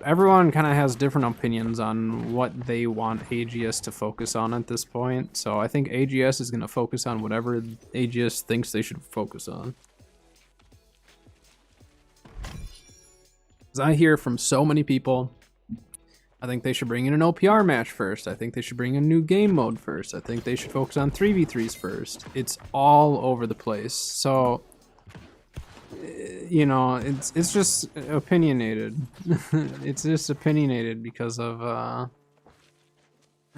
everyone kind of has different opinions on what they want AGS to focus on at this point. So I think AGS is going to focus on whatever AGS thinks they should focus on. As I hear from so many people, I think they should bring in an OPR match first. I think they should bring in a new game mode first. I think they should focus on 3v3s first. It's all over the place. So, you know, it's just opinionated. It's just opinionated because of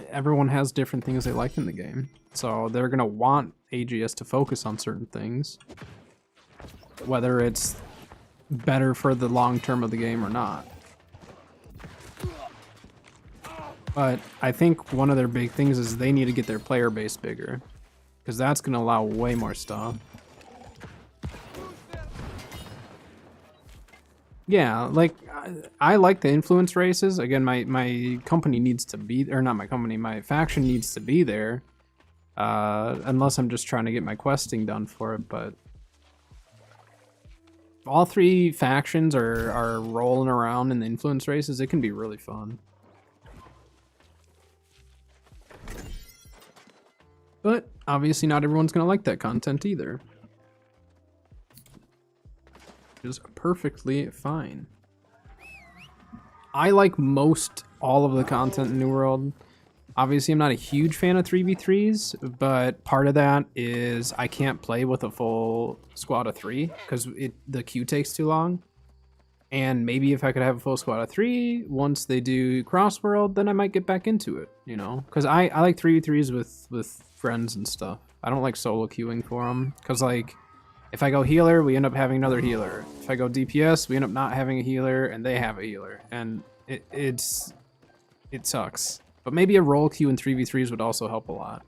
everyone has different things they like in the game. So they're gonna want AGS to focus on certain things, whether it's better for the long term of the game or not. But I think one of their big things is they need to get their player base bigger, because that's going to allow way more stuff. Yeah, like, I like the influence races. Again, my company needs to be, or not my company, my faction needs to be there. Unless I'm just trying to get my questing done for it, but if all three factions are rolling around in the influence races, it can be really fun. But obviously not everyone's going to like that content either. Which is perfectly fine. I like all of the content in New World. Obviously I'm not a huge fan of 3v3s, but part of that is I can't play with a full squad of 3 because the queue takes too long. And maybe if I could have a full squad of 3, once they do Crossworld, then I might get back into it, you know? Because I like 3v3s with friends and stuff. I don't like solo queuing for them. Because, like, if I go healer, we end up having another healer. If I go DPS, we end up not having a healer, and they have a healer. And it sucks. But maybe a role queue in 3v3s would also help a lot.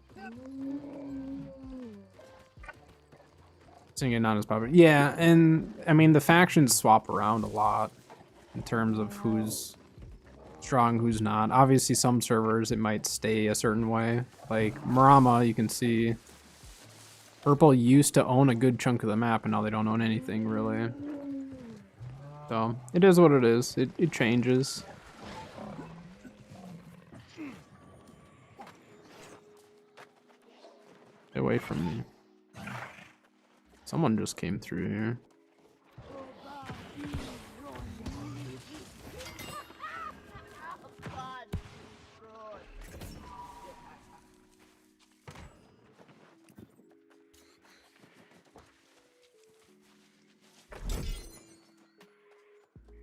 Singing not as popular. Yeah, and I mean the factions swap around a lot in terms of who's strong, who's not. Obviously some servers it might stay a certain way. Like Marama, you can see Purple used to own a good chunk of the map, and now they don't own anything, really. So, it is what it is. It changes. Stay away from me. Someone just came through here.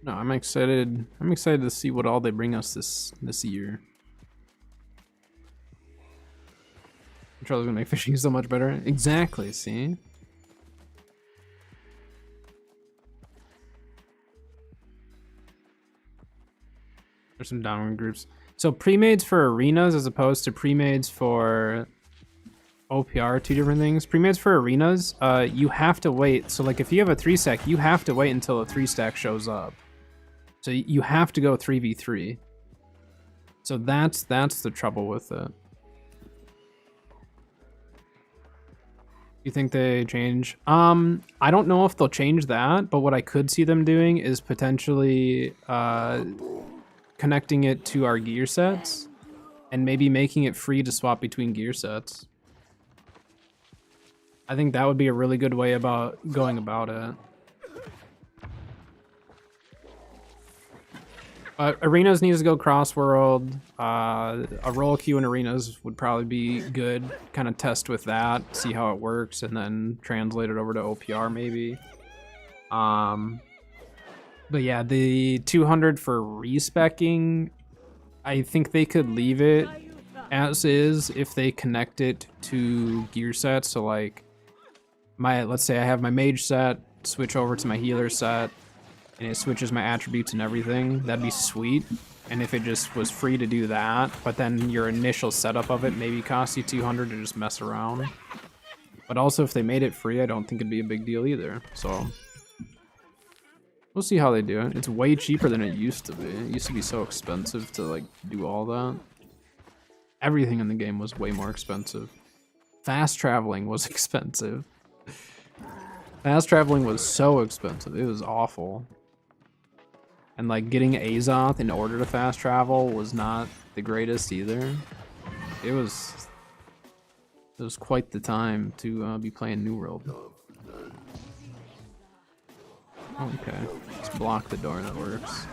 No, I'm excited. I'm excited to see what all they bring us this year. Controller's gonna make fishing so much better. Exactly. See. There's some downward groups. So pre-mades for arenas as opposed to pre-mades for OPR, two different things. Pre-mades for arenas, you have to wait. So like if you have a 3-stack, you have to wait until a 3-stack shows up. So you have to go 3v3. So that's the trouble with it. You think they change? I don't know if they'll change that, but what I could see them doing is potentially connecting it to our gear sets and maybe making it free to swap between gear sets. I think that would be a really good way about going about it. Arenas needs to go cross-world. A roll queue in arenas would probably be good. Kind of test with that, see how it works, and then translate it over to OPR maybe. But yeah, the 200 for respecking, I think they could leave it as is if they connect it to gear sets. So like, let's say I have my mage set, switch over to my healer set, and it switches my attributes and everything. That'd be sweet. And if it just was free to do that, but then your initial setup of it maybe costs you 200 to just mess around. But also if they made it free, I don't think it'd be a big deal either. So we'll see how they do it. It's way cheaper than it used to be. It used to be so expensive to like do all that. Everything in the game was way more expensive. Fast traveling was expensive. Fast traveling was so expensive. It was awful. And like getting Azoth in order to fast travel was not the greatest either. It was quite the time to be playing New World. Okay, let's block the door, that works.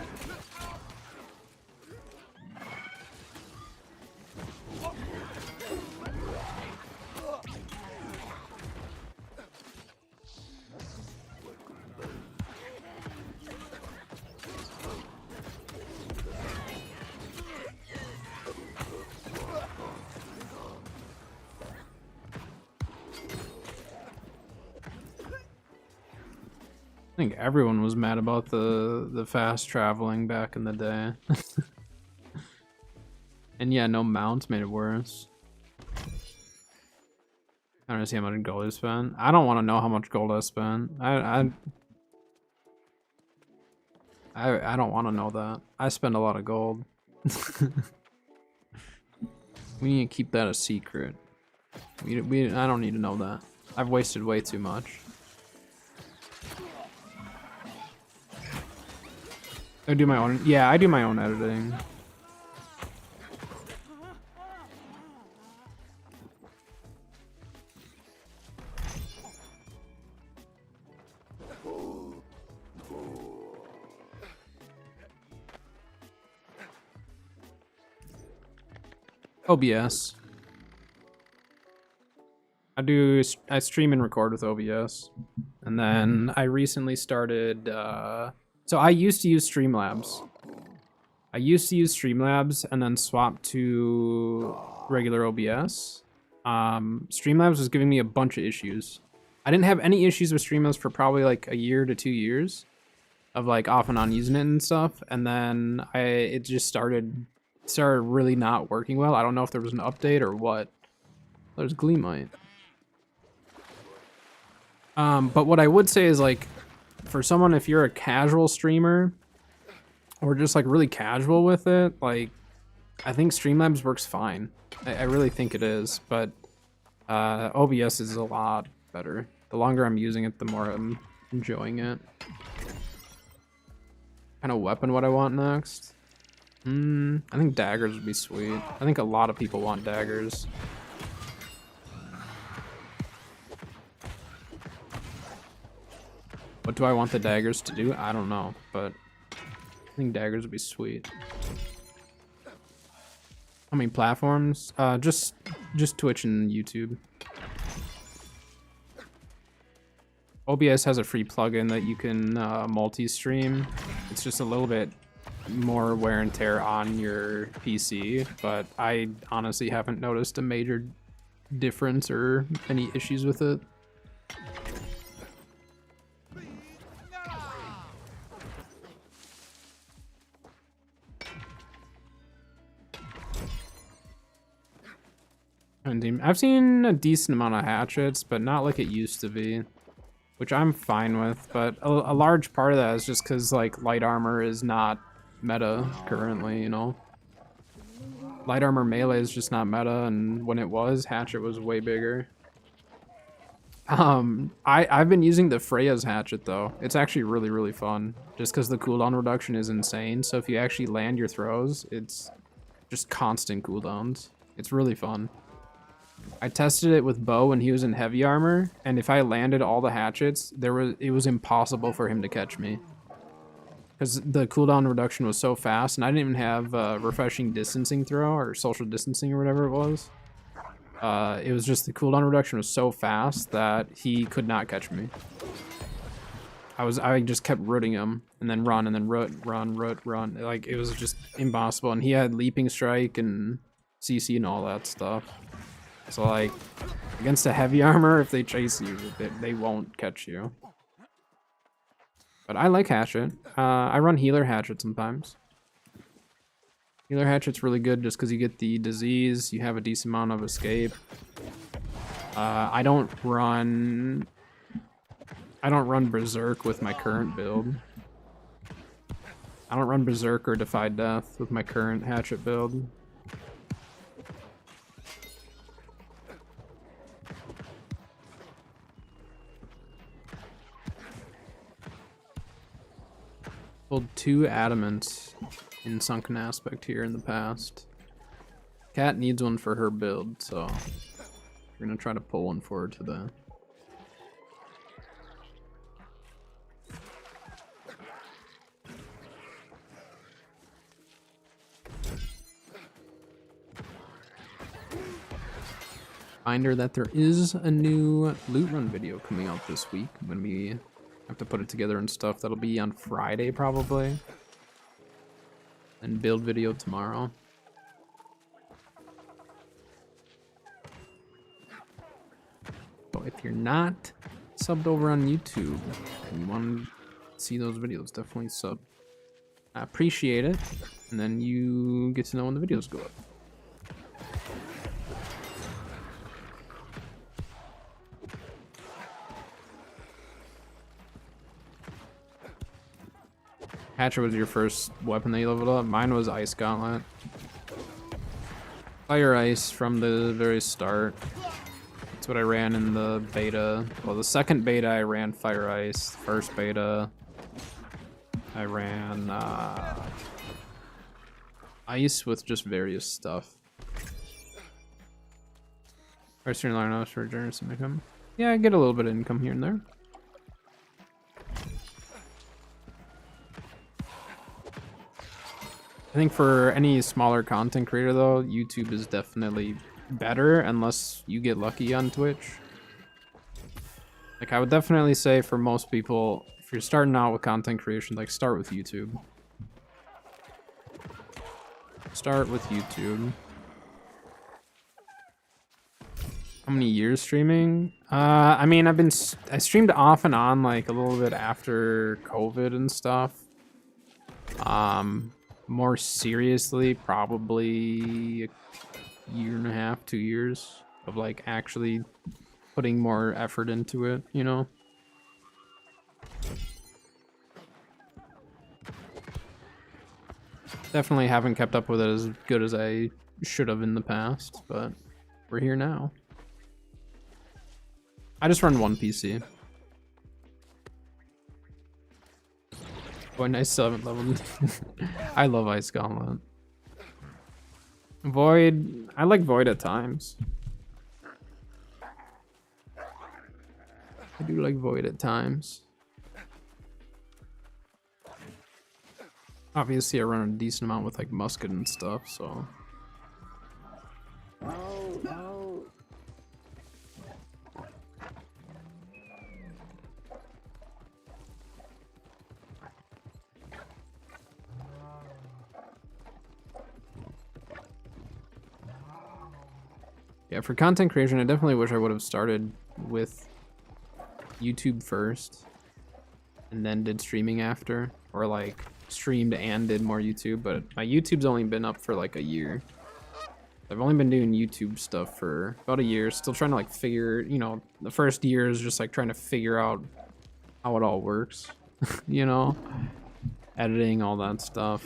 I think everyone was mad about the fast traveling back in the day. And yeah, no mounts made it worse. I don't see how much gold I spent. I don't want to know how much gold I spent. I don't want to know that. I spend a lot of gold. We need to keep that a secret. I don't need to know that. I've wasted way too much. I do my own. Yeah, I do my own editing. OBS. I stream and record with OBS. And then I recently started, so I used to use Streamlabs. And then swapped to regular OBS. Streamlabs was giving me a bunch of issues. I didn't have any issues with Streamlabs for probably like a year to 2 years of like off and on using it and stuff. And then it just started really not working well. I don't know if there was an update or what. There's Gleamite. But what I would say is like, for someone, if you're a casual streamer or just like really casual with it, like I think Streamlabs works fine. I really think it is, but OBS is a lot better. The longer I'm using it, the more I'm enjoying it. Kind of weapon what I want next? I think daggers would be sweet. I think a lot of people want daggers. What do I want the daggers to do? I don't know, but I think daggers would be sweet. How many platforms? Just Twitch and YouTube. OBS has a free plugin that you can multi-stream. It's just a little bit more wear and tear on your PC, but I honestly haven't noticed a major difference or any issues with it. And I've seen a decent amount of hatchets, but not like it used to be, which I'm fine with. But a large part of that is just because like light armor is not meta currently, you know. Light armor melee is just not meta, and when it was, hatchet was way bigger. I've been using the Freya's hatchet though. It's actually really fun, just because the cooldown reduction is insane. So if you actually land your throws, it's just constant cooldowns. It's really fun. I tested it with Bo when he was in heavy armor, and if I landed all the hatchets, it was impossible for him to catch me. Because the cooldown reduction was so fast, and I didn't even have refreshing distancing throw, or social distancing, or whatever it was. It was just the cooldown reduction was so fast that he could not catch me. I just kept rooting him, and then run, and then run. Like, it was just impossible, and he had leaping strike and CC and all that stuff. So like, against a heavy armor, if they chase you, they won't catch you. But I like hatchet. I run healer hatchet sometimes. Healer hatchet's really good just because you get the disease, you have a decent amount of escape. I don't run Berserk with my current build. I don't run Berserk or Defy Death with my current hatchet build. Pulled 2 adamant in Sunken Aspect here in the past. Cat needs one for her build, so we're gonna try to pull one for her today. Reminder that there is a new loot run video coming out this week when we have to put it together and stuff. That'll be on Friday probably, and build video tomorrow. So if you're not subbed over on YouTube and you want to see those videos, definitely sub. I appreciate it, and then you get to know when the videos go up. Hatchet was your first weapon that you leveled up. Mine was Ice Gauntlet. Fire Ice from the very start. That's what I ran in the beta. Well, the second beta I ran Fire Ice. First beta I ran Ice with just various stuff. First year line for generous income. Yeah, I get a little bit of income here and there. I think for any smaller content creator though, YouTube is definitely better unless you get lucky on Twitch. Like, I would definitely say for most people, if you're starting out with content creation, like, start with YouTube. Start with YouTube. How many years streaming? I mean, I streamed off and on like a little bit after COVID and stuff. More seriously, probably a year and a half, 2 years of like actually putting more effort into it, you know? Definitely haven't kept up with it as good as I should have in the past, but we're here now. I just run one PC. Boy, nice 7th level. I love Ice Gauntlet. Void, I like Void at times. I do like Void at times. Obviously, I run a decent amount with like musket and stuff, so. Yeah, for content creation, I definitely wish I would have started with YouTube first and then did streaming after, or like streamed and did more YouTube, but my YouTube's only been up for like a year. I've only been doing YouTube stuff for about a year, still trying to like figure, you know, the first year is just like trying to figure out how it all works, you know, editing, all that stuff.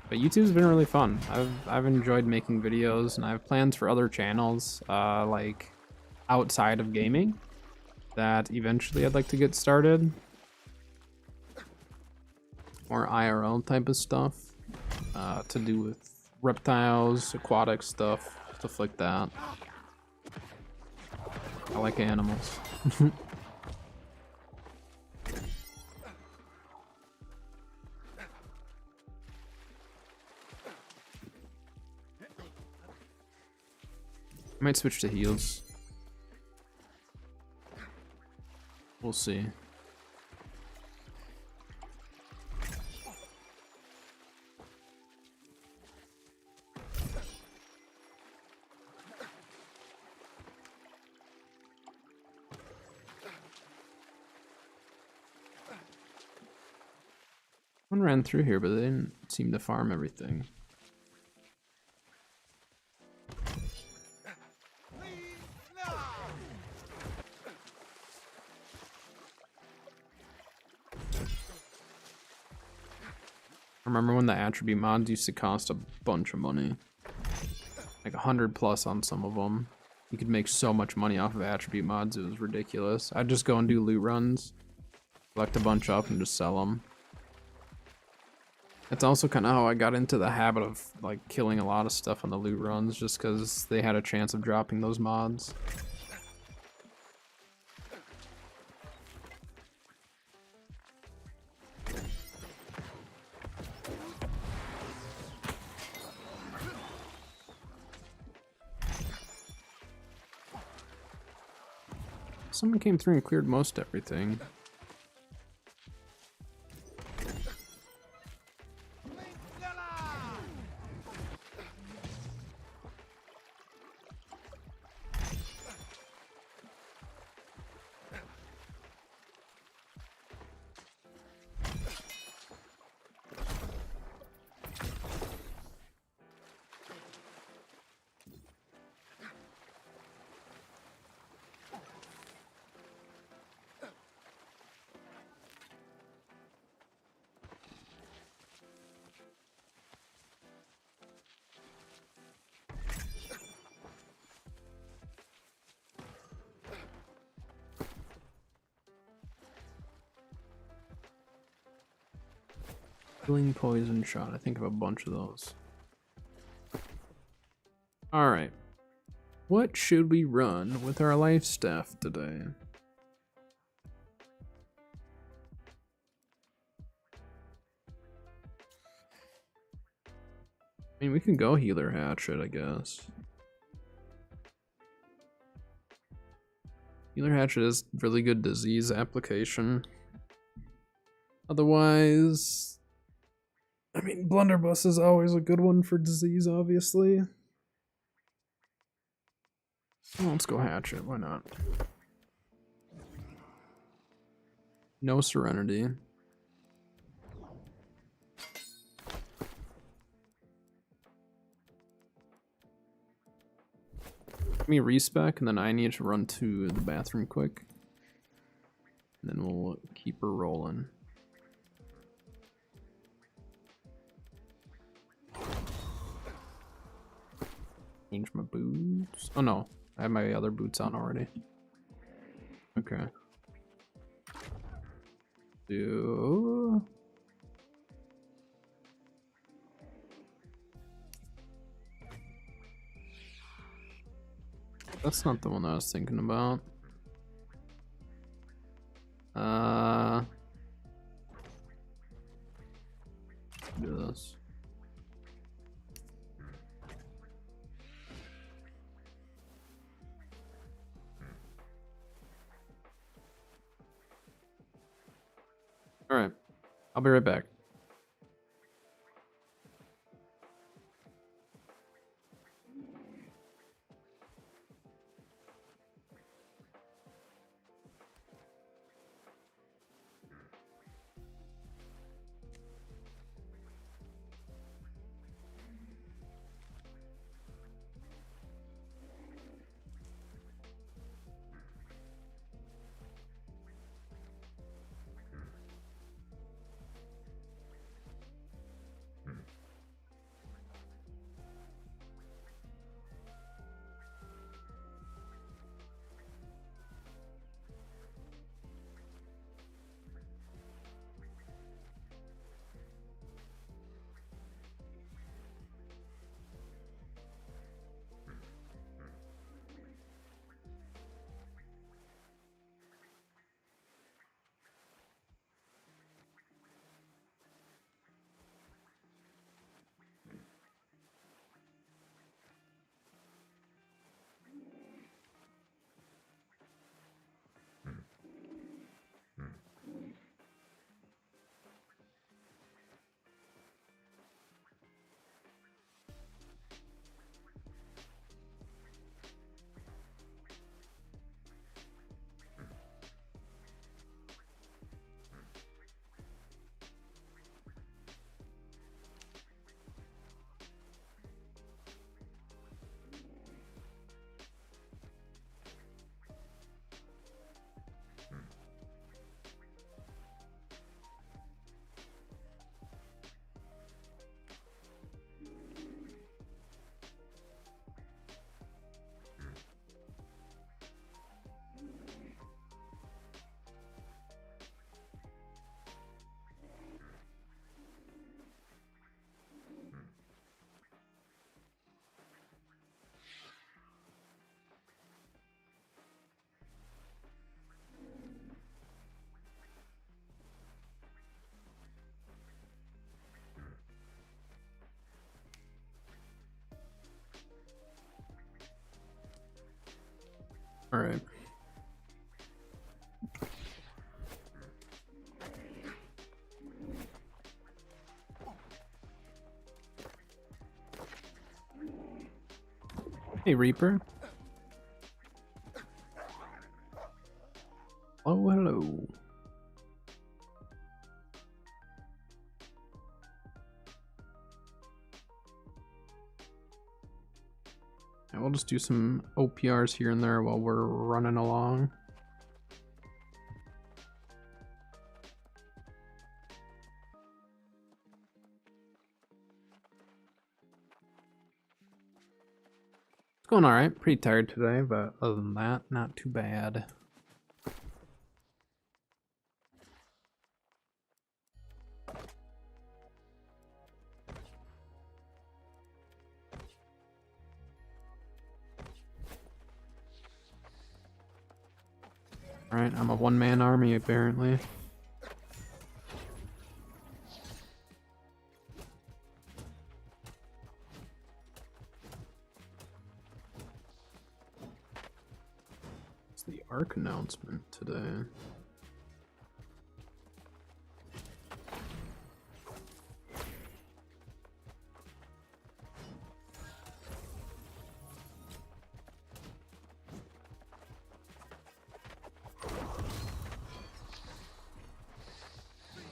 But YouTube's been really fun. I've enjoyed making videos, and I have plans for other channels, like outside of gaming, that eventually I'd like to get started. More IRL type of stuff, to do with reptiles, aquatic stuff like that. I like animals. I might switch to heals. We'll see. One ran through here, but they didn't seem to farm everything. Remember when the attribute mods used to cost a bunch of money? Like 100 plus on some of them. You could make so much money off of attribute mods, it was ridiculous. I'd just go and do loot runs, collect a bunch up, and just sell them. That's also kind of how I got into the habit of like killing a lot of stuff on the loot runs, just because they had a chance of dropping those mods. Someone came through and cleared most everything. Killing poison shot. I think of a bunch of those. Alright. What should we run with our life staff today? I mean, we can go healer hatchet, I guess. Healer hatchet is really good disease application. Otherwise, I mean, blunderbuss is always a good one for disease, obviously. Well, let's go hatchet, why not? No serenity. Give me respec, and then I need to run to the bathroom quick. And then we'll keep her rolling. Change my boots. Oh no, I have my other boots on already. Okay. That's not the one I was thinking about. Do this. All right, I'll be right back. All right. Hey, Reaper. Oh, hello. And we'll just do some OPRs here and there while we're running along. It's going all right. Pretty tired today, but other than that, not too bad. All right, I'm a one-man army apparently. It's the ARC announcement today.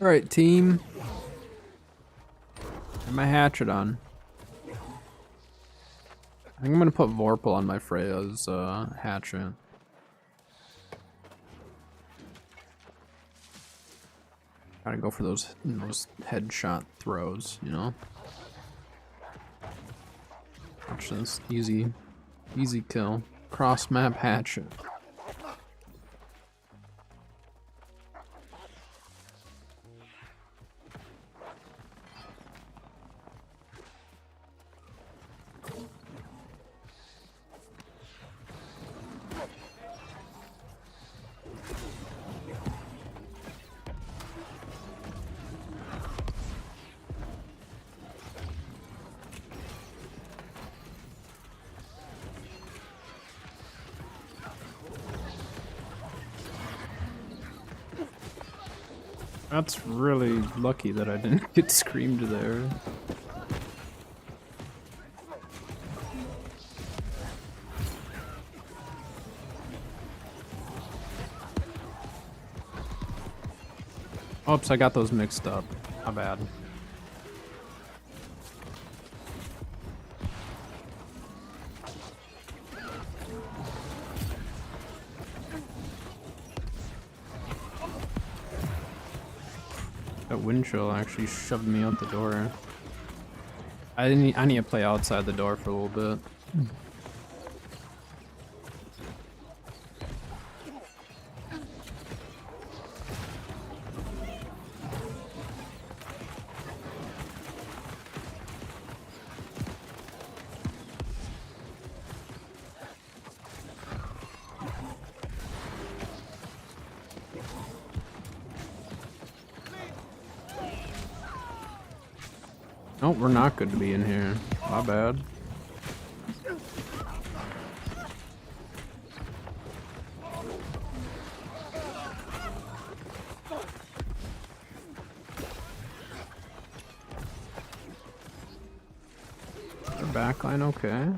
All right, team. Get my hatchet on. I think I'm gonna put Vorpal on my Freya's hatchet. Gotta go for those headshot throws, you know. Watch this, easy kill. Cross map hatchet. That's really lucky that I didn't get screamed there. Oops, I got those mixed up. My bad. That wind chill actually shoved me out the door. I need to play outside the door for a little bit. Oh, we're not good to be in here. My bad. Our backline okay.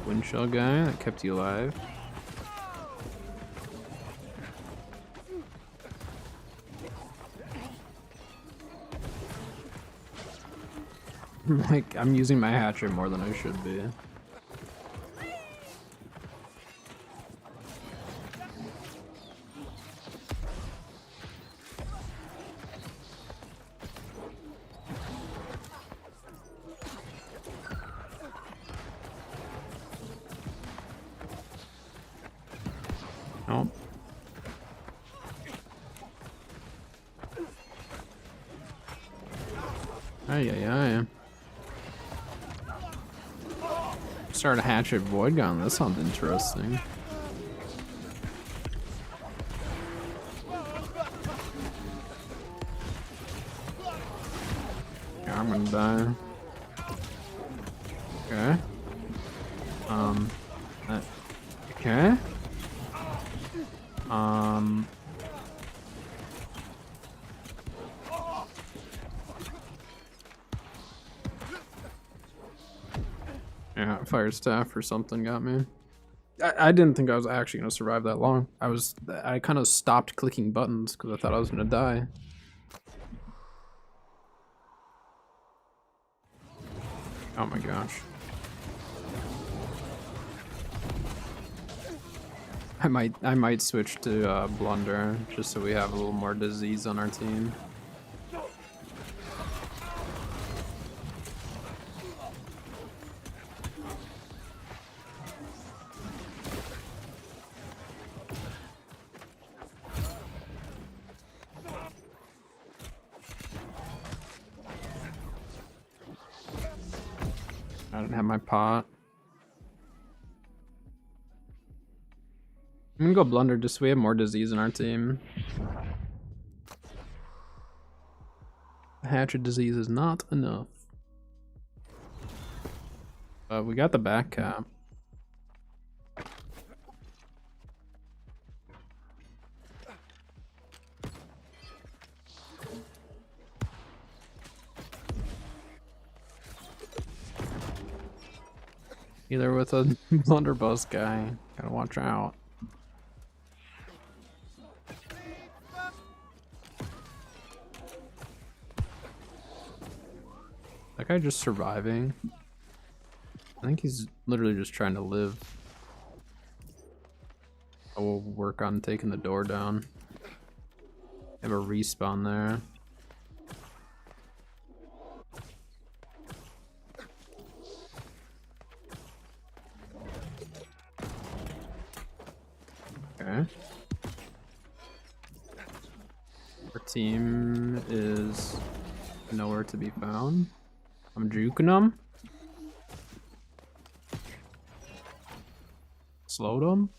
Wind shell guy that kept you alive. Like, I'm using my hatchet more than I should be. Nope. Ay, ay, ay. Start a hatchet void gun. That sounds interesting. Yeah, I'm gonna die. Okay. Okay. Yeah, fire staff or something got me. I didn't think I was actually gonna survive that long. I kind of stopped clicking buttons because I thought I was gonna die. Oh my gosh. I might switch to Blunder just so we have a little more disease on our team. I don't have my pot. I'm gonna go Blunder just so we have more disease in our team. Hatchet disease is not enough. We got the back cap. Either with a blunderbuss guy. Gotta watch out. That guy just surviving. I think he's literally just trying to live. I will work on taking the door down. Have a respawn there. Okay. Our team is nowhere to be found. I'm juking them. Slowed them.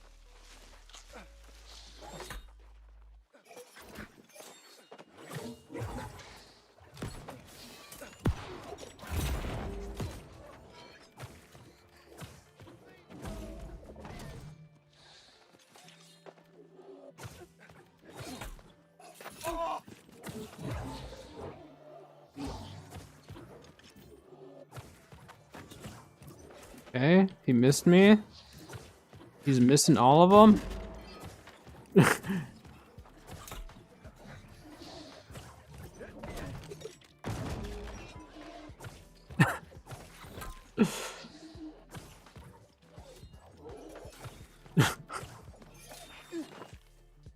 Okay, he missed me. He's missing all of them.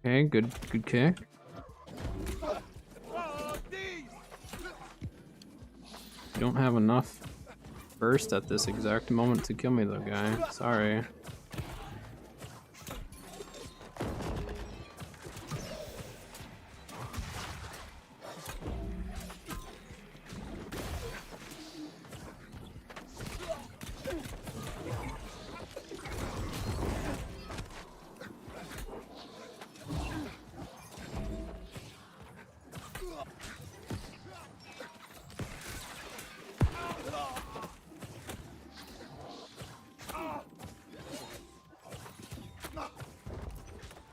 Okay, good kick. You don't have enough burst at this exact moment to kill me though, guy. Sorry.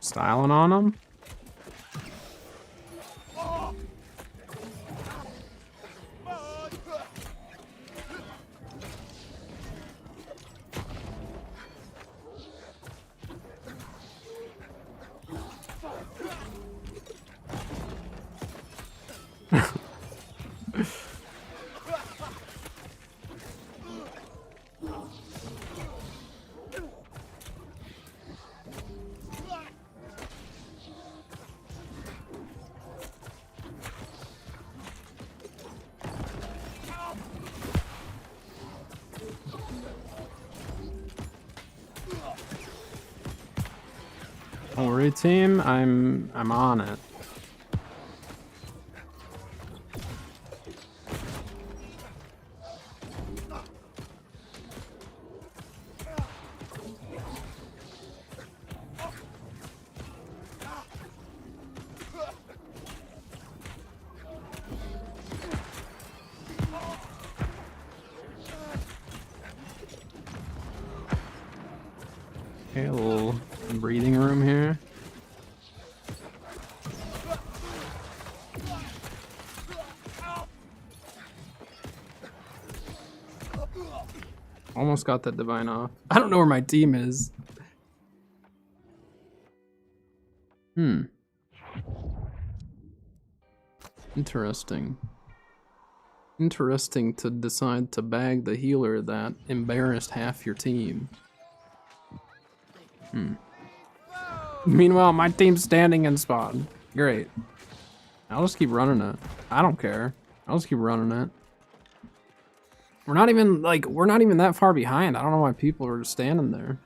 Styling on him. Don't worry, team. I'm on it. Okay, a little breathing room here. Almost got that divine off. I don't know where my team is. Interesting. Interesting to decide to bag the healer that embarrassed half your team. Meanwhile, my team's standing in spawn. Great. I'll just keep running it. I don't care. I'll just keep running it. We're not even that far behind. I don't know why people are just standing there.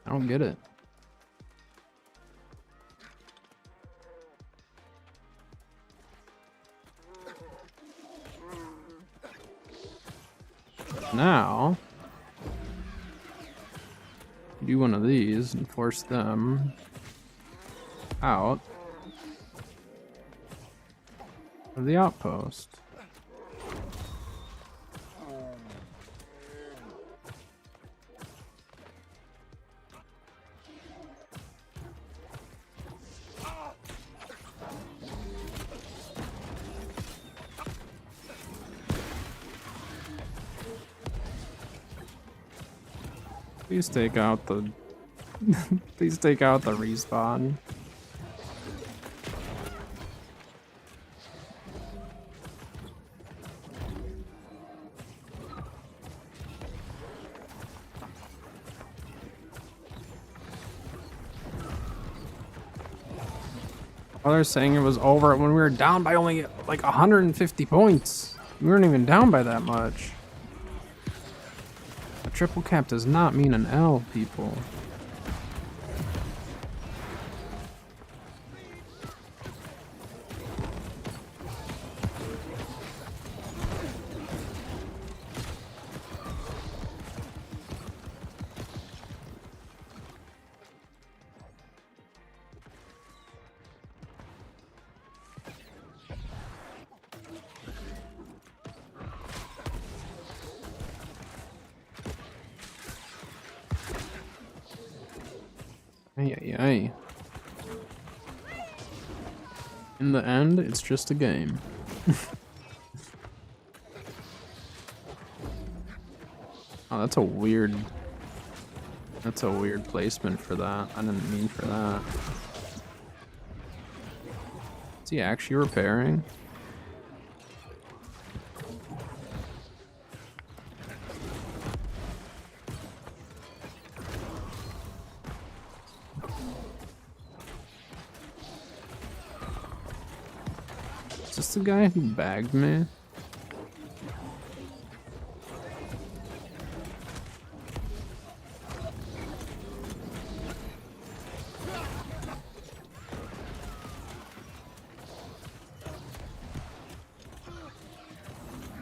I don't get it. Now, do one of these and force them out of the outpost. Please take out the please take out the respawn. Well, they're saying it was over when we were down by only like 150 points. We weren't even down by that much. A triple cap does not mean an L, people. Ay, ay, ay. In the end, it's just a game. Oh, that's a weird placement for that. I didn't mean for that. Is he actually repairing? Is this the guy who bagged me?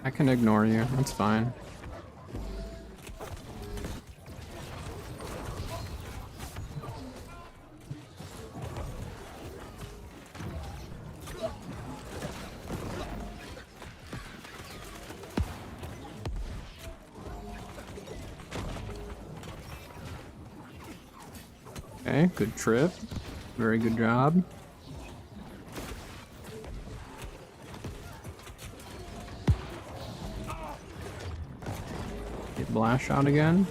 I can ignore you, that's fine. Okay, good trip. Very good job. Get blast shot again.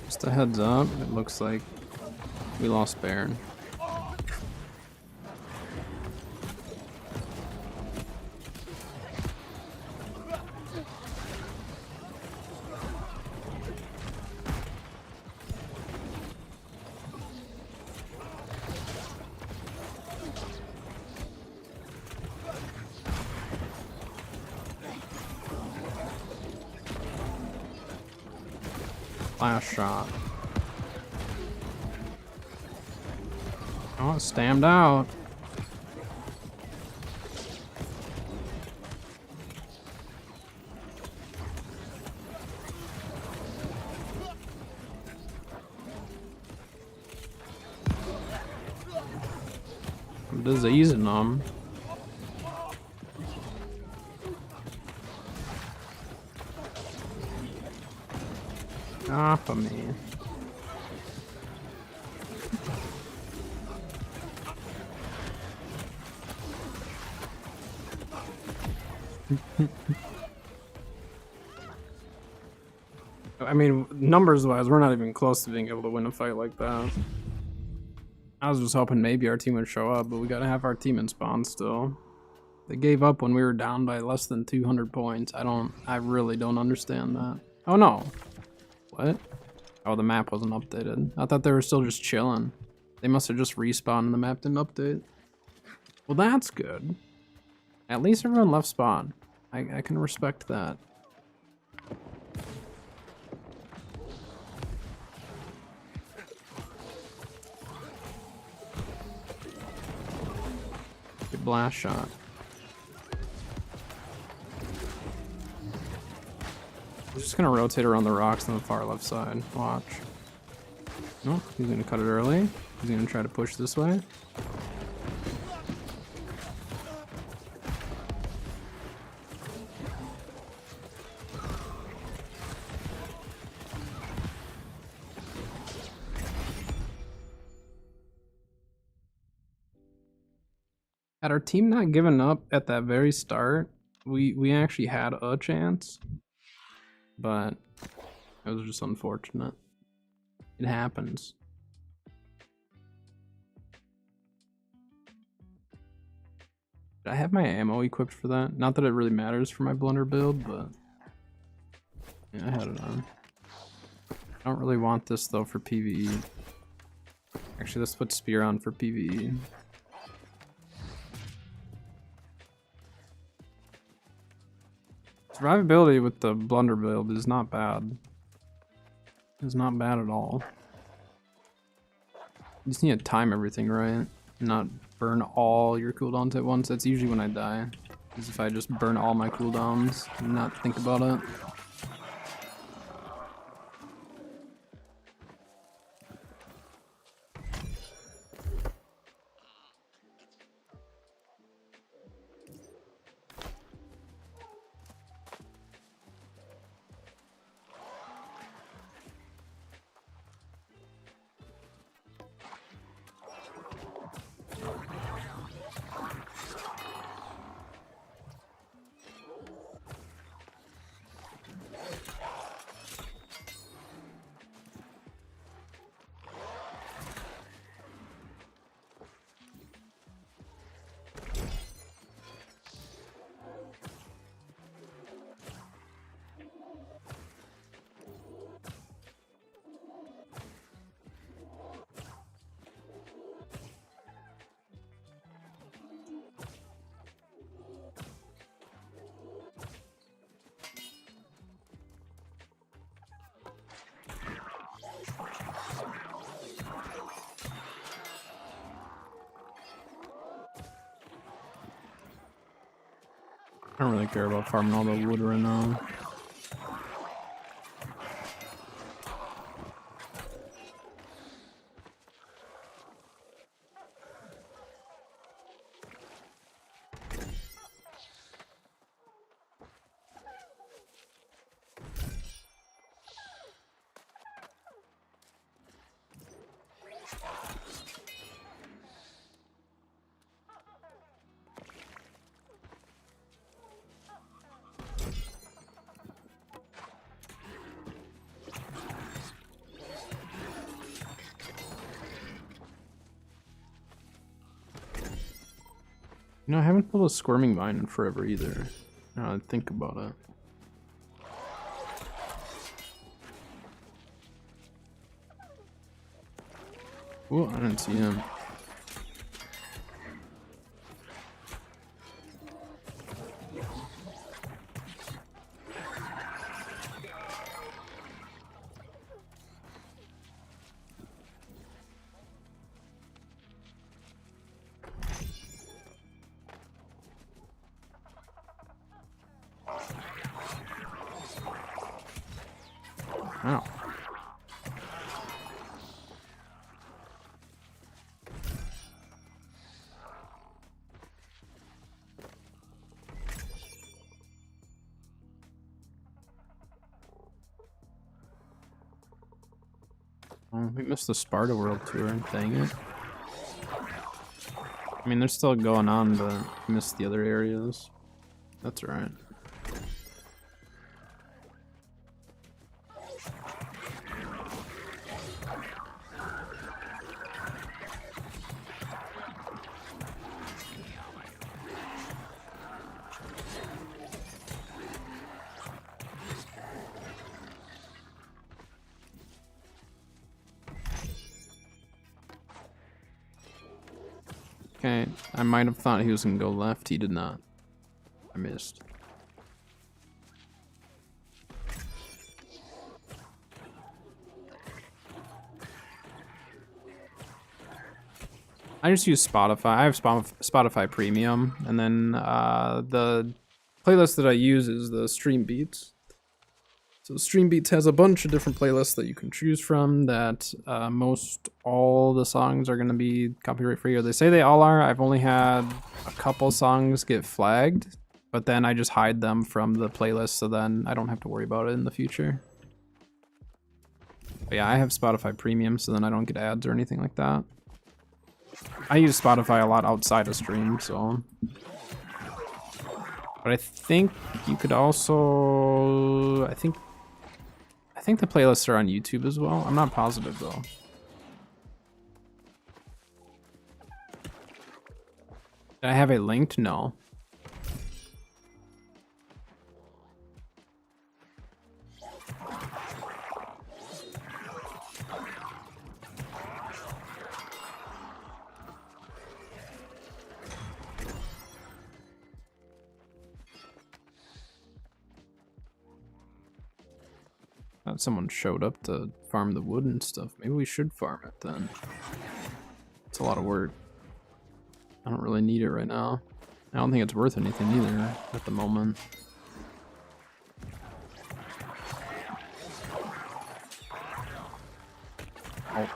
Just a heads up, it looks like we lost Baron. Last shot. Oh, it stammed out. I'm diseasing them. Off of me. I mean, numbers-wise, we're not even close to being able to win a fight like that. I was just hoping maybe our team would show up, but we gotta have our team in spawn still. They gave up when we were down by less than 200 points. I really don't understand that. Oh no. What? Oh, the map wasn't updated. I thought they were still just chilling. They must have just respawned and the map didn't update. Well, that's good. At least everyone left spawn. I can respect that. Good blast shot. I'm just gonna rotate around the rocks on the far left side. Watch. No, he's gonna cut it early. He's gonna try to push this way. Had our team not given up at that very start, we actually had a chance, but it was just unfortunate. It happens. Did I have my ammo equipped for that? Not that it really matters for my blunder build, but yeah, I had it on. I don't really want this though for PvE. Actually, let's put spear on for PvE. Survivability with the blunder build is not bad. It's not bad at all. You just need to time everything right. Not burn all your cooldowns at once. That's usually when I die. Is if I just burn all my cooldowns and not think about it. I don't really care about farming all the wood right now. You know, I haven't pulled a squirming vine in forever either. Now I think about it. Oh, I didn't see him. Ow. Oh, we missed the Sparta World Tour, dang it. I mean, they're still going on, but we missed the other areas. That's alright. Okay, I might have thought he was gonna go left. He did not. I missed. I just use Spotify. I have Spotify Premium, and then the playlist that I use is the Stream Beats. So Stream Beats has a bunch of different playlists that you can choose from that most all the songs are going to be copyright free, or they say they all are. I've only had a couple songs get flagged, but then I just hide them from the playlist so then I don't have to worry about it in the future. But yeah, I have Spotify Premium so then I don't get ads or anything like that. I use Spotify a lot outside of stream, so... But I think you could also... I think the playlists are on YouTube as well. I'm not positive though. Did I have it linked? No. Someone showed up to farm the wood and stuff. Maybe we should farm it then. It's a lot of work. I don't really need it right now. I don't think it's worth anything either at the moment. Oh.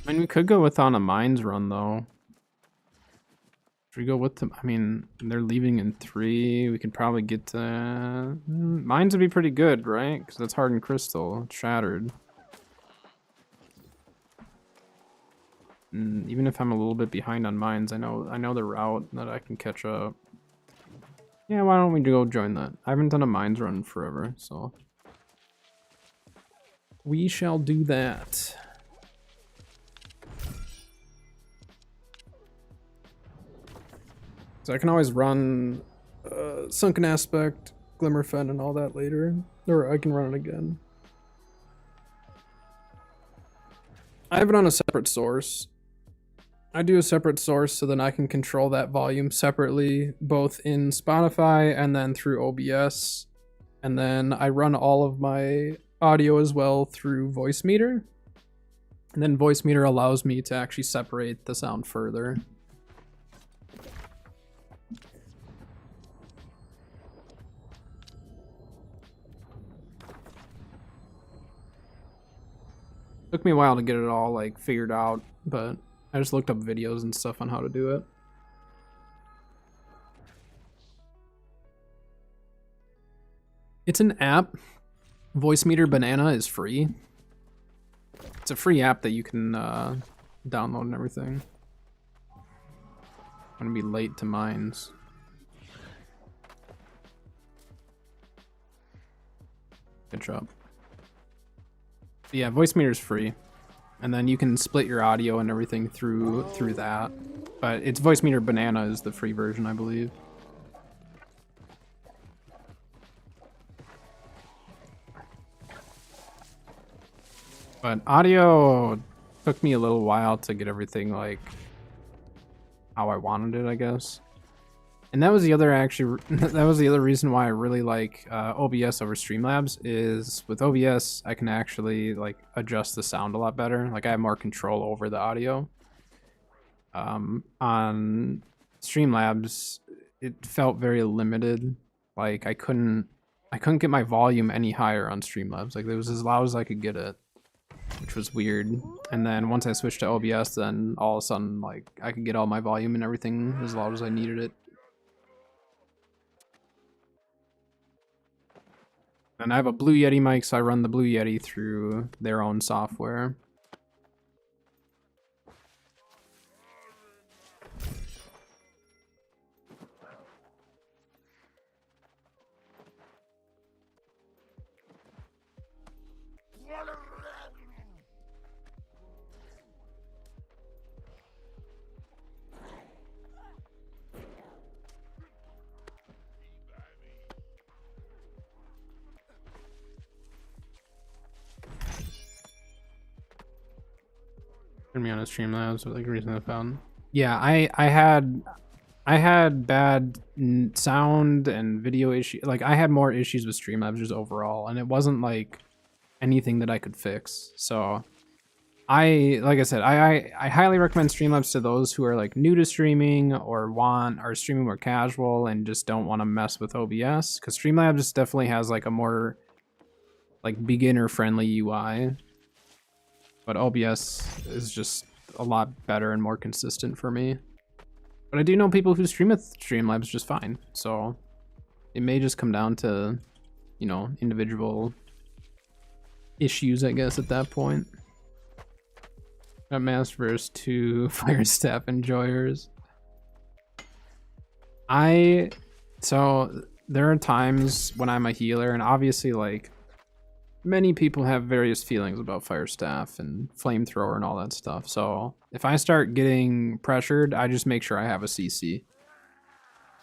I mean, we could go with on a mines run though. Should we go with them? I mean, they're leaving in 3. We could probably get to... Mines would be pretty good, right? Because that's hardened crystal. It's shattered. Even if I'm a little bit behind on mines, I know the route that I can catch up. Yeah, why don't we go join that? I haven't done a mines run in forever, so... We shall do that. So I can always run Sunken Aspect, Glimmerfen, and all that later. Or I can run it again. I have it on a separate source. I do a separate source so then I can control that volume separately, both in Spotify and then through OBS. And then I run all of my audio as well through Voicemeeter. And then Voicemeeter allows me to actually separate the sound further. Took me a while to get it all like figured out, but I just looked up videos and stuff on how to do it. It's an app. Voicemeeter Banana is free. It's a free app that you can download and everything. I'm gonna be late to mines. Good job. Yeah, Voicemeeter is free, and then you can split your audio and everything through that. But it's Voicemeeter Banana is the free version, I believe. But audio took me a little while to get everything like how I wanted it, I guess. And that was the other reason why I really like OBS over Streamlabs is with OBS I can actually like adjust the sound a lot better. Like I have more control over the audio. On Streamlabs it felt very limited. Like I couldn't get my volume any higher on Streamlabs. Like it was as loud as I could get it, which was weird. And then once I switched to OBS, then all of a sudden like I could get all my volume and everything as loud as I needed it. And I have a Blue Yeti mic, so I run the Blue Yeti through their own software. Turn me on a Streamlabs, like recently found. Yeah, I had bad sound and video issues. Like I had more issues with Streamlabs just overall, and it wasn't like anything that I could fix. So like I said, I highly recommend Streamlabs to those who are like new to streaming or are streaming more casual and just don't want to mess with OBS, because Streamlabs definitely has like a more like beginner friendly UI, but OBS is just a lot better and more consistent for me. But I do know people who stream with Streamlabs just fine, so it may just come down to, you know, individual issues, I guess, at that point. Got Mass versus 2 Fire Staff enjoyers. So there are times when I'm a healer, and obviously like many people have various feelings about Fire Staff and Flamethrower and all that stuff. So if I start getting pressured, I just make sure I have a CC.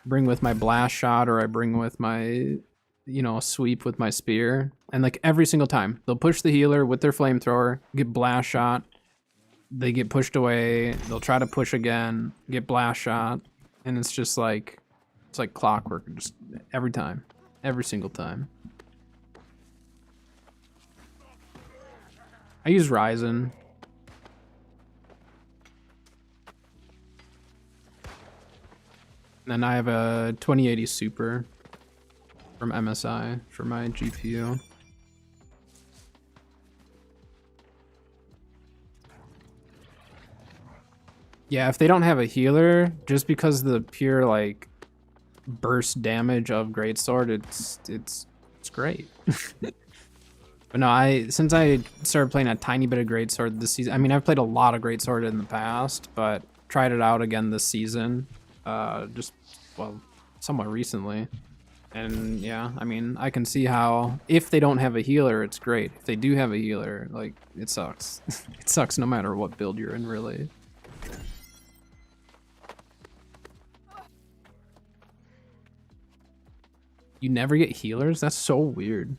Bring with my blast shot, or I bring with my, you know, sweep with my spear. And like every single time, they'll push the healer with their Flamethrower, get blast shot, they get pushed away, they'll try to push again, get blast shot, and it's just like, it's like clockwork, just every time, every single time. I use Ryzen. And I have a 2080 Super from MSI for my GPU. Yeah, if they don't have a healer, just because the pure like burst damage of Greatsword, it's great. But no, since I started playing a tiny bit of Greatsword this season, I mean, I've played a lot of Greatsword in the past, but tried it out again this season, just, well, somewhat recently. And yeah, I mean, I can see how, if they don't have a healer, it's great. If they do have a healer, like, it sucks. It sucks no matter what build you're in, really. You never get healers? That's so weird.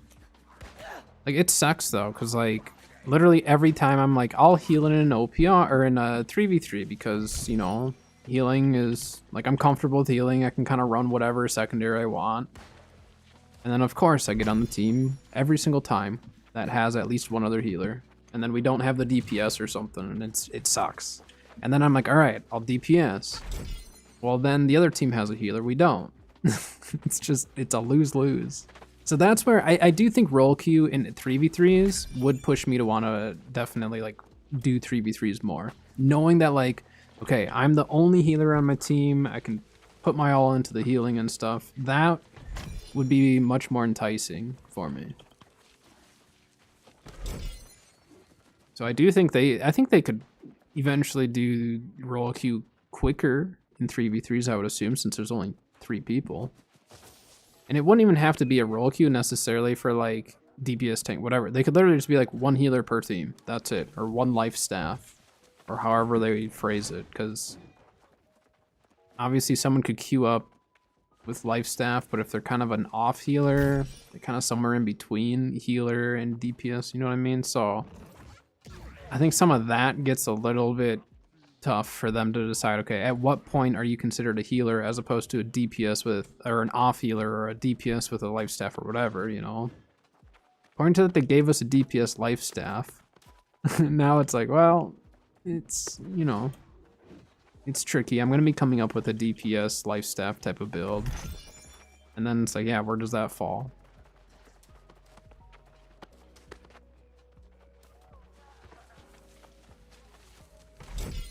Like, it sucks though, because like literally every time I'm like, I'll heal in an OPR or in a 3v3, because, you know, healing is like, I'm comfortable with healing. I can kind of run whatever secondary I want. And then of course I get on the team every single time that has at least one other healer, and then we don't have the DPS or something, and it sucks. And then I'm like, all right, I'll DPS. Well, then the other team has a healer, we don't. It's a lose-lose. So that's where I do think roll queue in 3v3s would push me to want to definitely like do 3v3s more. Knowing that like, okay, I'm the only healer on my team, I can put my all into the healing and stuff. That would be much more enticing for me. So I do think I think they could eventually do roll queue quicker in 3v3s, I would assume, since there's only 3 people. And it wouldn't even have to be a roll queue necessarily for like DPS tank, whatever. They could literally just be like 1 healer per team. That's it. Or 1 life staff. Or however they phrase it. Because obviously someone could queue up with life staff, but if they're kind of an off healer, they're kind of somewhere in between healer and DPS, you know what I mean? So I think some of that gets a little bit tough for them to decide, okay, at what point are you considered a healer as opposed to a DPS with, or an off healer, or a DPS with a life staff or whatever, you know? According to that, they gave us a DPS life staff. Now it's like, well, it's, you know, it's tricky. I'm going to be coming up with a DPS life staff type of build. And then it's like, yeah, where does that fall?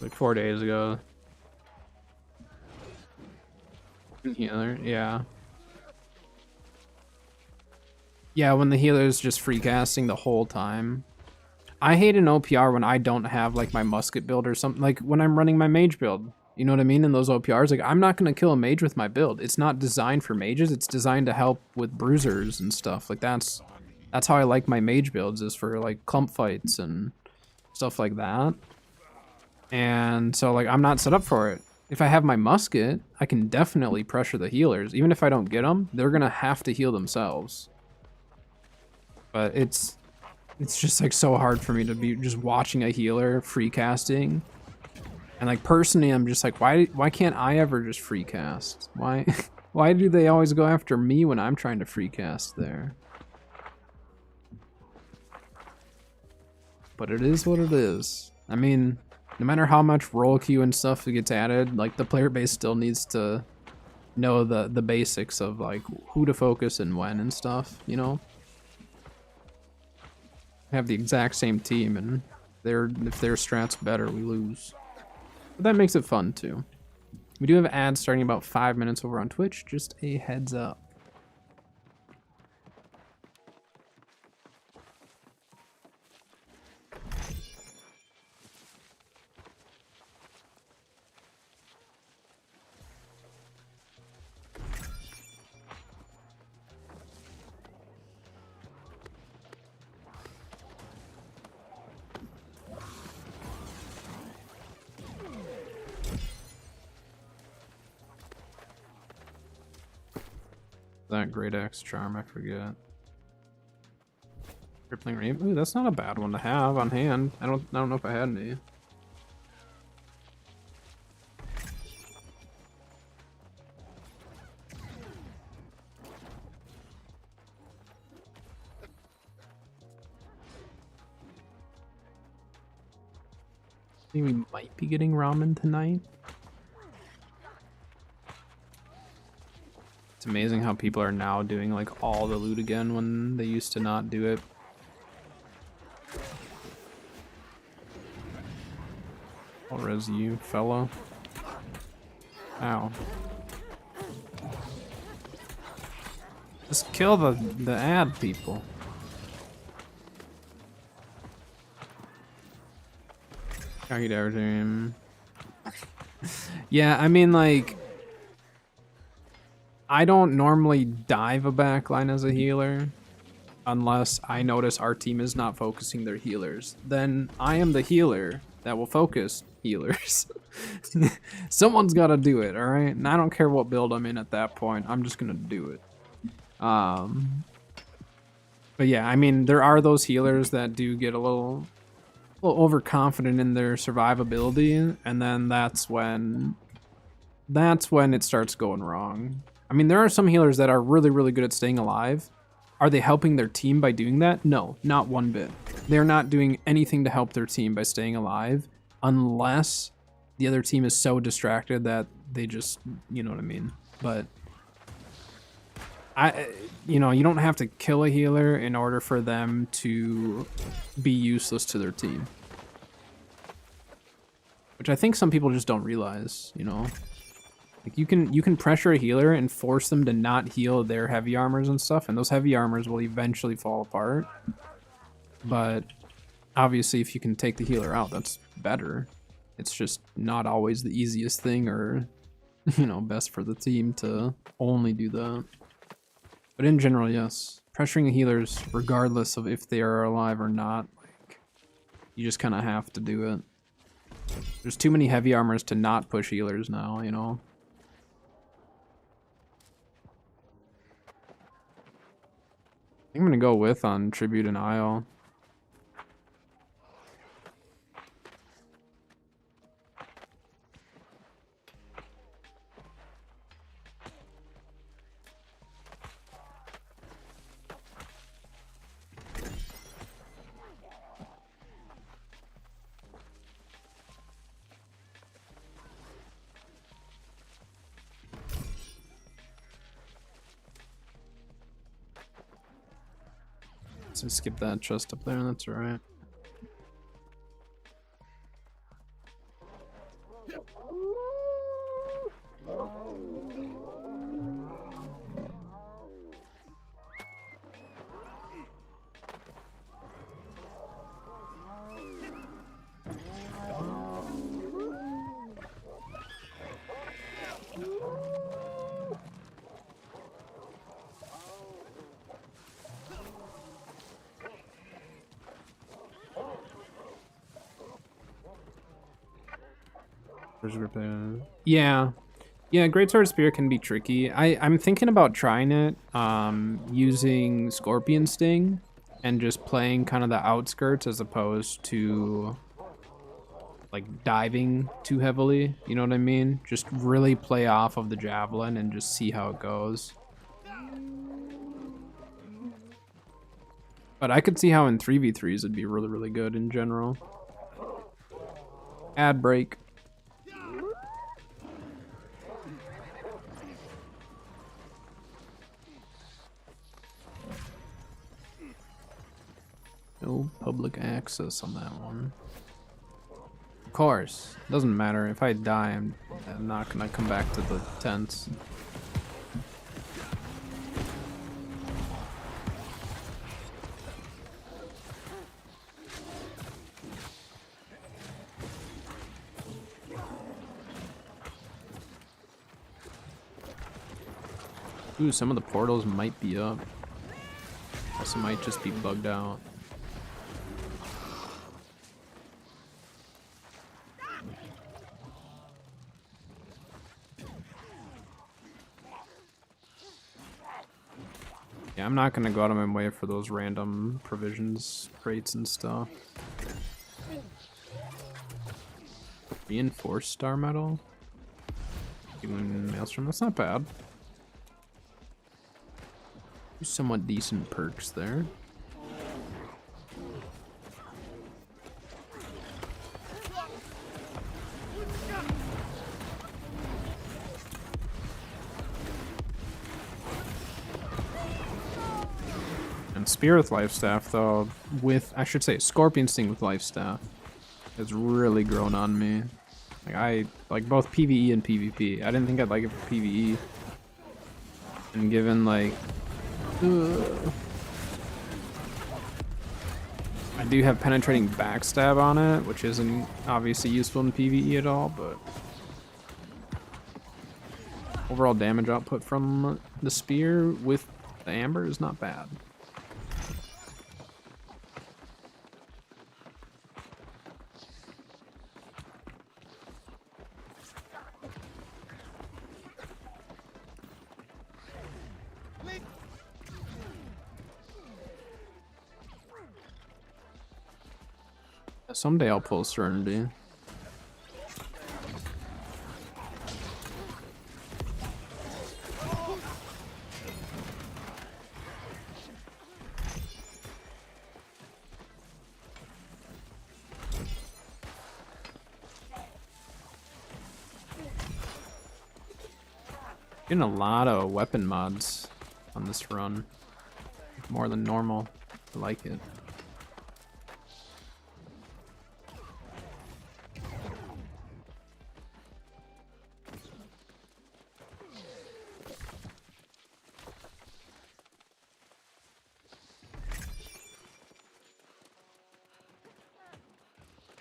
Like 4 days ago. Healer, yeah. Yeah, when the healer's just free casting the whole time. I hate an OPR when I don't have like my musket build or something, like when I'm running my mage build. You know what I mean? In those OPRs, like I'm not gonna kill a mage with my build. It's not designed for mages, it's designed to help with bruisers and stuff. Like that's how I like my mage builds, is for like clump fights and stuff like that. And so like I'm not set up for it. If I have my musket, I can definitely pressure the healers. Even if I don't get them, they're gonna have to heal themselves. But it's it's just like so hard for me to be just watching a healer free casting. And like personally, I'm just like, why can't I ever just free cast? Why why do they always go after me when I'm trying to free cast there? But it is what it is. I mean, no matter how much roll queue and stuff gets added, like the player base still needs to know the basics of like who to focus and when and stuff, you know? Have the exact same team, and if their strat's better, we lose. But that makes it fun too. We do have ads starting about 5 minutes over on Twitch, just a heads up. That Great Axe Charm, I forget. Crippling Reap. Ooh, that's not a bad one to have on hand. I don't know if I had any. I think we might be getting ramen tonight. It's amazing how people are now doing like all the loot again when they used to not do it. I'll res you, fella. Ow. Just kill the ad people. Target everything. Yeah, I mean like I don't normally dive a backline as a healer unless I notice our team is not focusing their healers. Then I am the healer that will focus healers. Someone's got to do it, all right? And I don't care what build I'm in at that point. I'm just going to do it. But yeah, I mean, there are those healers that do get a little overconfident in their survivability, and then that's when it starts going wrong. I mean, there are some healers that are really, really good at staying alive. Are they helping their team by doing that? No, not one bit. They're not doing anything to help their team by staying alive unless the other team is so distracted that they just, you know what I mean? But you don't have to kill a healer in order for them to be useless to their team. Which I think some people just don't realize, you know? Like you can pressure a healer and force them to not heal their heavy armors and stuff, and those heavy armors will eventually fall apart. But obviously if you can take the healer out, that's better. It's just not always the easiest thing or, best for the team to only do that. But in general, yes. Pressuring healers, regardless of if they are alive or not, like, you just kind of have to do it. There's too many heavy armors to not push healers now, you know? I think I'm gonna go with on Tribute and Isle. So skip that chest up there, that's alright. Yeah. Yeah, Greatsword Spear can be tricky. I'm thinking about trying it using Scorpion Sting. and just playing kind of the outskirts as opposed to like diving too heavily, you know what I mean? Just really play off of the javelin and just see how it goes. But I could see how in 3v3s it'd be really, really good in general. Ad break. No public access on that one. Of course, doesn't matter. If I die, I'm not gonna come back to the tents. Ooh, some of the portals might be up. Also might just be bugged out. Yeah, I'm not gonna go out of my way for those random provisions crates and stuff. Reinforced star metal? Even Maelstrom, that's not bad. Somewhat decent perks there. And Spear with Life Staff, though, I should say, Scorpion Sting with Life Staff has really grown on me. Like, I like both PvE and PvP. I didn't think I'd like it for PvE. And given, like, I do have penetrating backstab on it, which isn't obviously useful in PvE at all, but overall damage output from the spear with the amber is not bad. Someday I'll pull Serenity. Getting a lot of weapon mods on this run. More than normal. I like it.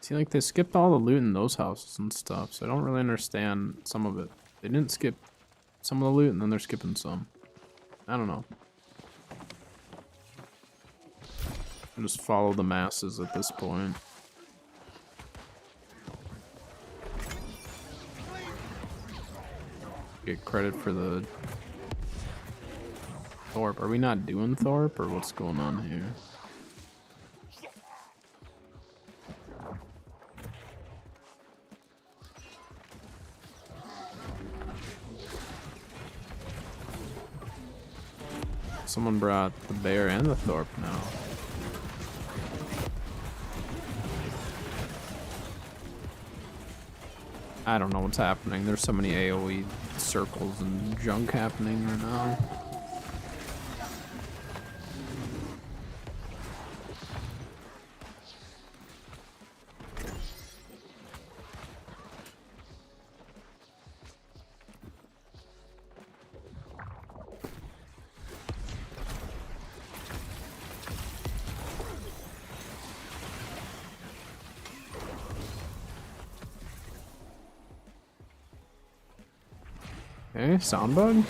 See, like, they skipped all the loot in those houses and stuff, so I don't really understand some of it. They didn't skip some of the loot, and then they're skipping some. I don't know. I just follow the masses at this point. Get credit for the Thorpe. Are we not doing Thorpe, or what's going on here? Someone brought the bear and the Thorpe now. I don't know what's happening. There's so many AoE circles and junk happening right now. Okay, sound bug.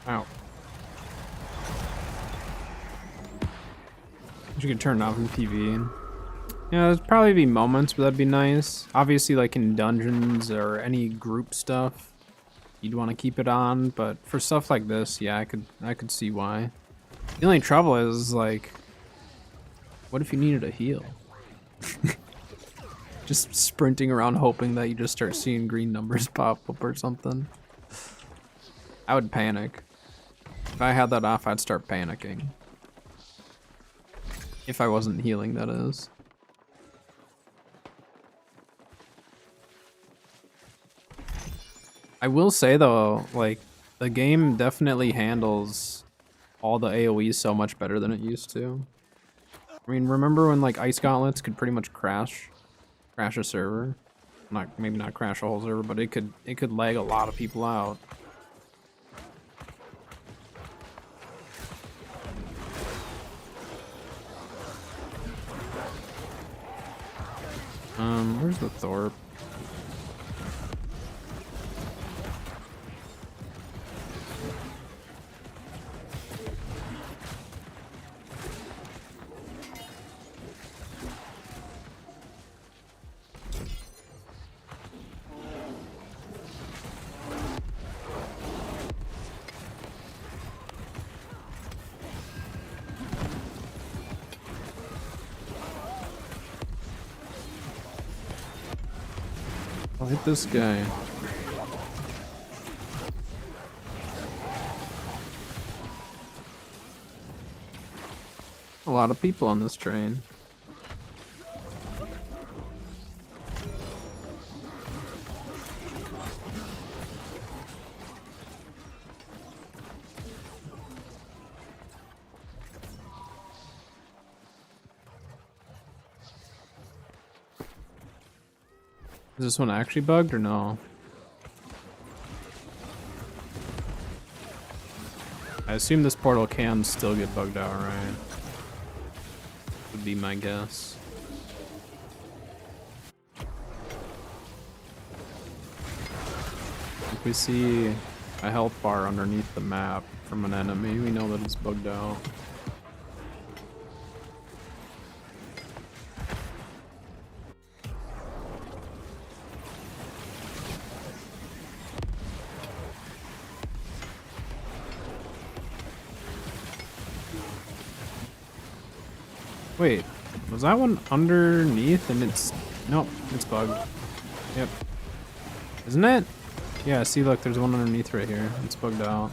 Ow. You can turn it off in PV. Yeah, there'd probably be moments, but that'd be nice. Obviously, like in dungeons or any group stuff, you'd want to keep it on. But for stuff like this, yeah, I could see why. The only trouble is like, what if you needed a heal? Just sprinting around hoping that you just start seeing green numbers pop up or something. I would panic. If I had that off, I'd start panicking. If I wasn't healing, that is. I will say though, like, the game definitely handles all the AoEs so much better than it used to. I mean, remember when like ice gauntlets could pretty much crash a server? Maybe not crash a whole server, but it could lag a lot of people out. Where's the Thorpe? I'll hit this guy. A lot of people on this train. Is this one actually bugged or no? I assume this portal can still get bugged out, right? Would be my guess. If we see a health bar underneath the map from an enemy, we know that it's bugged out. Wait, was that one underneath and it's... Nope, it's bugged. Yep. Isn't it? Yeah, see, look, there's one underneath right here. It's bugged out.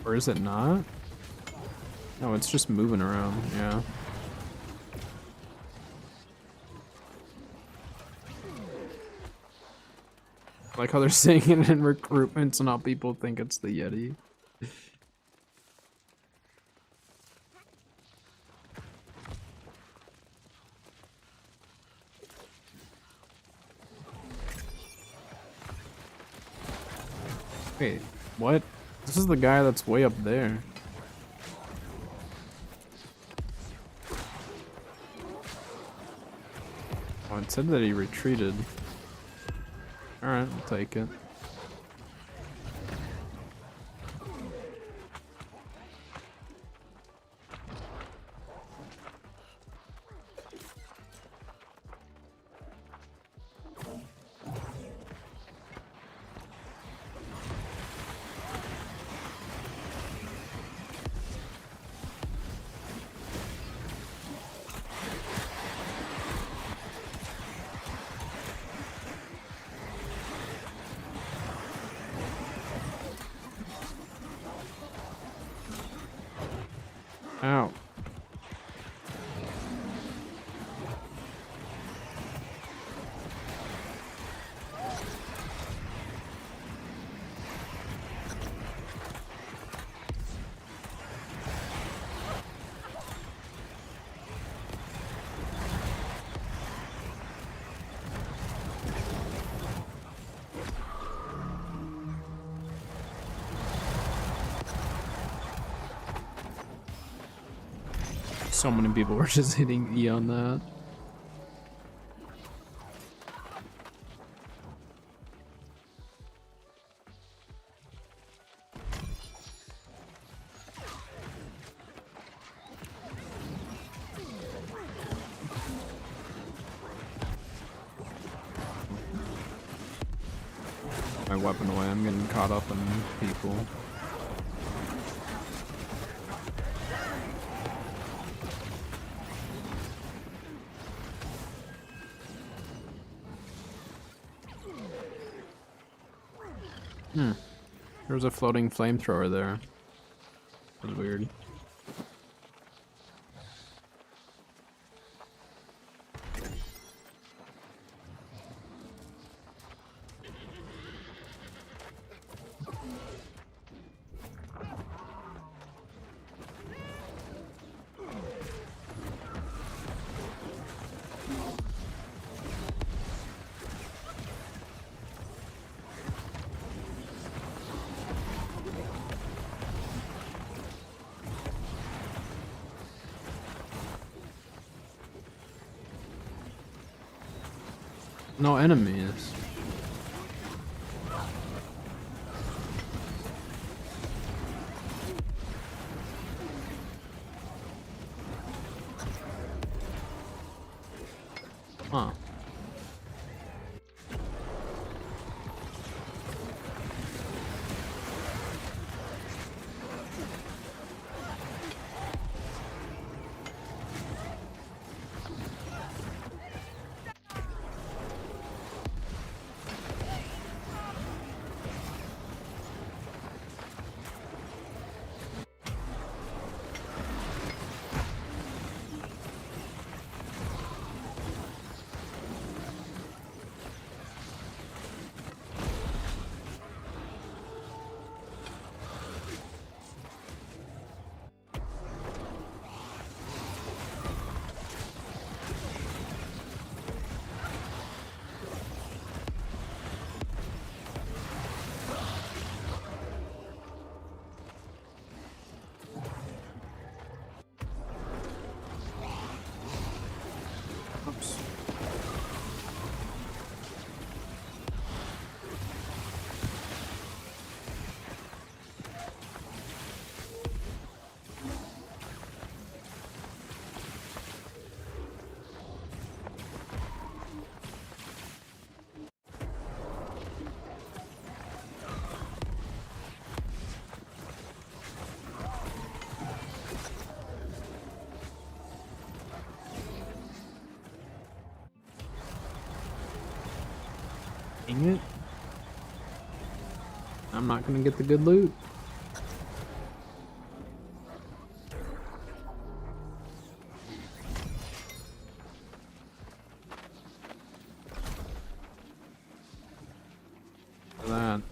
Or is it not? No, it's just moving around, yeah. Like how they're saying it in recruitment, so now people think it's the Yeti. Wait, what? This is the guy that's way up there. Oh, it said that he retreated. Alright, I'll take it. Ow. So many people were just hitting E on that. my weapon away. I'm getting caught up in people. There was a floating flamethrower there. That was weird. No enemies. Huh. Oops. Dang it. I'm not gonna get the good loot. For that,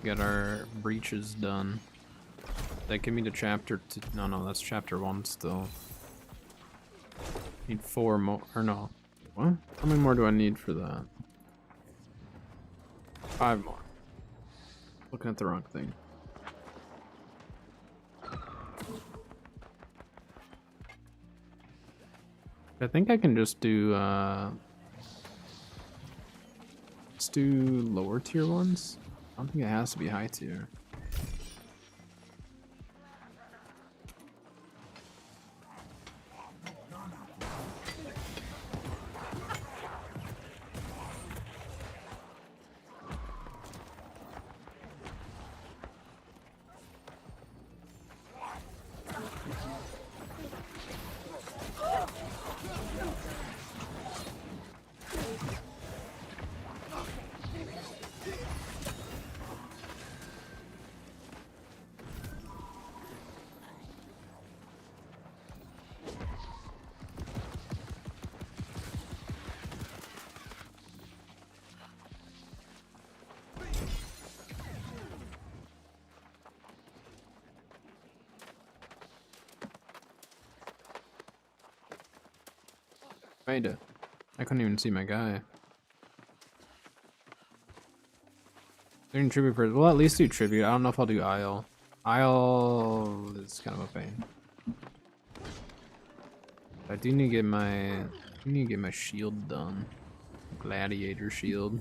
get our breaches done. That give me the chapter two. No, that's chapter 1 still. Need 4 more, or no. What? How many more do I need for that? 5 more. Looking at the wrong thing. I think I can just do, let's do lower tier ones. I don't think it has to be high tier. Made it. I couldn't even see my guy. Doing tribute first. Well, at least do tribute. I don't know if I'll do Isle. Isle is kind of a pain. I do need to get my shield done. Gladiator shield.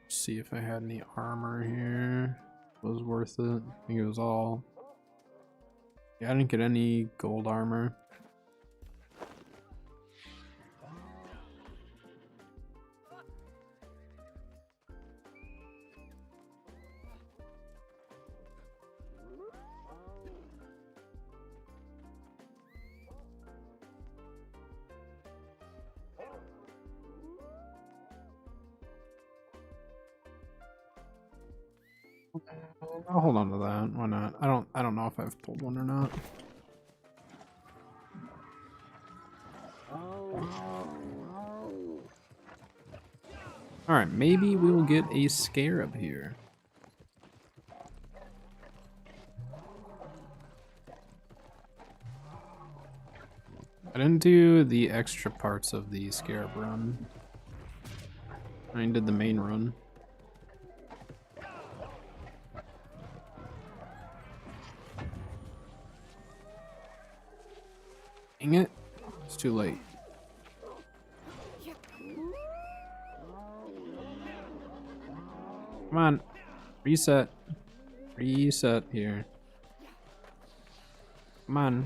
See if I had any armor here. Was worth it. I think it was all. Yeah, I didn't get any gold armor. I'll hold on to that. Why not? I don't know if I've pulled one or not. Alright, maybe we will get a scarab here. I didn't do the extra parts of the scarab run. I did the main run. Dang it. It's too late. Come on. Reset. Reset here. Come on.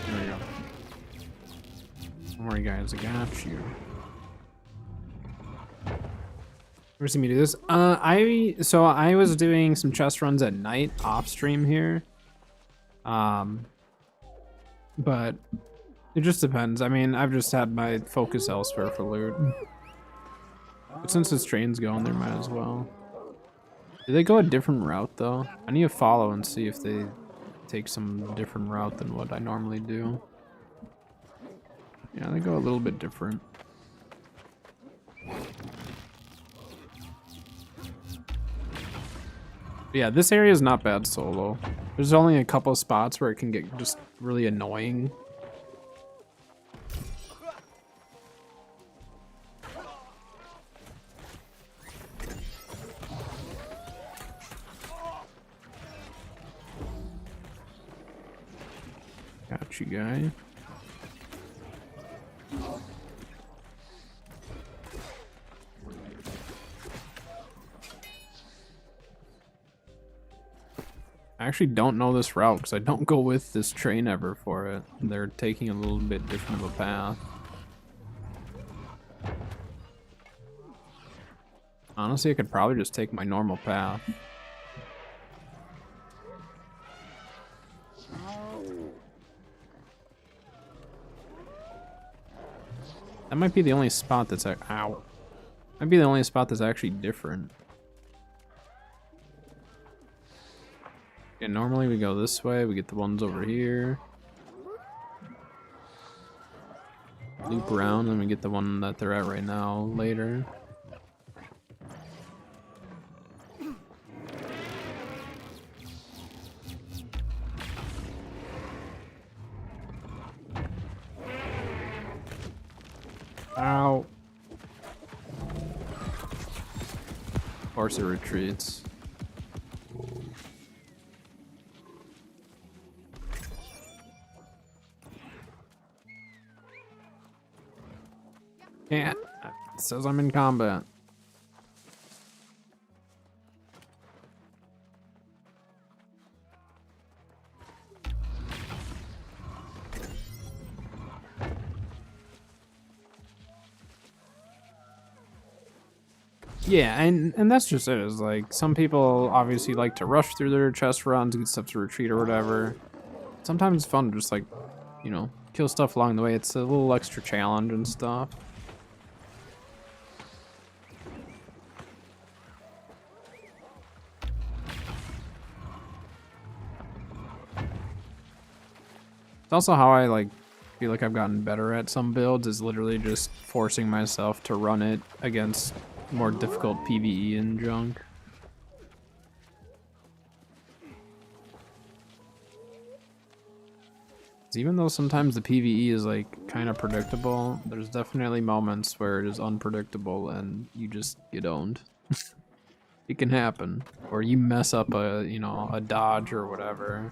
There we go. Don't worry, guys. I got you. Ever see me do this? So I was doing some chest runs at night off stream here. But it just depends. I mean, I've just had my focus elsewhere for loot. But since this train's going, there might as well. Do they go a different route though? I need to follow and see if they take some different route than what I normally do. Yeah, they go a little bit different. But yeah, this area is not bad solo. There's only a couple spots where it can get just really annoying. Got you, guy. I actually don't know this route because I don't go with this train ever for it. They're taking a little bit different of a path. Honestly, I could probably just take my normal path. That might be the only spot that's ow. Might be the only spot that's actually different. Yeah, normally we go this way, we get the ones over here. Loop around, and we get the one that they're at right now later. Ow. Of course it retreats. Can't. It says I'm in combat. Yeah, and that's just it. Is like some people obviously like to rush through their chest runs, get stuff to retreat or whatever. Sometimes it's fun to just like, you know, kill stuff along the way. It's a little extra challenge and stuff. It's also how I like feel like I've gotten better at some builds is literally just forcing myself to run it against more difficult PvE and junk. Even though sometimes the PvE is like kind of predictable, there's definitely moments where it is unpredictable and you just get owned. It can happen, or you mess up a, you know, a dodge or whatever.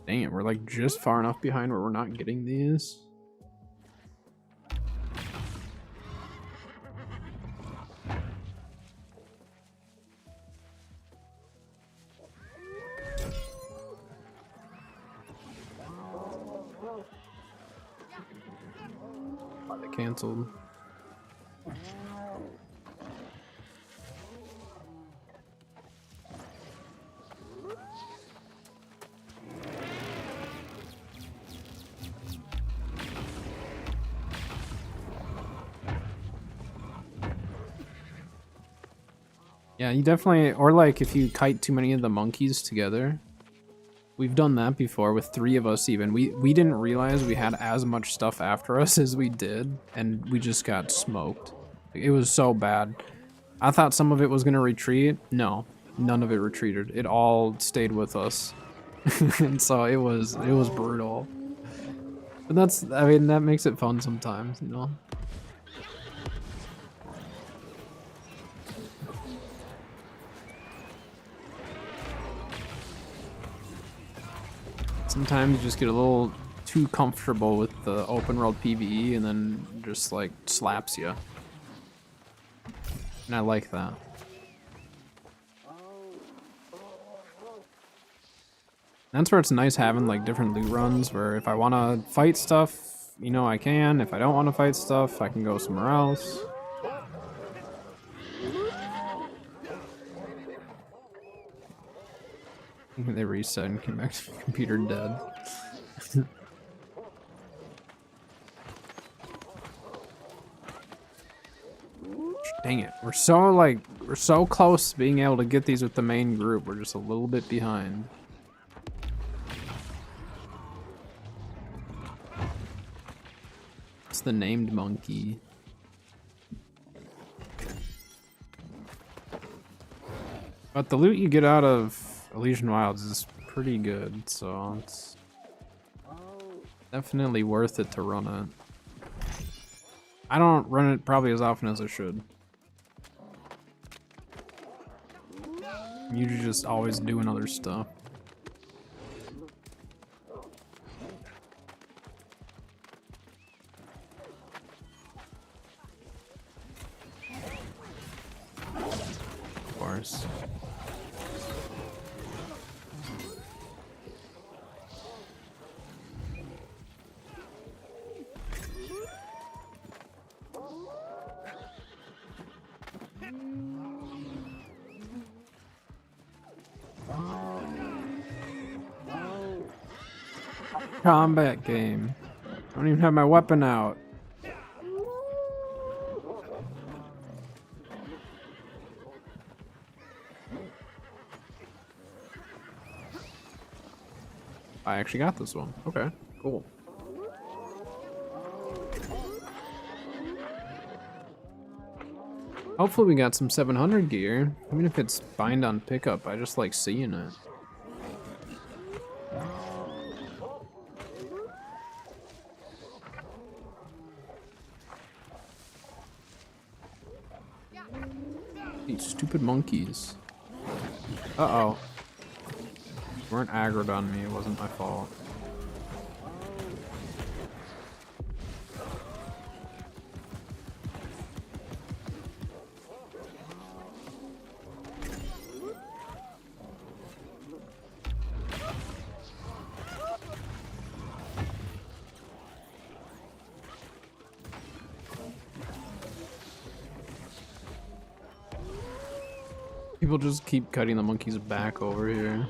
Dang it, we're like just far enough behind where we're not getting these. They canceled. Yeah, you definitely, or like if you kite too many of the monkeys together. We've done that before with 3 of us even. We didn't realize we had as much stuff after us as we did, and we just got smoked. It was so bad. I thought some of it was gonna retreat. No, none of it retreated. It all stayed with us. And so it was brutal. But that's, I mean, that makes it fun sometimes, you know? Sometimes you just get a little too comfortable with the open world PvE and then just like slaps you. And I like that. That's where it's nice having like different loot runs where if I want to fight stuff, you know, I can. If I don't want to fight stuff, I can go somewhere else. They reset and came back to the computer dead. Dang it. We're so close to being able to get these with the main group. We're just a little bit behind. It's the named monkey. But the loot you get out of Elysian Wilds is pretty good, so it's definitely worth it to run it. I don't run it probably as often as I should. I'm usually just always doing other stuff. Of course. Combat game. I don't even have my weapon out. I actually got this one. Okay, cool. Hopefully we got some 700 gear. Even if it's bind on pickup, I just like seeing it. These stupid monkeys. Uh-oh. You weren't aggroed on me, it wasn't my fault. People just keep cutting the monkey's back over here.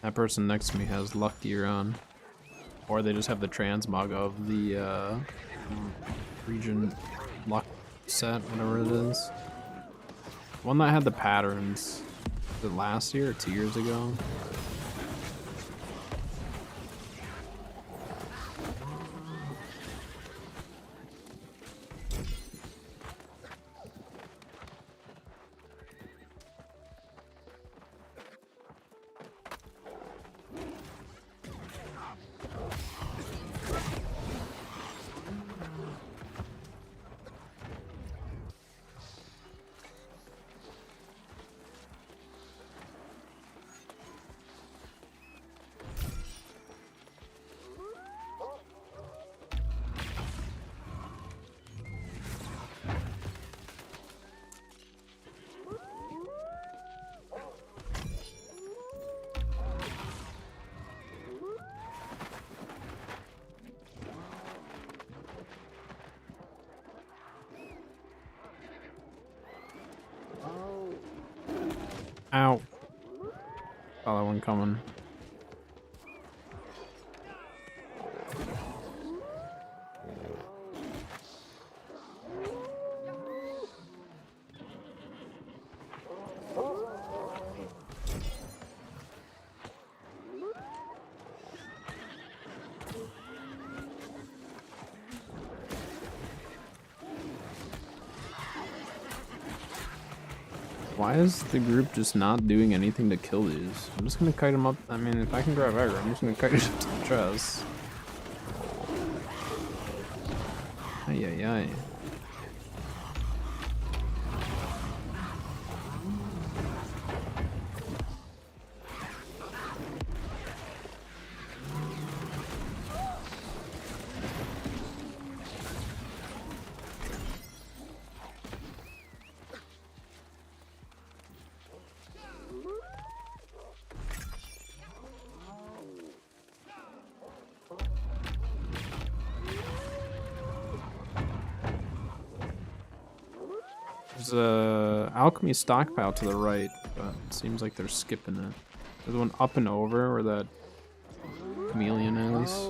That person next to me has luck gear on. Or they just have the transmog of the region luck set, whatever it is. One that had the patterns. Was it last year or 2 years ago? Ow. Saw that one coming. Why is the group just not doing anything to kill these? I'm just gonna kite them up. I mean, if I can grab aggro, I'm just gonna kite it up to the chest. Ay, ay, ay. There's a alchemy stockpile to the right, but it seems like they're skipping it. There's one up and over where that chameleon is.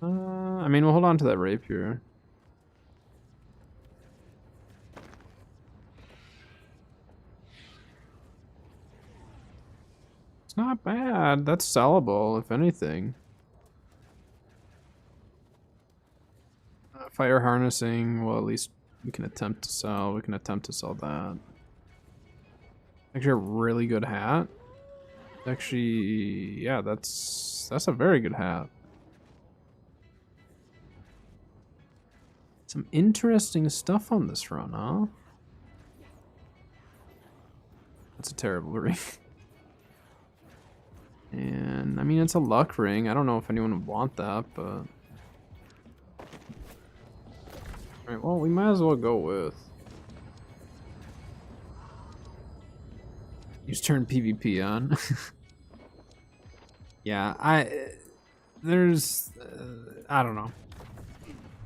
I mean, we'll hold on to that rapier. It's not bad. That's sellable, if anything. Fire harnessing, well, at least we can attempt to sell. We can attempt to sell that. Actually, a really good hat. Actually, yeah, that's a very good hat. Some interesting stuff on this run, huh? That's a terrible ring. And, I mean, it's a luck ring. I don't know if anyone would want that, but... Alright, well, we might as well go with... Use turn PvP on. Yeah, there's... I don't know.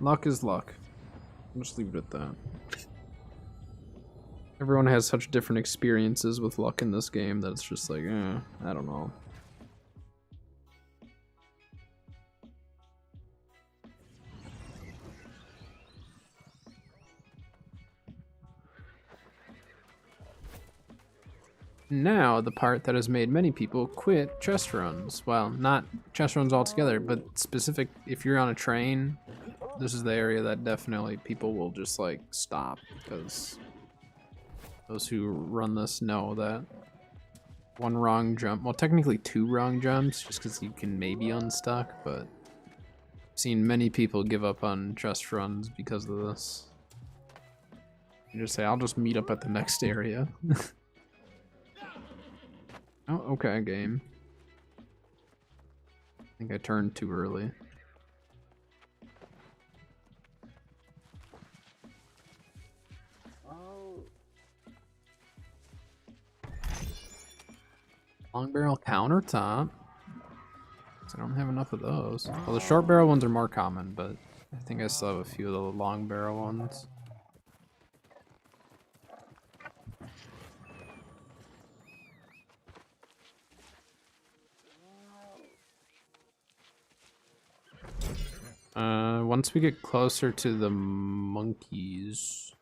Luck is luck. I'll just leave it at that. Everyone has such different experiences with luck in this game that it's just like, I don't know. Now, the part that has made many people quit chest runs. Well, not chest runs altogether, but specific, if you're on a train, this is the area that definitely people will just like stop, because those who run this know that one wrong jump, well, technically 2 wrong jumps, just because you can maybe unstuck, but I've seen many people give up on chest runs because of this. You just say, I'll just meet up at the next area. Oh, okay, game. think I turned too early. Long barrel countertop. I don't have enough of those. Well, the short barrel ones are more common, but I think I still have a few of the long barrel ones. Once we get closer to the monkeys,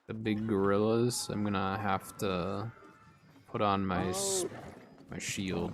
the big gorillas, I'm gonna have to put on my shield.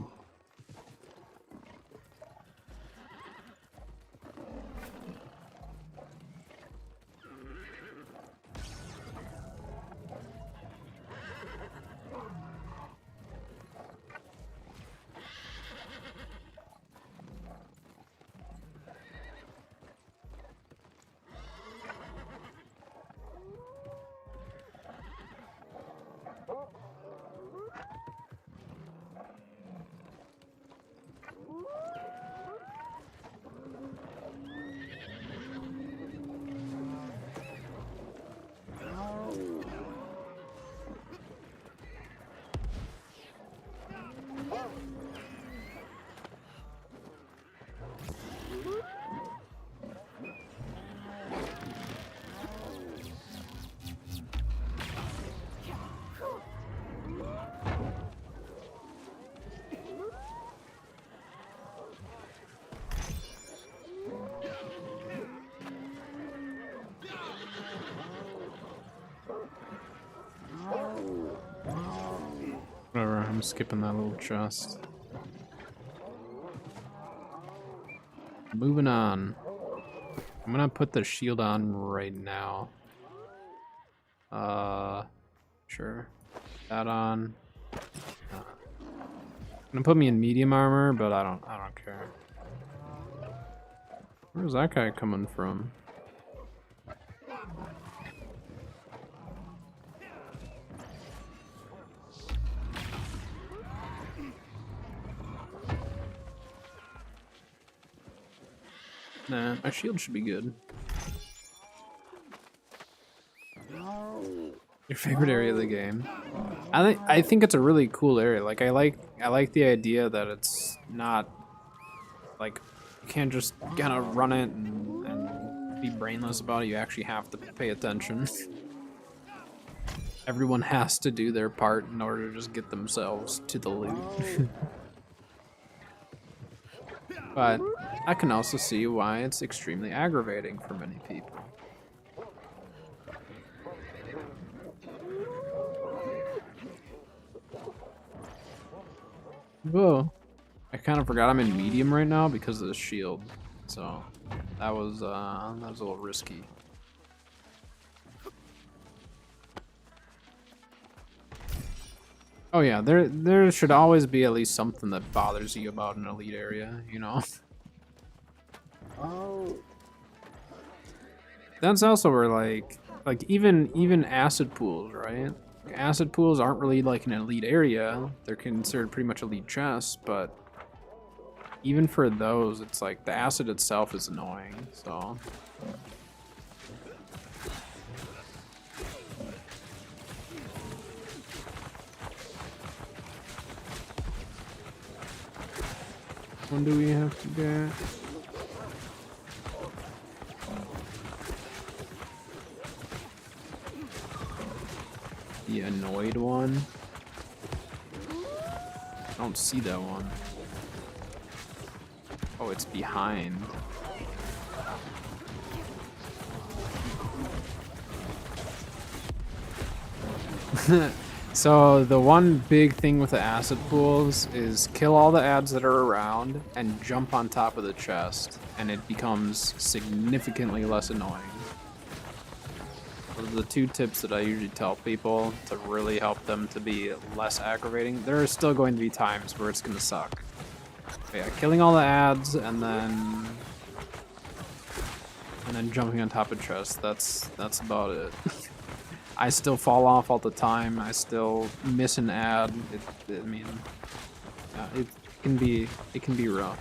Whatever, I'm skipping that little chest. Moving on. I'm gonna put the shield on right now. Sure. That on. Gonna put me in medium armor, but I don't care. Where's that guy coming from? Nah, my shield should be good. Your favorite area of the game? I think it's a really cool area. Like I like the idea that it's not like you can't just kind of run it and be brainless about it. You actually have to pay attention. Everyone has to do their part in order to just get themselves to the loot. But I can also see why it's extremely aggravating for many people. Whoa. I kind of forgot I'm in medium right now because of the shield. So that was a little risky. Oh yeah, there should always be at least something that bothers you about an elite area, you know? Oh. That's also where like even acid pools, right? Acid pools aren't really like an elite area. They're considered pretty much elite chests, but even for those, it's like the acid itself is annoying, so. When do we have to get? The annoyed one? I don't see that one. Oh, it's behind. So the one big thing with the acid pools is kill all the ads that are around and jump on top of the chest, and it becomes significantly less annoying. Those are the two tips that I usually tell people to really help them to be less aggravating. There are still going to be times where it's going to suck. But yeah, killing all the ads and then jumping on top of chests, that's about it. I still fall off all the time. I still miss an ad. I mean, yeah, it can be rough.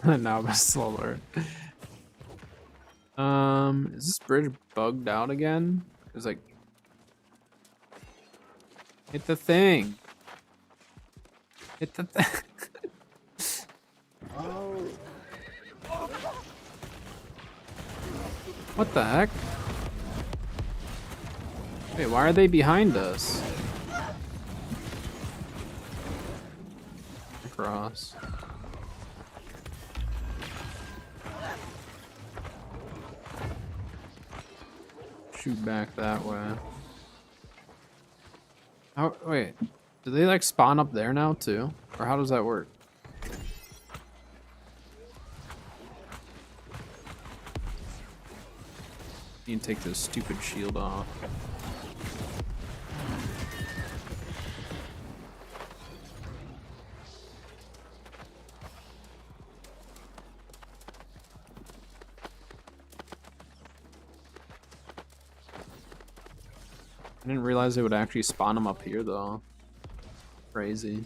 Now I'm slower. Is this bridge bugged out again? It's like, hit the thing. Hit the thing. What the heck? Wait, why are they behind us? Across. Shoot back that way. How, wait, do they like spawn up there now too? Or how does that work? Need to take this stupid shield off. I didn't realize they would actually spawn them up here though. Crazy.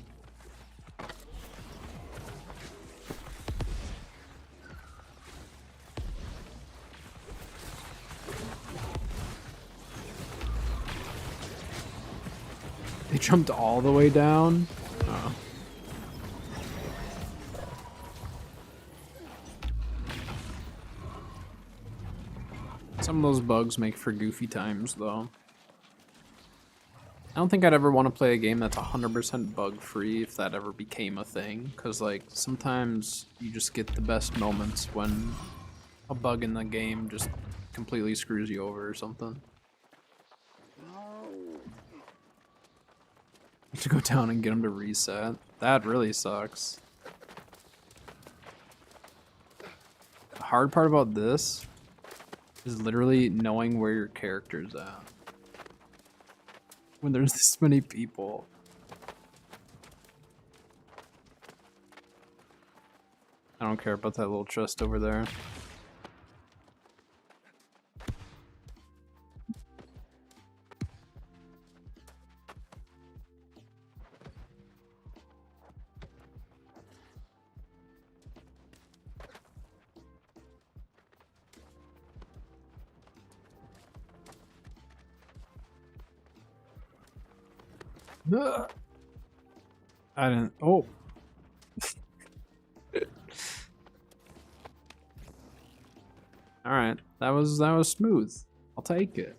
They jumped all the way down? Oh. Some of those bugs make for goofy times though. I don't think I'd ever want to play a game that's 100% bug free if that ever became a thing, because like sometimes you just get the best moments when a bug in the game just completely screws you over or something. To go down and get them to reset. That really sucks. The hard part about this is literally knowing where your character's at when there's this many people. I don't care about that little chest over there. I didn't. Oh. All right, that was smooth. I'll take it.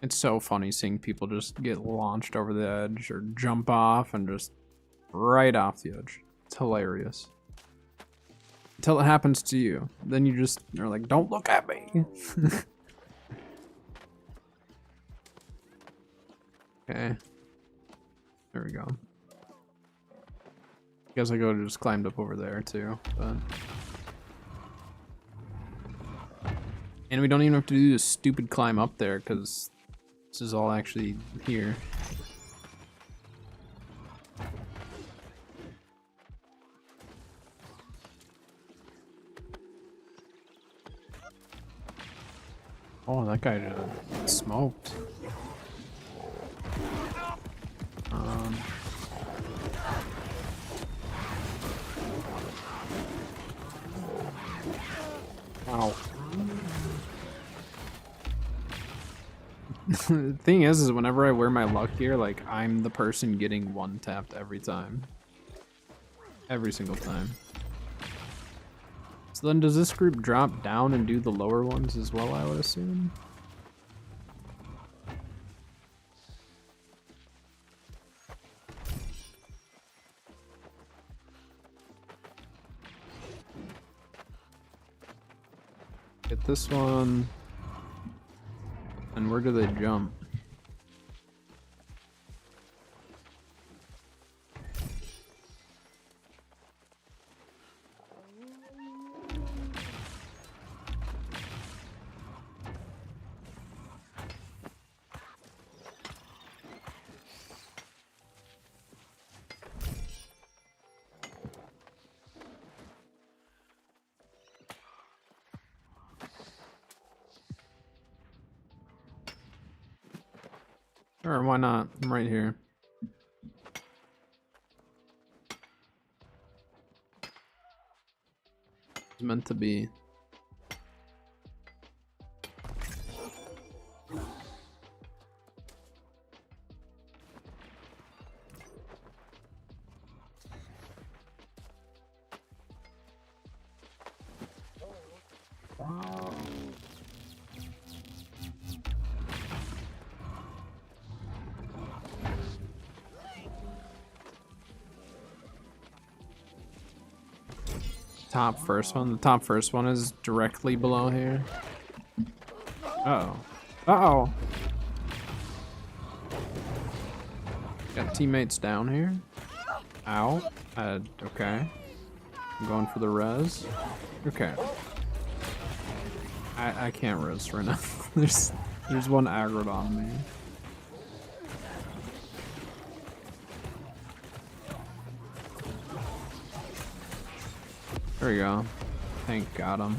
It's so funny seeing people just get launched over the edge or jump off and just right off the edge. It's hilarious. Until it happens to you, then you just are like, "Don't look at me." Okay. There we go. Guess I could have just climbed up over there too, but. And we don't even have to do this stupid climb up there because this is all actually here. Oh, that guy just smoked. Wow. The thing is whenever I wear my luck gear, like, I'm the person getting one tapped every time. Every single time. So then does this group drop down and do the lower ones as well, I would assume? Get this one. And where do they jump? Sure, why not? I'm right here. meant to be. Top first one. The top first one is directly below here. Uh-oh. Uh-oh. Got teammates down here. Ow. Okay. I'm going for the res. Okay. I can't res right now. there's one aggroed on me. There we go. Tank got him.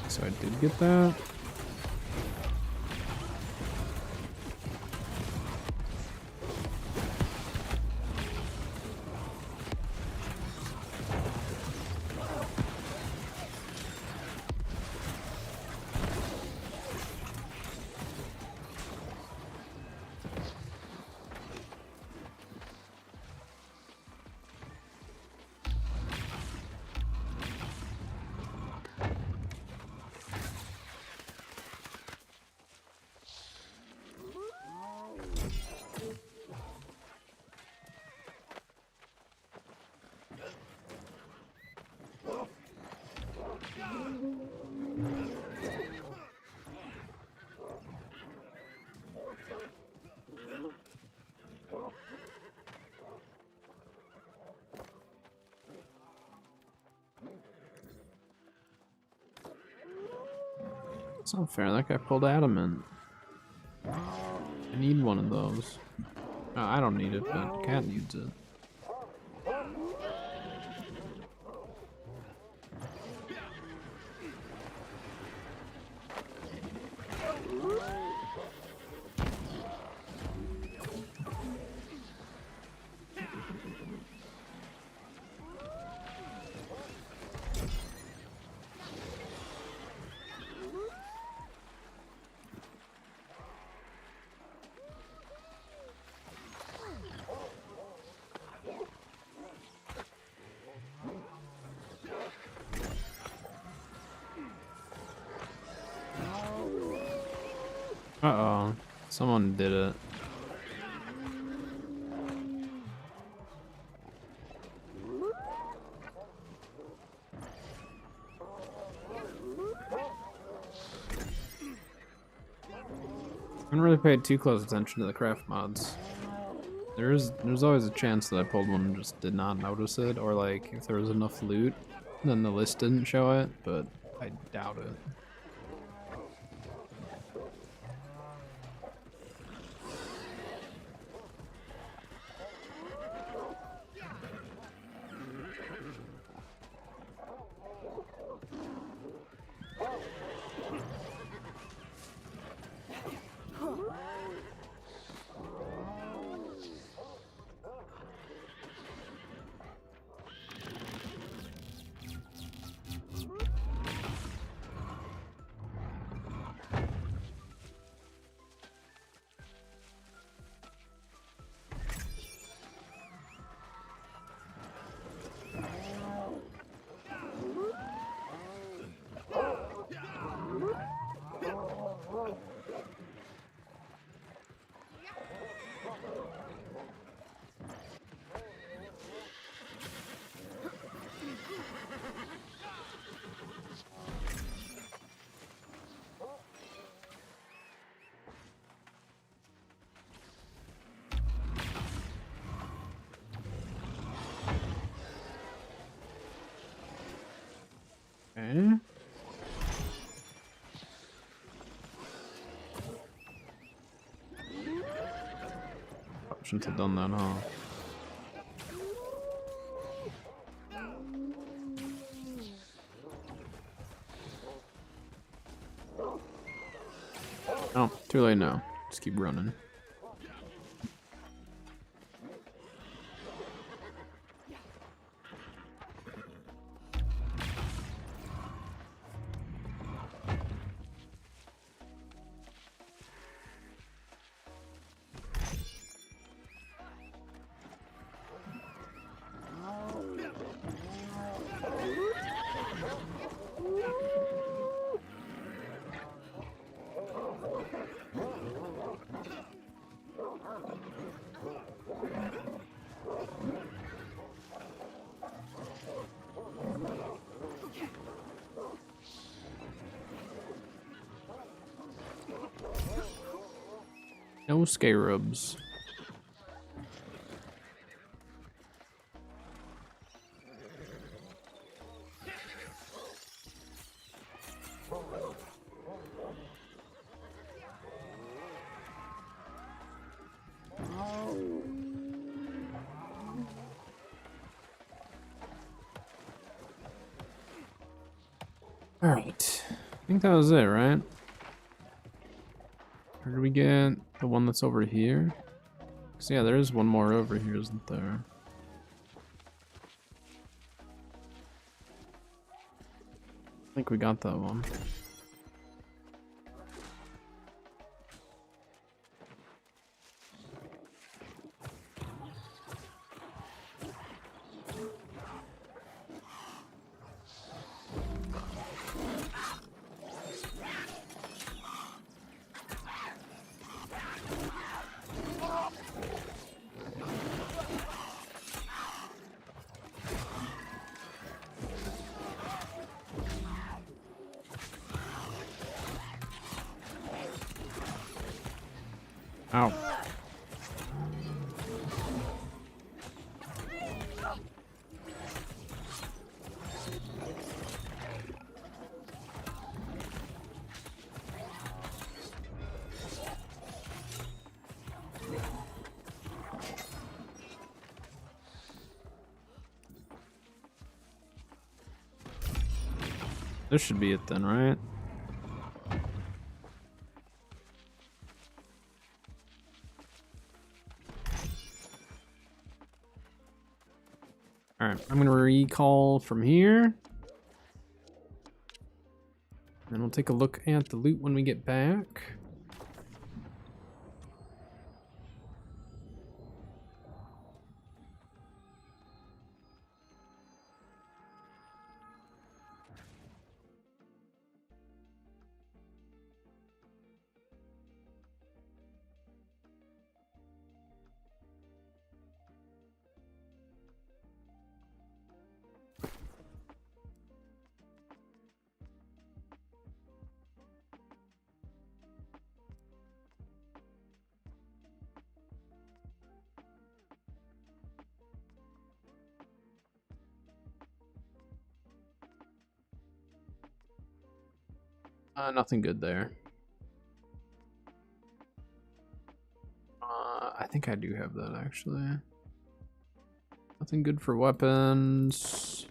So I did get that. It's not fair, that guy pulled adamant. I need one of those. Oh, I don't need it, but Cat needs it. Uh-oh. Someone did it. I haven't really paid too close attention to the craft mods. There's always a chance that I pulled one and just did not notice it, or like if there was enough loot, then the list didn't show it, but I doubt it. Okay. Shouldn't have done that, huh? Oh, too late now. Just keep running. No scarabs. All right, I think that was it, right? Or did we get the one that's over here? So yeah, there is one more over here, isn't there? I think we got that one. Ow. This should be it then, right? Alright, I'm gonna recall from here. And we'll take a look at the loot when we get back. Nothing good there. I think I do have that actually. Nothing good for weapons.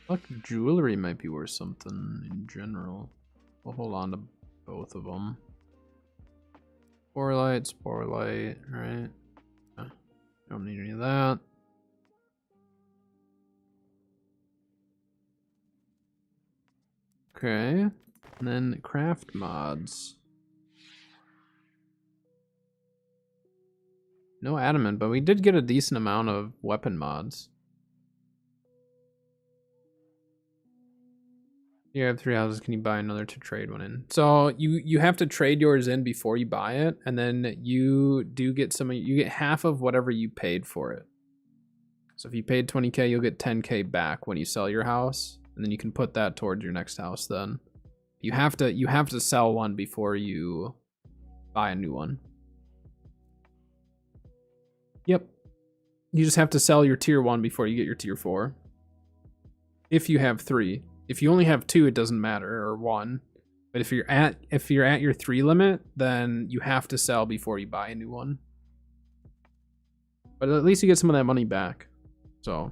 Like jewelry might be worth something in general. We'll hold on to both of them. Sporelight, right? Don't need any of that. Okay, and then craft mods. No adamant, but we did get a decent amount of weapon mods. You have 3 houses, can you buy another to trade one in? So you have to trade yours in before you buy it, and then you do get you get half of whatever you paid for it. So if you paid 20K, you'll get 10K back when you sell your house. And then you can put that towards your next house then. You have to sell one before you buy a new one. Yep. You just have to sell your tier 1 before you get your tier 4. If you have 3. If you only have 2, it doesn't matter, or 1. But if you're at your 3 limit, then you have to sell before you buy a new one. But at least you get some of that money back. So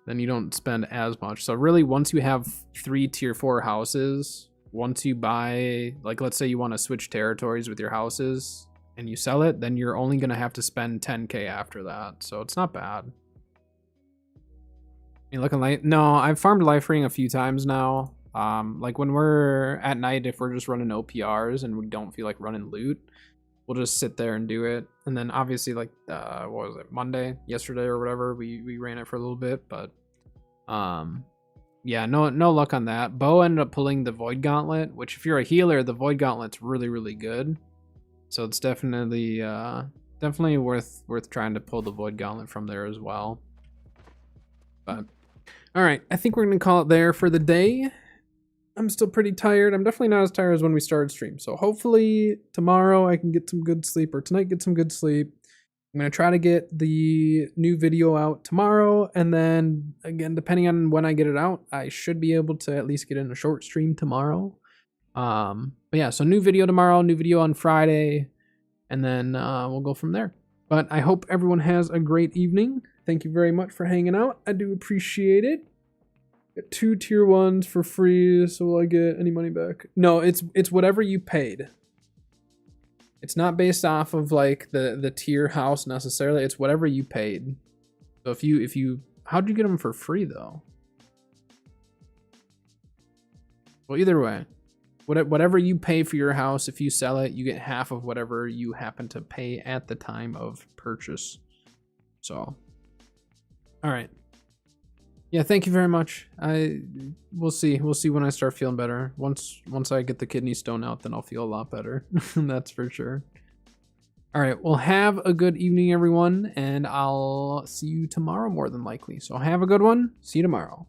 then you don't spend as much. So really, once you have 3 tier 4 houses, once you buy, like let's say you want to switch territories with your houses and you sell it, then you're only going to have to spend 10K after that. So it's not bad. You looking like, no, I've farmed life ring a few times now. Like when we're at night, if we're just running OPRs and we don't feel like running loot, we'll just sit there and do it. And then obviously like, what was it, yesterday or whatever, we ran it for a little bit, but yeah, no luck on that. Bo ended up pulling the Void Gauntlet, which if you're a healer, the Void Gauntlet's really, really good. So it's definitely worth trying to pull the Void Gauntlet from there as well. But all right, I think we're gonna call it there for the day. I'm still pretty tired. I'm definitely not as tired as when we started stream. So hopefully tomorrow I can get some good sleep, or tonight get some good sleep. I'm going to try to get the new video out tomorrow. And then again, depending on when I get it out, I should be able to at least get in a short stream tomorrow. But yeah, so new video tomorrow, new video on Friday, and then we'll go from there. But I hope everyone has a great evening. Thank you very much for hanging out. I do appreciate it. Get 2 tier 1s for free, so will I get any money back? No, it's whatever you paid. It's not based off of like the tier house necessarily. It's whatever you paid. So if you how'd you get them for free though? Well, either way, whatever you pay for your house, if you sell it, you get half of whatever you happen to pay at the time of purchase. So, all right. Yeah, thank you very much. We'll see when I start feeling better. Once I get the kidney stone out, then I'll feel a lot better. That's for sure. All right, well, have a good evening, everyone, and I'll see you tomorrow more than likely. So have a good one. See you tomorrow.